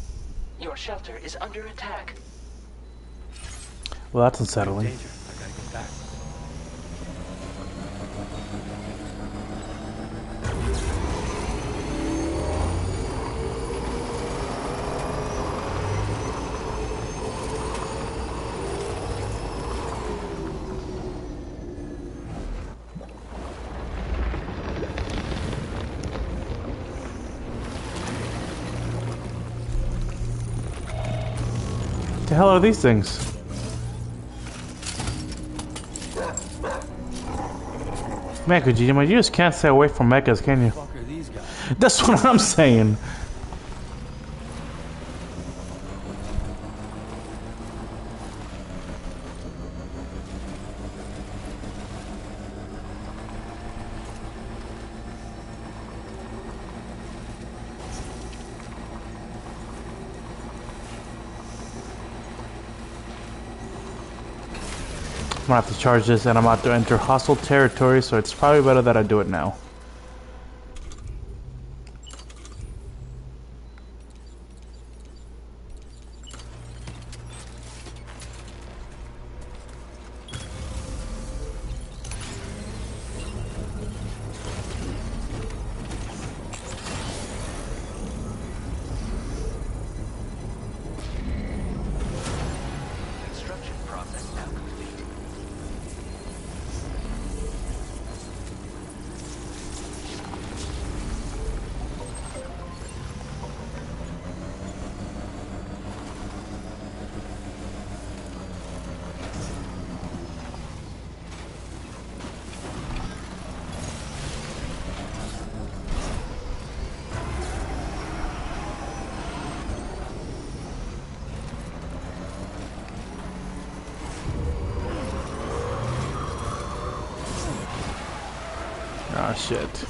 Speaker 9: Your shelter is under attack.
Speaker 1: Well, that's unsettling.
Speaker 2: Danger. I gotta get back.
Speaker 1: What the hell are these things? Man, Kojima, you just can't stay away from mechas, can you?
Speaker 2: What the fuck are these guys?
Speaker 1: That's what I'm saying. I'm gonna have to charge this, and I'm about to enter hostile territory, so it's probably better that I do it now.
Speaker 8: Construction process now complete.
Speaker 1: Ah, shit.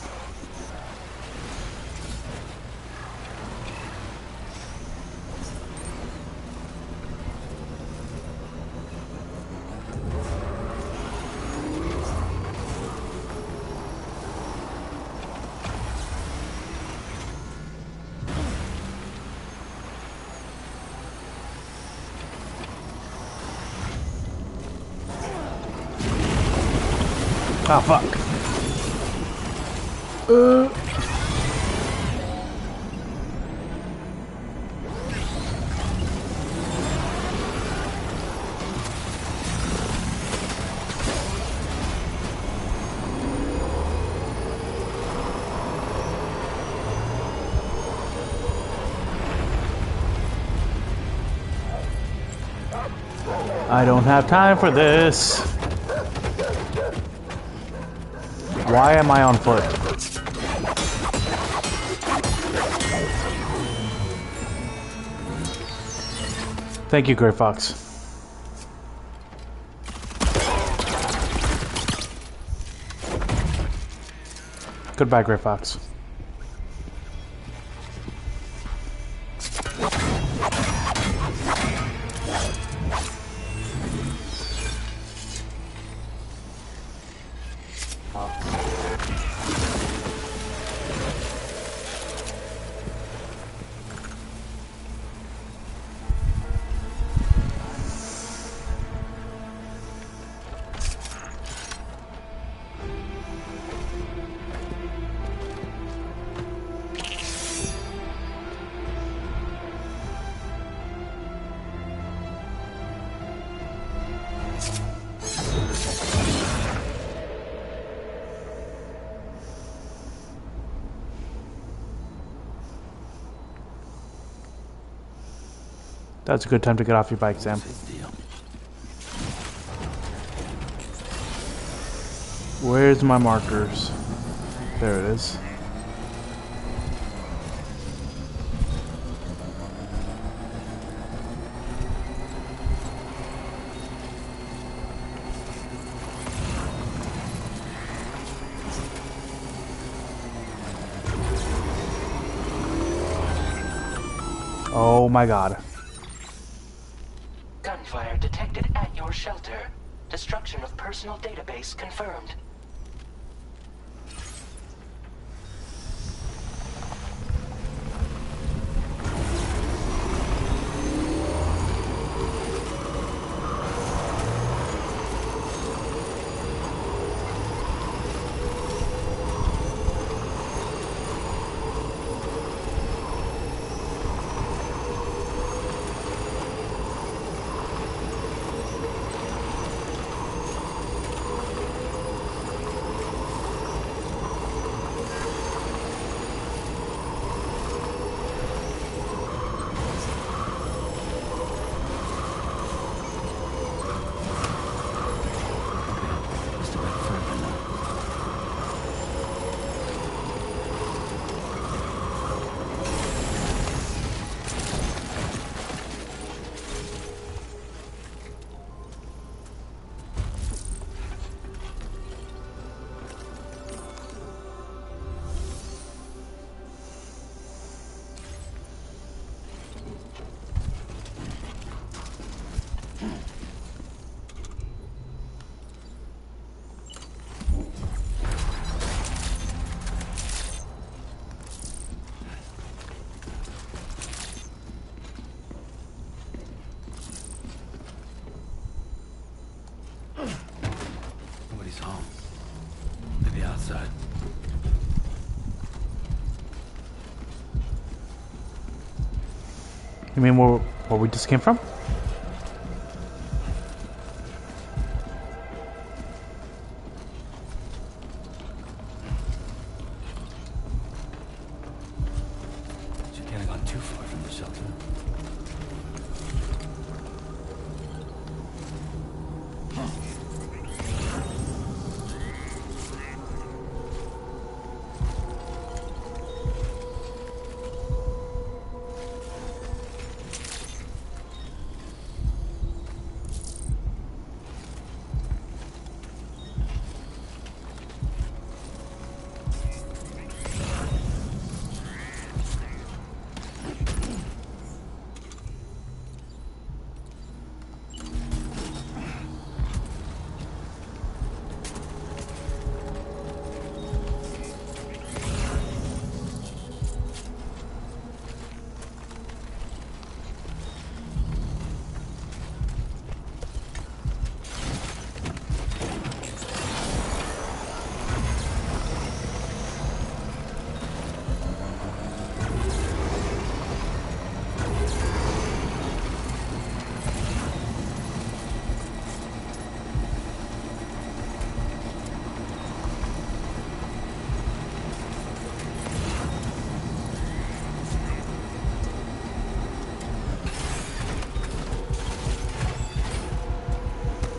Speaker 1: Ah, fuck. I don't have time for this. Why am I on foot? Thank you, Gray Fox. Goodbye, Gray Fox. That's a good time to get off your bike, Sam.
Speaker 2: What's his deal?
Speaker 1: Where's my markers? There it is. Oh my god.
Speaker 9: Gunfire detected at your shelter. Destruction of personal database confirmed.
Speaker 2: Nobody's home. Maybe outside.
Speaker 1: You mean where we just came from?
Speaker 2: She can't have gone too far from the shelter.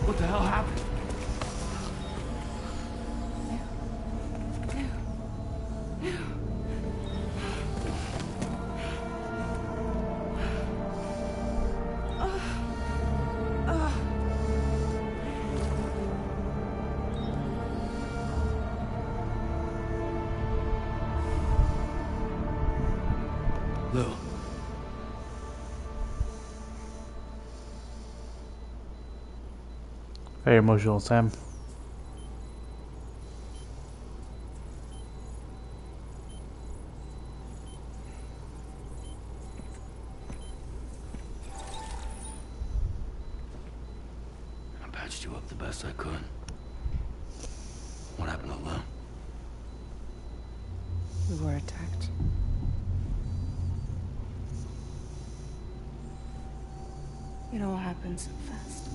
Speaker 2: What the hell happened? Lou.
Speaker 1: Very emotional, Sam.
Speaker 2: I patched you up the best I could. What happened to Lou?
Speaker 15: We were attacked. It all happened so fast.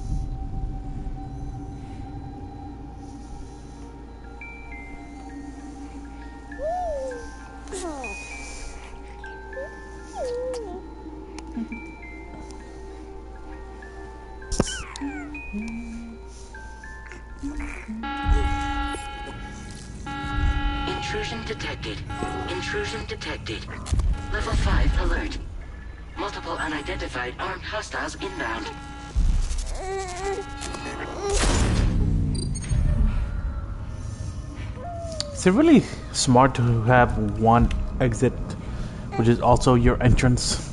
Speaker 9: Intrusion detected. Intrusion detected. Level 5 alert. Multiple unidentified armed hostiles inbound.
Speaker 1: Is it really smart to have one exit, which is also your entrance?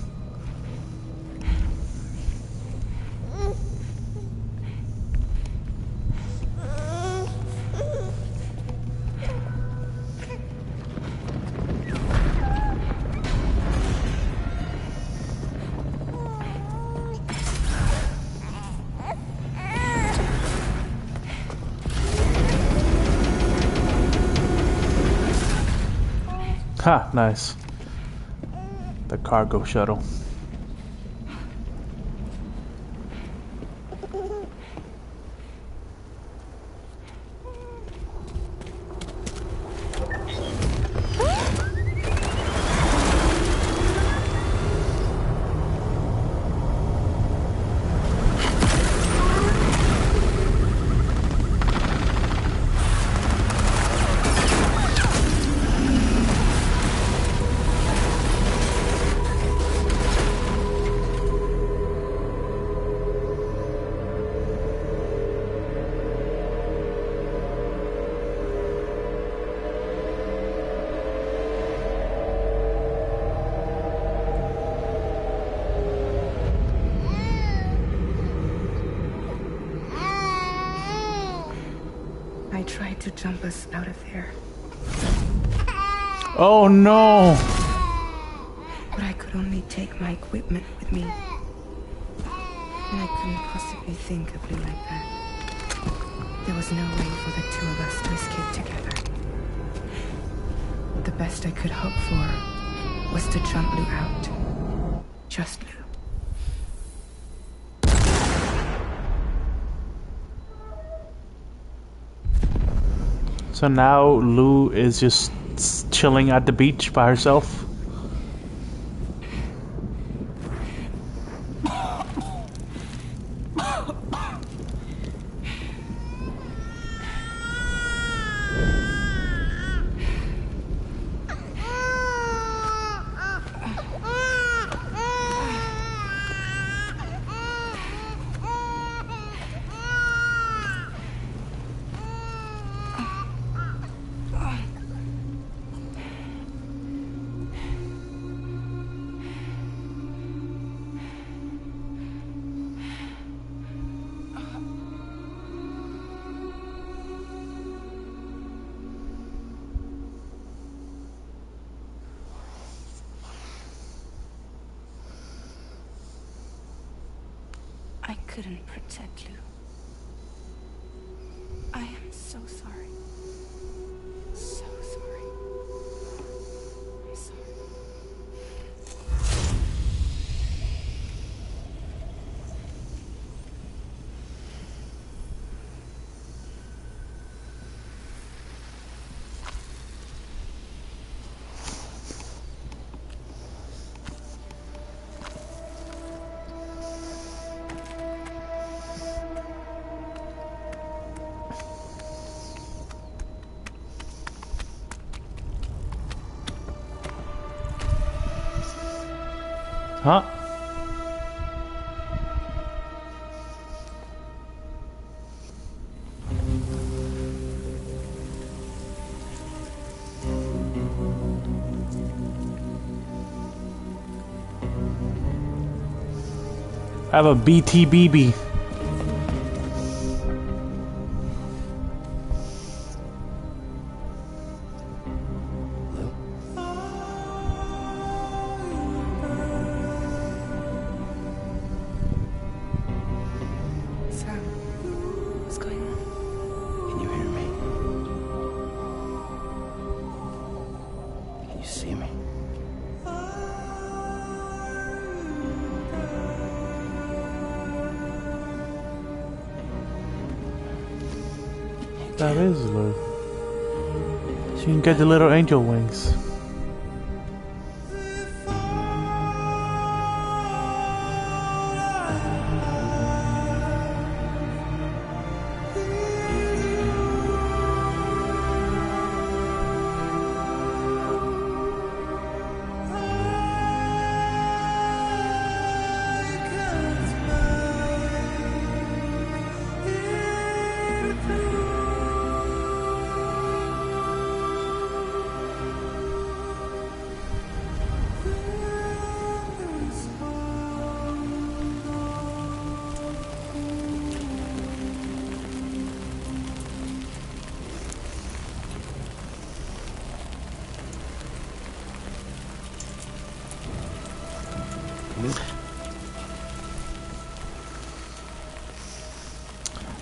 Speaker 1: Ha, nice. The cargo shuttle.
Speaker 15: I tried to jump us out of there.
Speaker 1: Oh no!
Speaker 15: But I could only take my equipment with me. And I couldn't possibly think of Lou like that. There was no way for the two of us to escape together. The best I could hope for was to jump Lou out. Just Lou.
Speaker 1: So now Lou is just chilling at the beach by herself.
Speaker 15: I couldn't protect Lou. I am so sorry. So sorry. I'm sorry.
Speaker 1: Huh? I have a BTBB.
Speaker 15: Sam, what's going on?
Speaker 2: Can you hear me? Can you see me?
Speaker 1: That is Lou. She can get the little angel wings.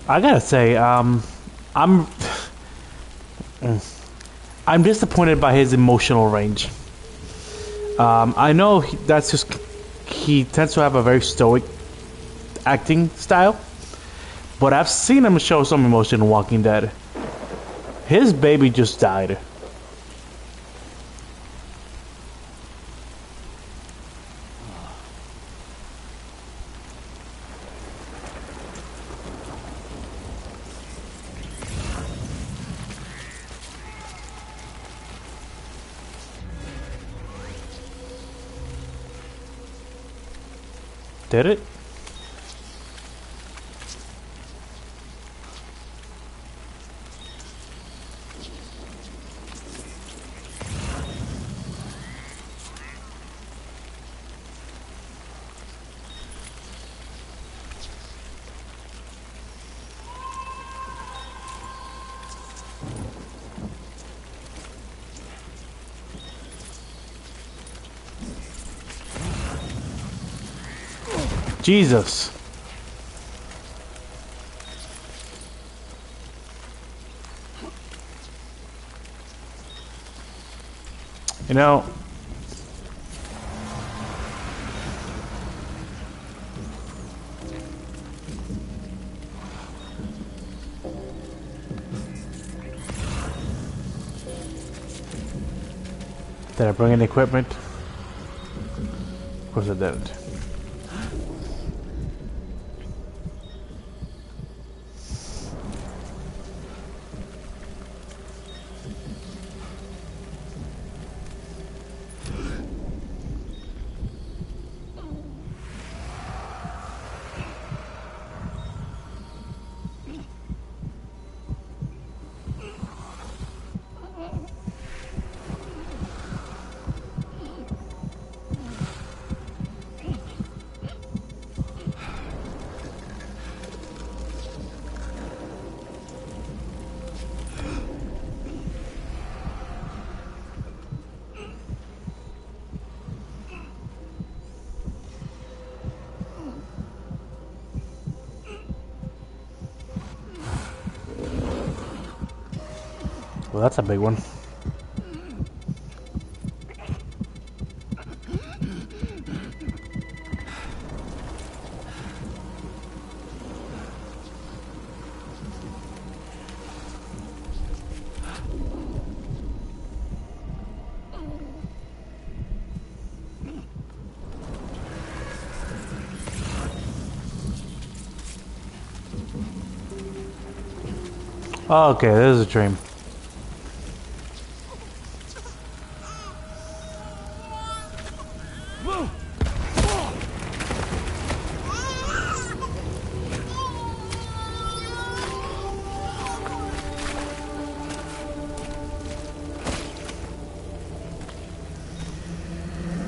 Speaker 1: I gotta say, I'm disappointed by his emotional range. I know that's just he tends to have a very stoic acting style, but I've seen him show some emotion in Walking Dead. His baby just died. Did it? Jesus. You know, did I bring in equipment? Of course I didn't. Well, that's a big one. Oh, okay, this is a dream.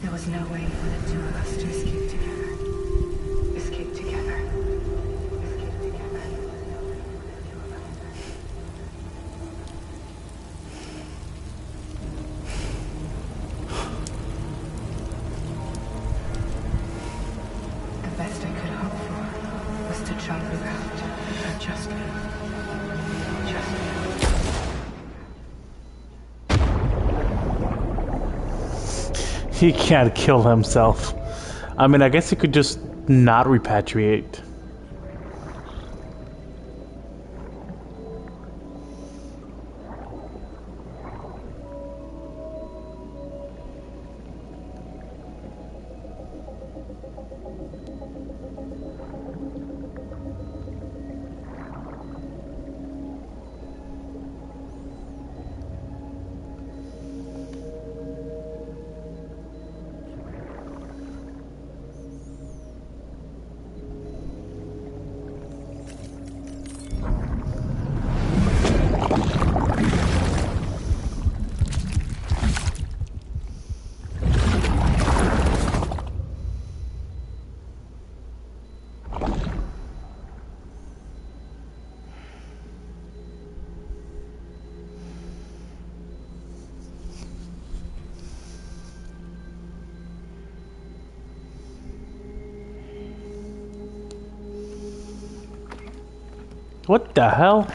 Speaker 15: There was no way for the two of us to escape together. Escape together. Escape together. The best I could hope for was to jump around and just live. Just live.
Speaker 1: He can't kill himself. I mean, I guess he could just not repatriate. What the hell?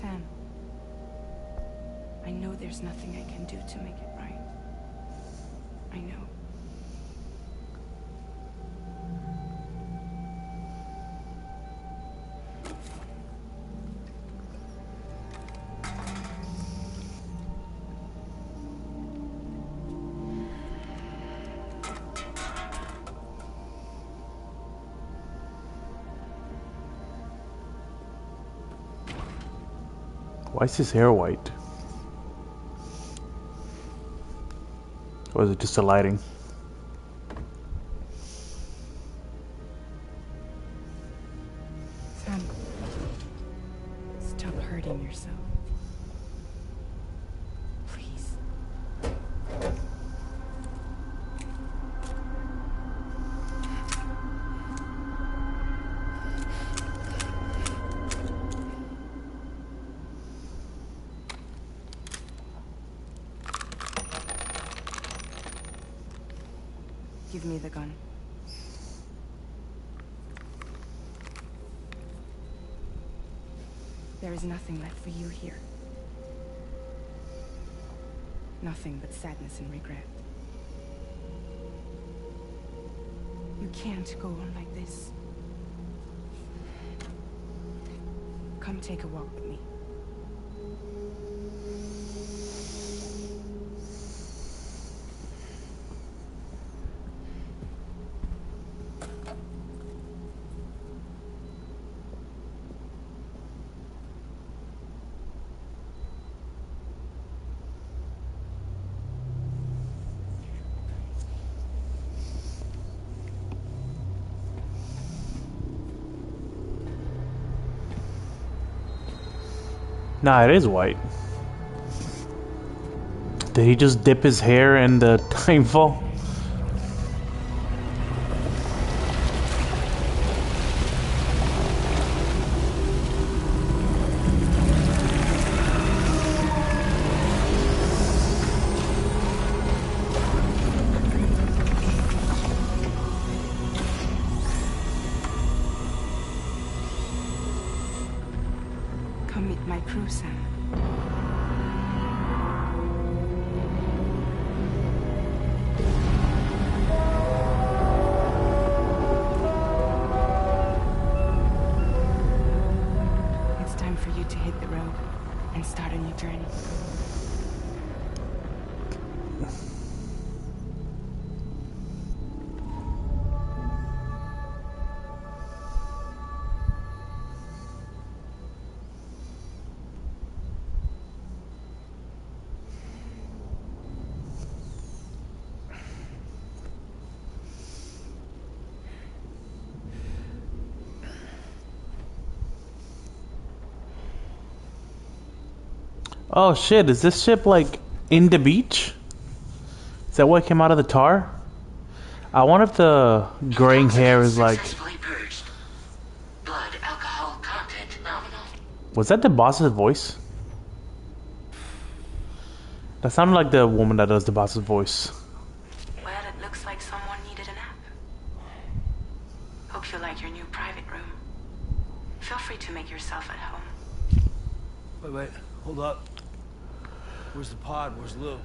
Speaker 15: Sam, I know there's nothing I can do to make it right. I know.
Speaker 1: Why is his hair white? Or is it just the lighting?
Speaker 15: Sam, stop hurting yourself. Please. Give me the gun. There is nothing left for you here. Nothing but sadness and regret. You can't go on like this. Come take a walk with me.
Speaker 1: Nah, it is white. Did he just dip his hair in the timefall?
Speaker 15: Come meet my crew, Sam. It's time for you to hit the road and start a new journey.
Speaker 1: Oh shit, is this ship like in the beach? Is that what came out of the tar? I wonder if the graying hair is like...
Speaker 7: Blood alcohol content nominal.
Speaker 1: Was that the boss's voice? That sounded like the woman that does the boss's voice.
Speaker 15: Well, it looks like someone needed a nap. Hope you like your new private room. Feel free to make yourself at home.
Speaker 10: Wait, hold up. Where's the pod? Where's Lou?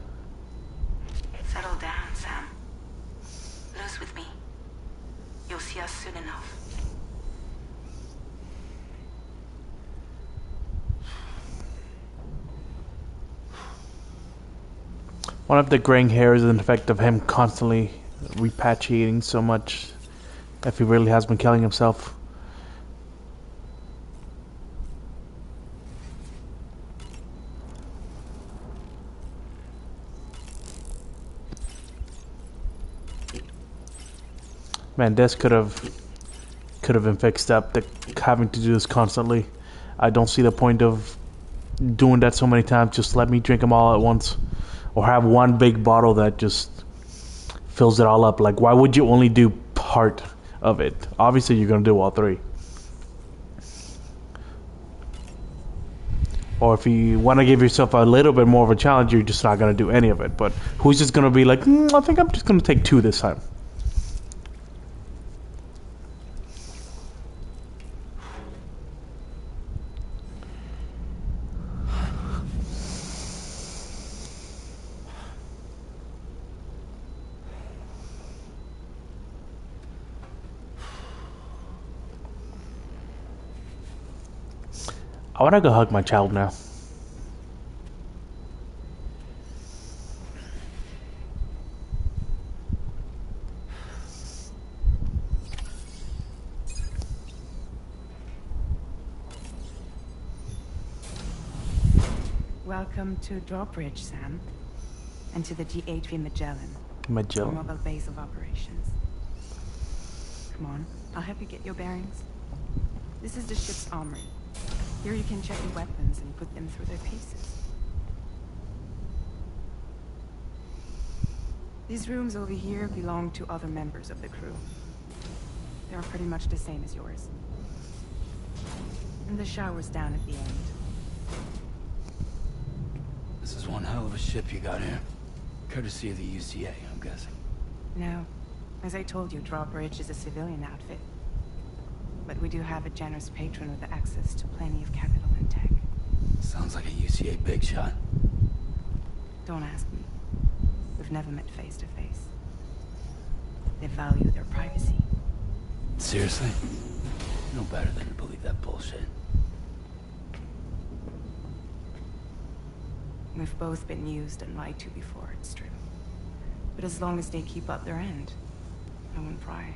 Speaker 15: Settle down, Sam. Lou's with me. You'll see us soon enough.
Speaker 1: One of the graying hair is an effect of him constantly repatriating so much, if he really has been killing himself. Man, this could have been fixed up. Having to do this constantly. I don't see the point of doing that so many times. Just let me drink them all at once, or have one big bottle that just fills it all up. Like, why would you only do part of it? Obviously, you're gonna do all three. Or if you want to give yourself a little bit more of a challenge, you're just not gonna do any of it. But who's just gonna be like, I think I'm just gonna take 2 this time. I want to go hug my child now.
Speaker 15: Welcome to Drawbridge, Sam. And to the DHV Magellan.
Speaker 1: Magellan.
Speaker 15: Our mobile base of operations. Come on, I'll help you get your bearings. This is the ship's armory. Here you can check your weapons and put them through their paces. These rooms over here belong to other members of the crew. They are pretty much the same as yours. And the shower's down at the end.
Speaker 2: This is one hell of a ship you got here. Courtesy of the UCA, I'm guessing.
Speaker 15: No. As I told you, Drawbridge is a civilian outfit. But we do have a generous patron with access to plenty of capital and tech.
Speaker 2: Sounds like a UCA big shot.
Speaker 15: Don't ask me. We've never met face to face. They value their privacy.
Speaker 2: Seriously? No better than to believe that bullshit.
Speaker 15: We've both been used and lied to before, it's true. But as long as they keep up their end, I won't pry.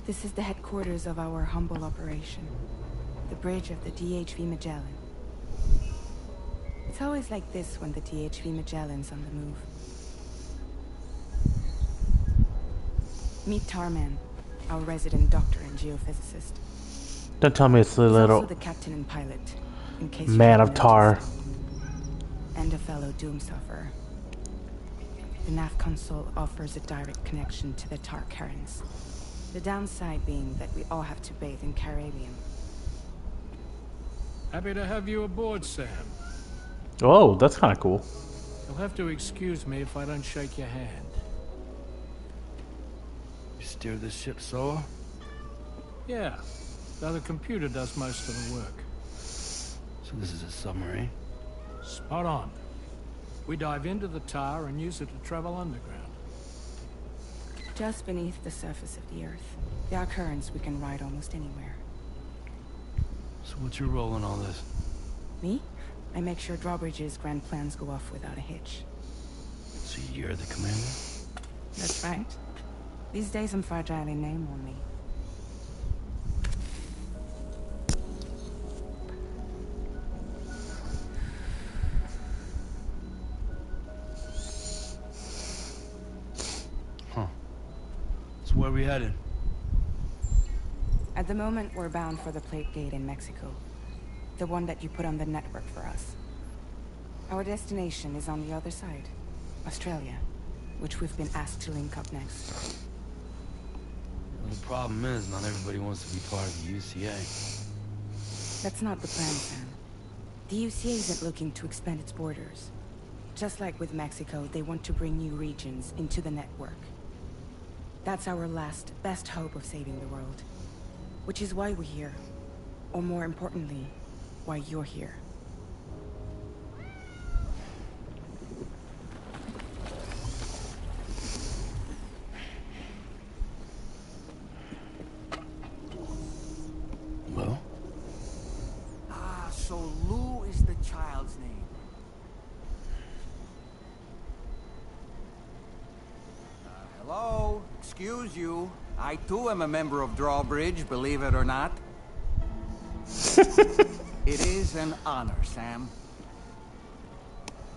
Speaker 15: This is the headquarters of our humble operation. The bridge of the DHV Magellan. It's always like this when the DHV Magellan's on the move. Meet Tarman, our resident doctor and geophysicist.
Speaker 1: Don't tell me it's the
Speaker 15: He's
Speaker 1: little
Speaker 15: also the captain and pilot, in case
Speaker 1: man
Speaker 15: you
Speaker 1: of Tar.
Speaker 15: and a fellow doom sufferer. The nav console offers a direct connection to the Tar currents. The downside being that we all have to bathe in Caribbean.
Speaker 17: Happy to have you aboard, Sam.
Speaker 1: Oh, that's kind of cool.
Speaker 17: You'll have to excuse me if I don't shake your hand.
Speaker 10: You steer this ship solo?
Speaker 17: Yeah, though the computer does most of the work.
Speaker 10: So this is a submarine?
Speaker 17: Spot on. We dive into the tar and use it to travel underground.
Speaker 15: Just beneath the surface of the Earth, there are currents we can ride almost anywhere.
Speaker 10: So what's your role in all this?
Speaker 15: Me? I make sure Drawbridge's grand plans go off without a hitch.
Speaker 10: So you're the commander?
Speaker 15: That's right. These days I'm fragile in name only.
Speaker 10: Huh. So where are we headed?
Speaker 15: At the moment, we're bound for the Plate Gate in Mexico. The one that you put on the network for us. Our destination is on the other side, Australia, which we've been asked to link up next.
Speaker 10: Well, the problem is, not everybody wants to be part of the UCA.
Speaker 15: That's not the plan, Sam. The UCA isn't looking to expand its borders. Just like with Mexico, they want to bring new regions into the network. That's our last, best hope of saving the world. Which is why we're here. Or more importantly, why you're here.
Speaker 10: Well?
Speaker 11: Ah, so Lou is the child's name.
Speaker 18: excuse you. I too am a member of Drawbridge, believe it or not. It is an honor, Sam.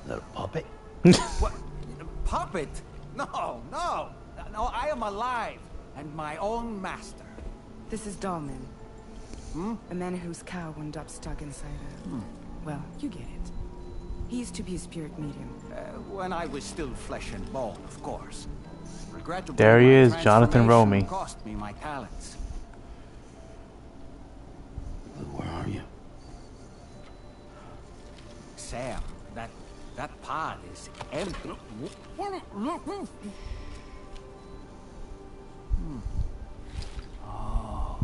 Speaker 10: Is that a puppet?
Speaker 18: What? Puppet? No, no. No, I am alive and my own master.
Speaker 19: This is Dahlman. A man whose cow wound up stuck inside a... Well, you get it. He used to be a spirit medium.
Speaker 18: When I was still flesh and bone, of course. Regrettably,
Speaker 1: There he
Speaker 18: my
Speaker 1: is, Jonathan
Speaker 18: transformation
Speaker 1: Romy.
Speaker 18: cost me my talents.
Speaker 10: Where are you?
Speaker 18: Sam, that pod is empty. Oh.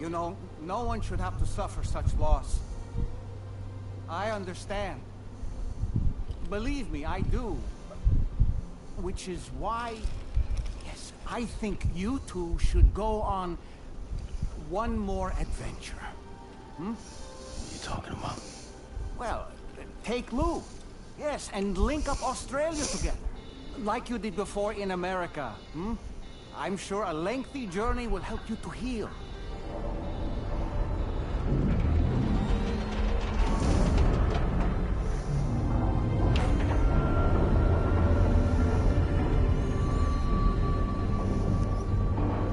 Speaker 18: You know, no one should have to suffer such loss. I understand. Believe me, I do. Which is why, yes, I think you two should go on one more adventure.
Speaker 10: What are you talking about?
Speaker 18: Well, take Lou. Yes, and link up Australia together. Like you did before in America. I'm sure a lengthy journey will help you to heal.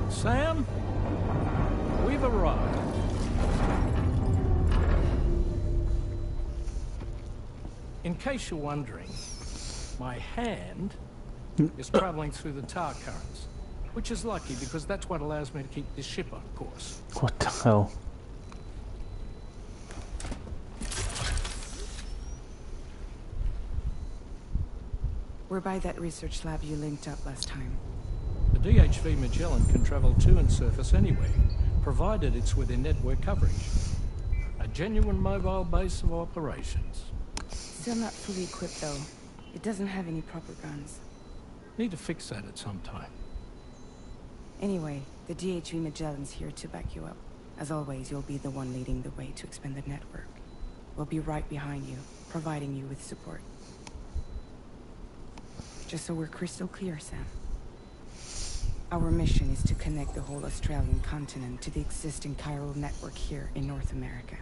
Speaker 17: Sam, we've arrived. In case you're wondering, my hand is traveling through the tar currents, which is lucky because that's what allows me to keep this ship on course.
Speaker 1: What the hell?
Speaker 19: We're by that research lab you linked up last time.
Speaker 17: The DHV Magellan can travel to and surface anywhere, provided it's within network coverage. A genuine mobile base of operations.
Speaker 19: Still not fully equipped, though. It doesn't have any proper guns.
Speaker 17: Need to fix that at some time.
Speaker 19: Anyway, the DHV Magellan's here to back you up. As always, you'll be the one leading the way to expand the network. We'll be right behind you, providing you with support. Just so we're crystal clear, Sam. Our mission is to connect the whole Australian continent to the existing chiral network here in North America.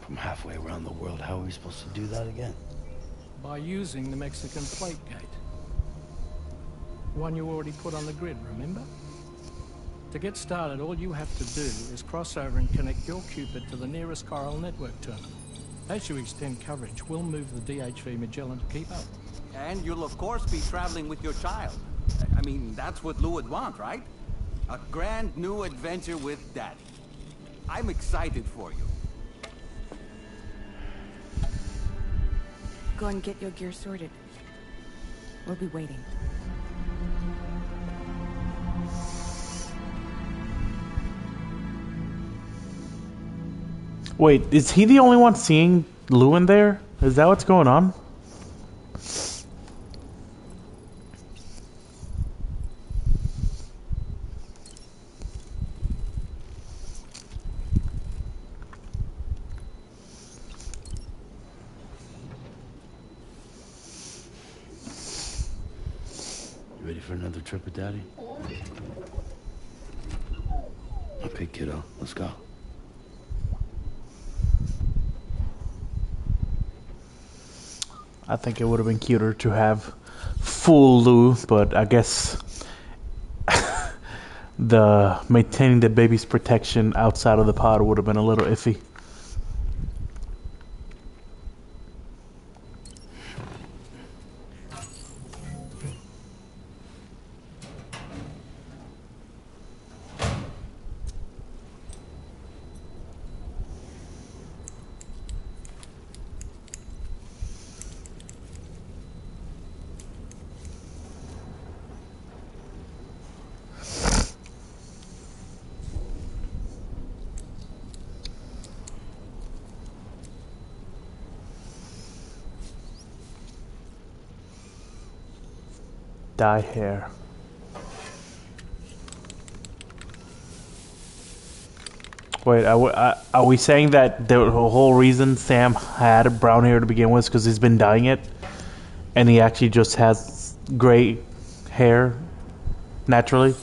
Speaker 10: From halfway around the world, how are we supposed to do that again?
Speaker 17: By using the Mexican plate gate. One you already put on the grid, remember? To get started, all you have to do is cross over and connect your Cupid to the nearest chiral network terminal. As you extend coverage, we'll move the DHV Magellan to keep up.
Speaker 18: And you'll of course be traveling with your child. I mean, that's what Lou would want, right? A grand new adventure with Daddy. I'm excited for you.
Speaker 19: Go and get your gear sorted. We'll be waiting.
Speaker 1: Wait, is he the only one seeing Lou in there? Is that what's going on?
Speaker 10: You ready for another trip with Daddy? Okay, kiddo, let's go.
Speaker 1: I think it would have been cuter to have full Lou, but I guess the maintaining the baby's protection outside of the pod would have been a little iffy. Dye hair. Wait, are we saying that the whole reason Sam had brown hair to begin with is because he's been dyeing it, and he actually just has gray hair naturally.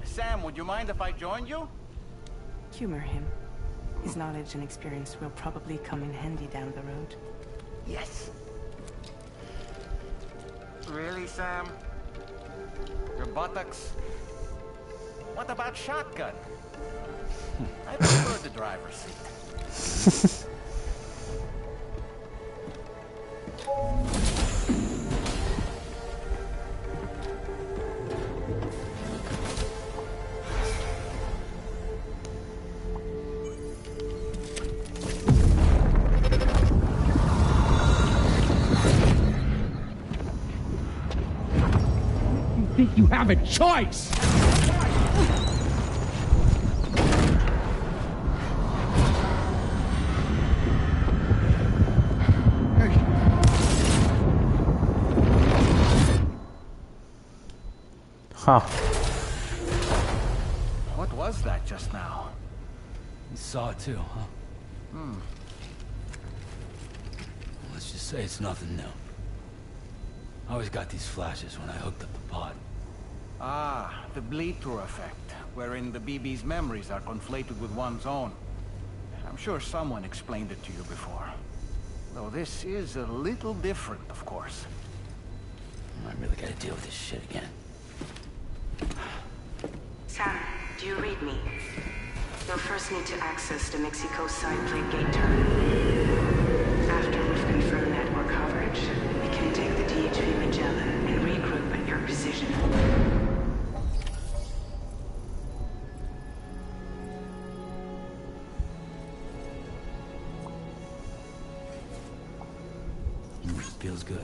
Speaker 18: Sam, would you mind if I joined you?
Speaker 19: Humor him. His knowledge and experience will probably come in handy down the road.
Speaker 18: Yes. Really, Sam? Your buttocks? What about shotgun? I prefer the driver's seat.
Speaker 20: Think you have a choice?
Speaker 1: Huh.
Speaker 18: What was that just now?
Speaker 2: You saw it too, huh?
Speaker 18: Hmm.
Speaker 2: Let's just say it's nothing new. I always got these flashes when I hooked up the pod.
Speaker 18: Ah, the bleed-through effect, wherein the BB's memories are conflated with one's own. I'm sure someone explained it to you before. Though this is a little different, of course.
Speaker 2: I really gotta deal with this shit again.
Speaker 15: Sam, do you read me? You'll first need to access the Mexico side plate gate terminal. After we've confirmed network coverage, we can take the DHV Magellan and regroup at your precision.
Speaker 2: Feels good.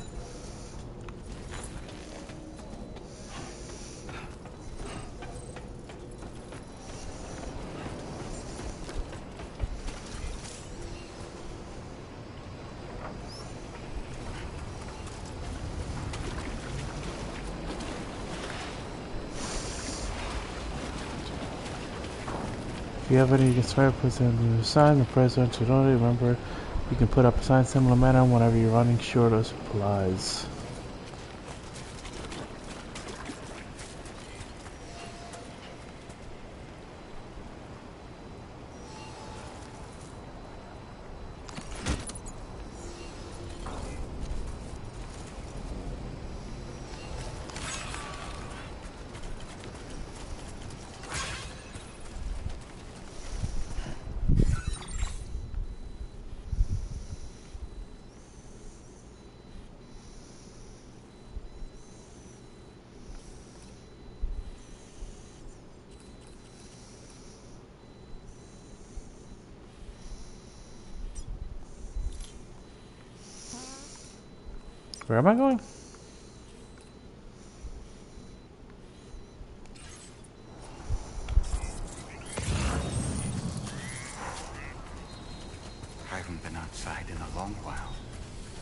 Speaker 1: If you have any spare, please send a sign. The president should only remember you can put up a sign similar manner whenever you're running short of supplies. Where am I going?
Speaker 21: I haven't been outside in a long while.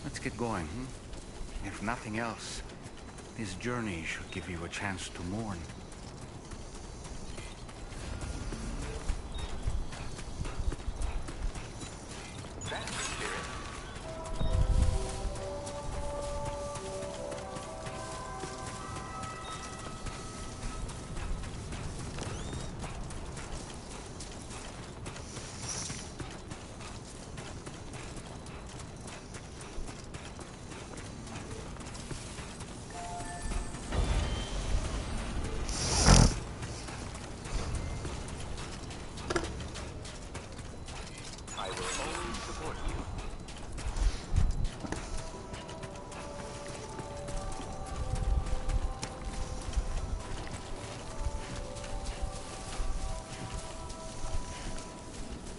Speaker 21: Let's get going, If nothing else, this journey should give you a chance to mourn.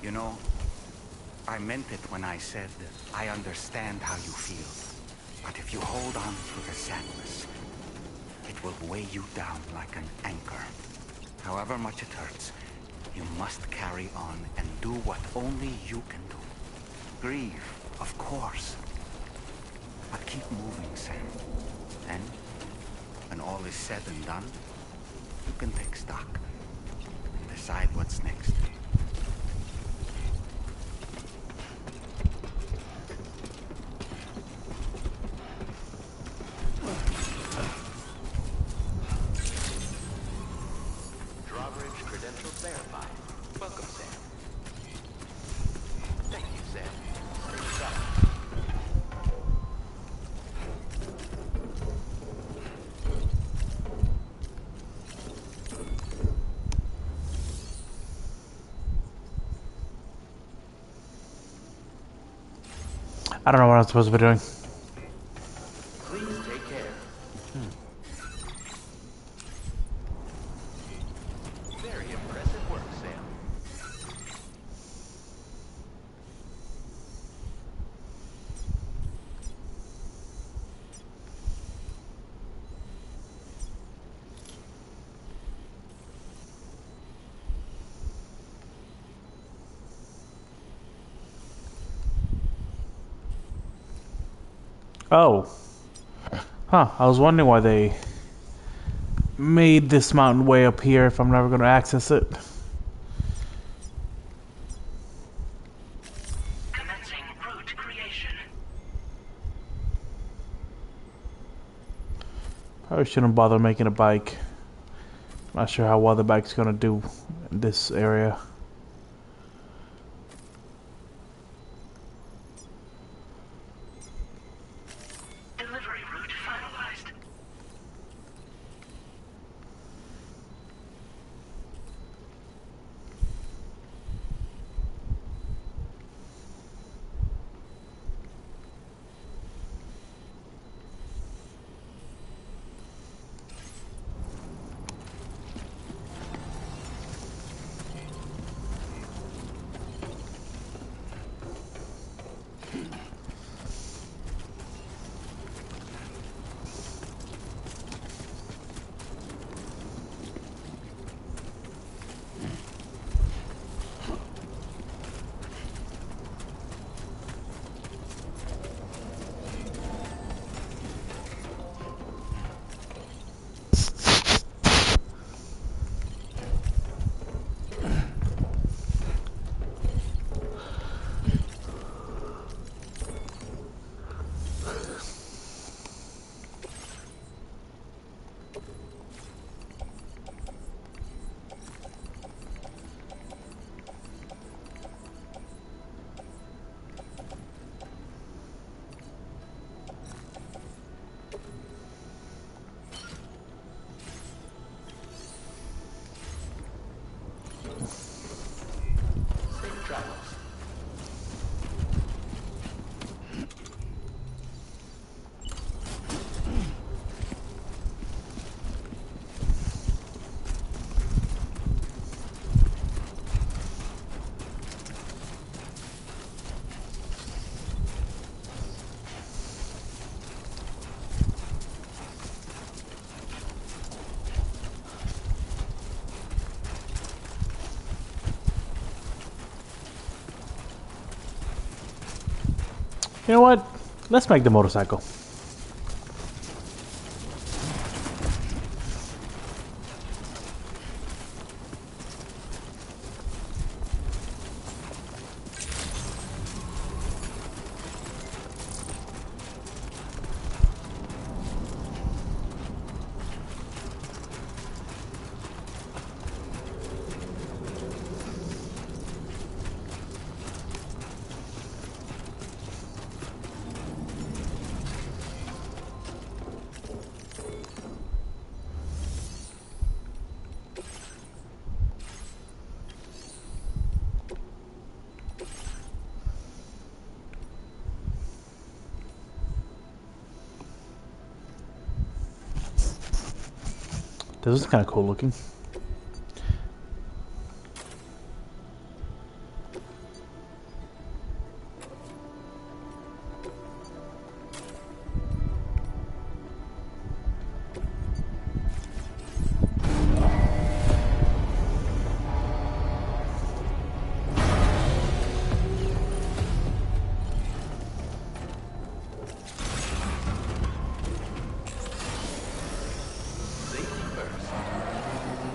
Speaker 21: You know, I meant it when I said I understand how you feel. But if you hold on to the sadness, it will weigh you down like an anchor. However much it hurts, you must carry on and do what only you can do. Grieve, of course. But keep moving, Sam. And when all is said and done, you can take stock and decide what's next.
Speaker 1: I don't know what I'm supposed to be doing.
Speaker 21: Please take care.
Speaker 8: Very impressive work, Sam.
Speaker 1: Oh. Huh, I was wondering why they made this mountain way up here if I'm never going to access it.
Speaker 7: Commencing route creation.
Speaker 1: Probably shouldn't bother making a bike. Not sure how well the bike's going to do in this area.
Speaker 7: Delivery route finalized.
Speaker 1: You know what? Let's make the motorcycle. This is kind of cool looking.
Speaker 8: Safety first.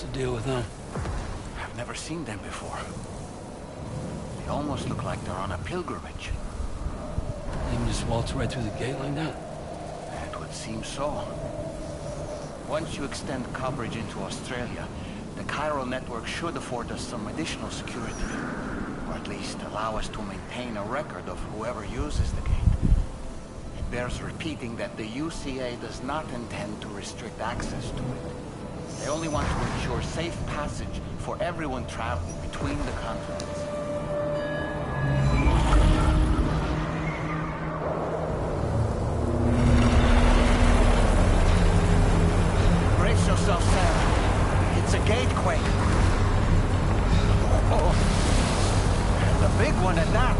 Speaker 2: What's the deal with them?
Speaker 21: I've never seen them before. They almost look like they're on a pilgrimage.
Speaker 2: They can just waltz right through the gate like that?
Speaker 21: It would seem so. Once you extend coverage into Australia, the chiral network should afford us some additional security. Or at least allow us to maintain a record of whoever uses the gate. It bears repeating that the UCA does not intend to restrict access to it. They only want to ensure safe passage for everyone traveling between the continents. Brace yourself, Sam. It's a gatequake. Oh, and a big one at that.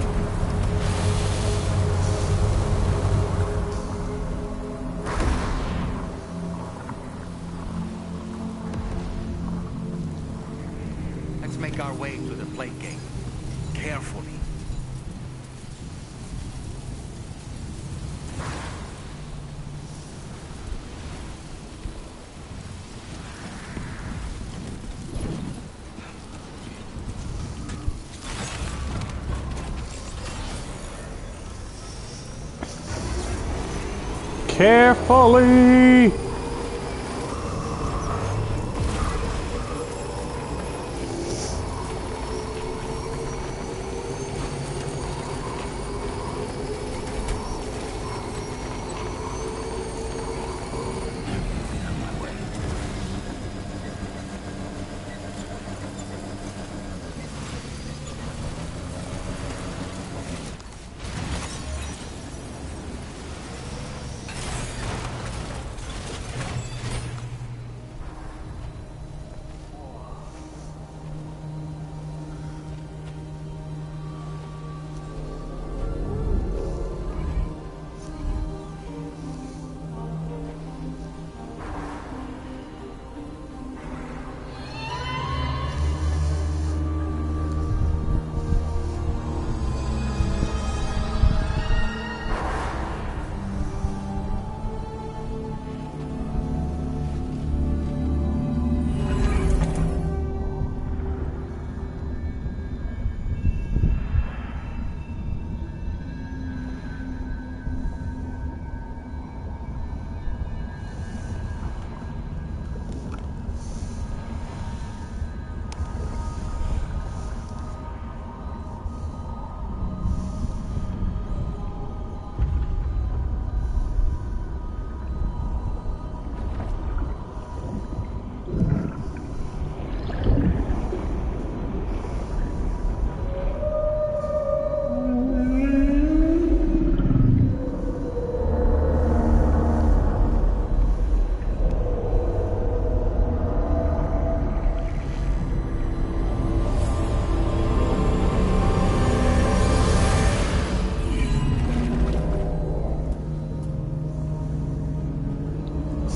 Speaker 21: Let's make our way to the plate gate. Carefully.
Speaker 1: Carefully!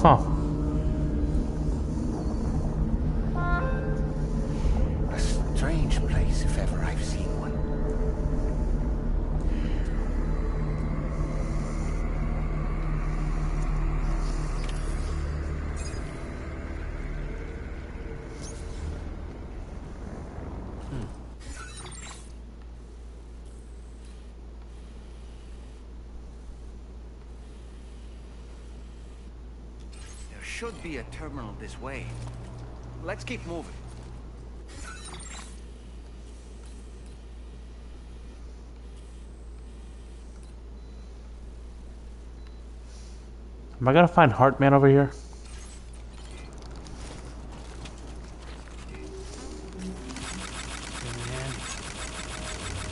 Speaker 1: Huh.
Speaker 21: A strange place if ever I've seen one. Should be a terminal this way. Let's keep moving.
Speaker 1: Am I gonna find Heartman over here?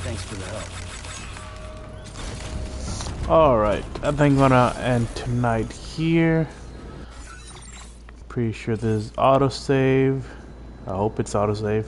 Speaker 2: Thanks for the help.
Speaker 1: Alright, I think I'm gonna end tonight here. Pretty sure this is autosave. I hope it's autosave.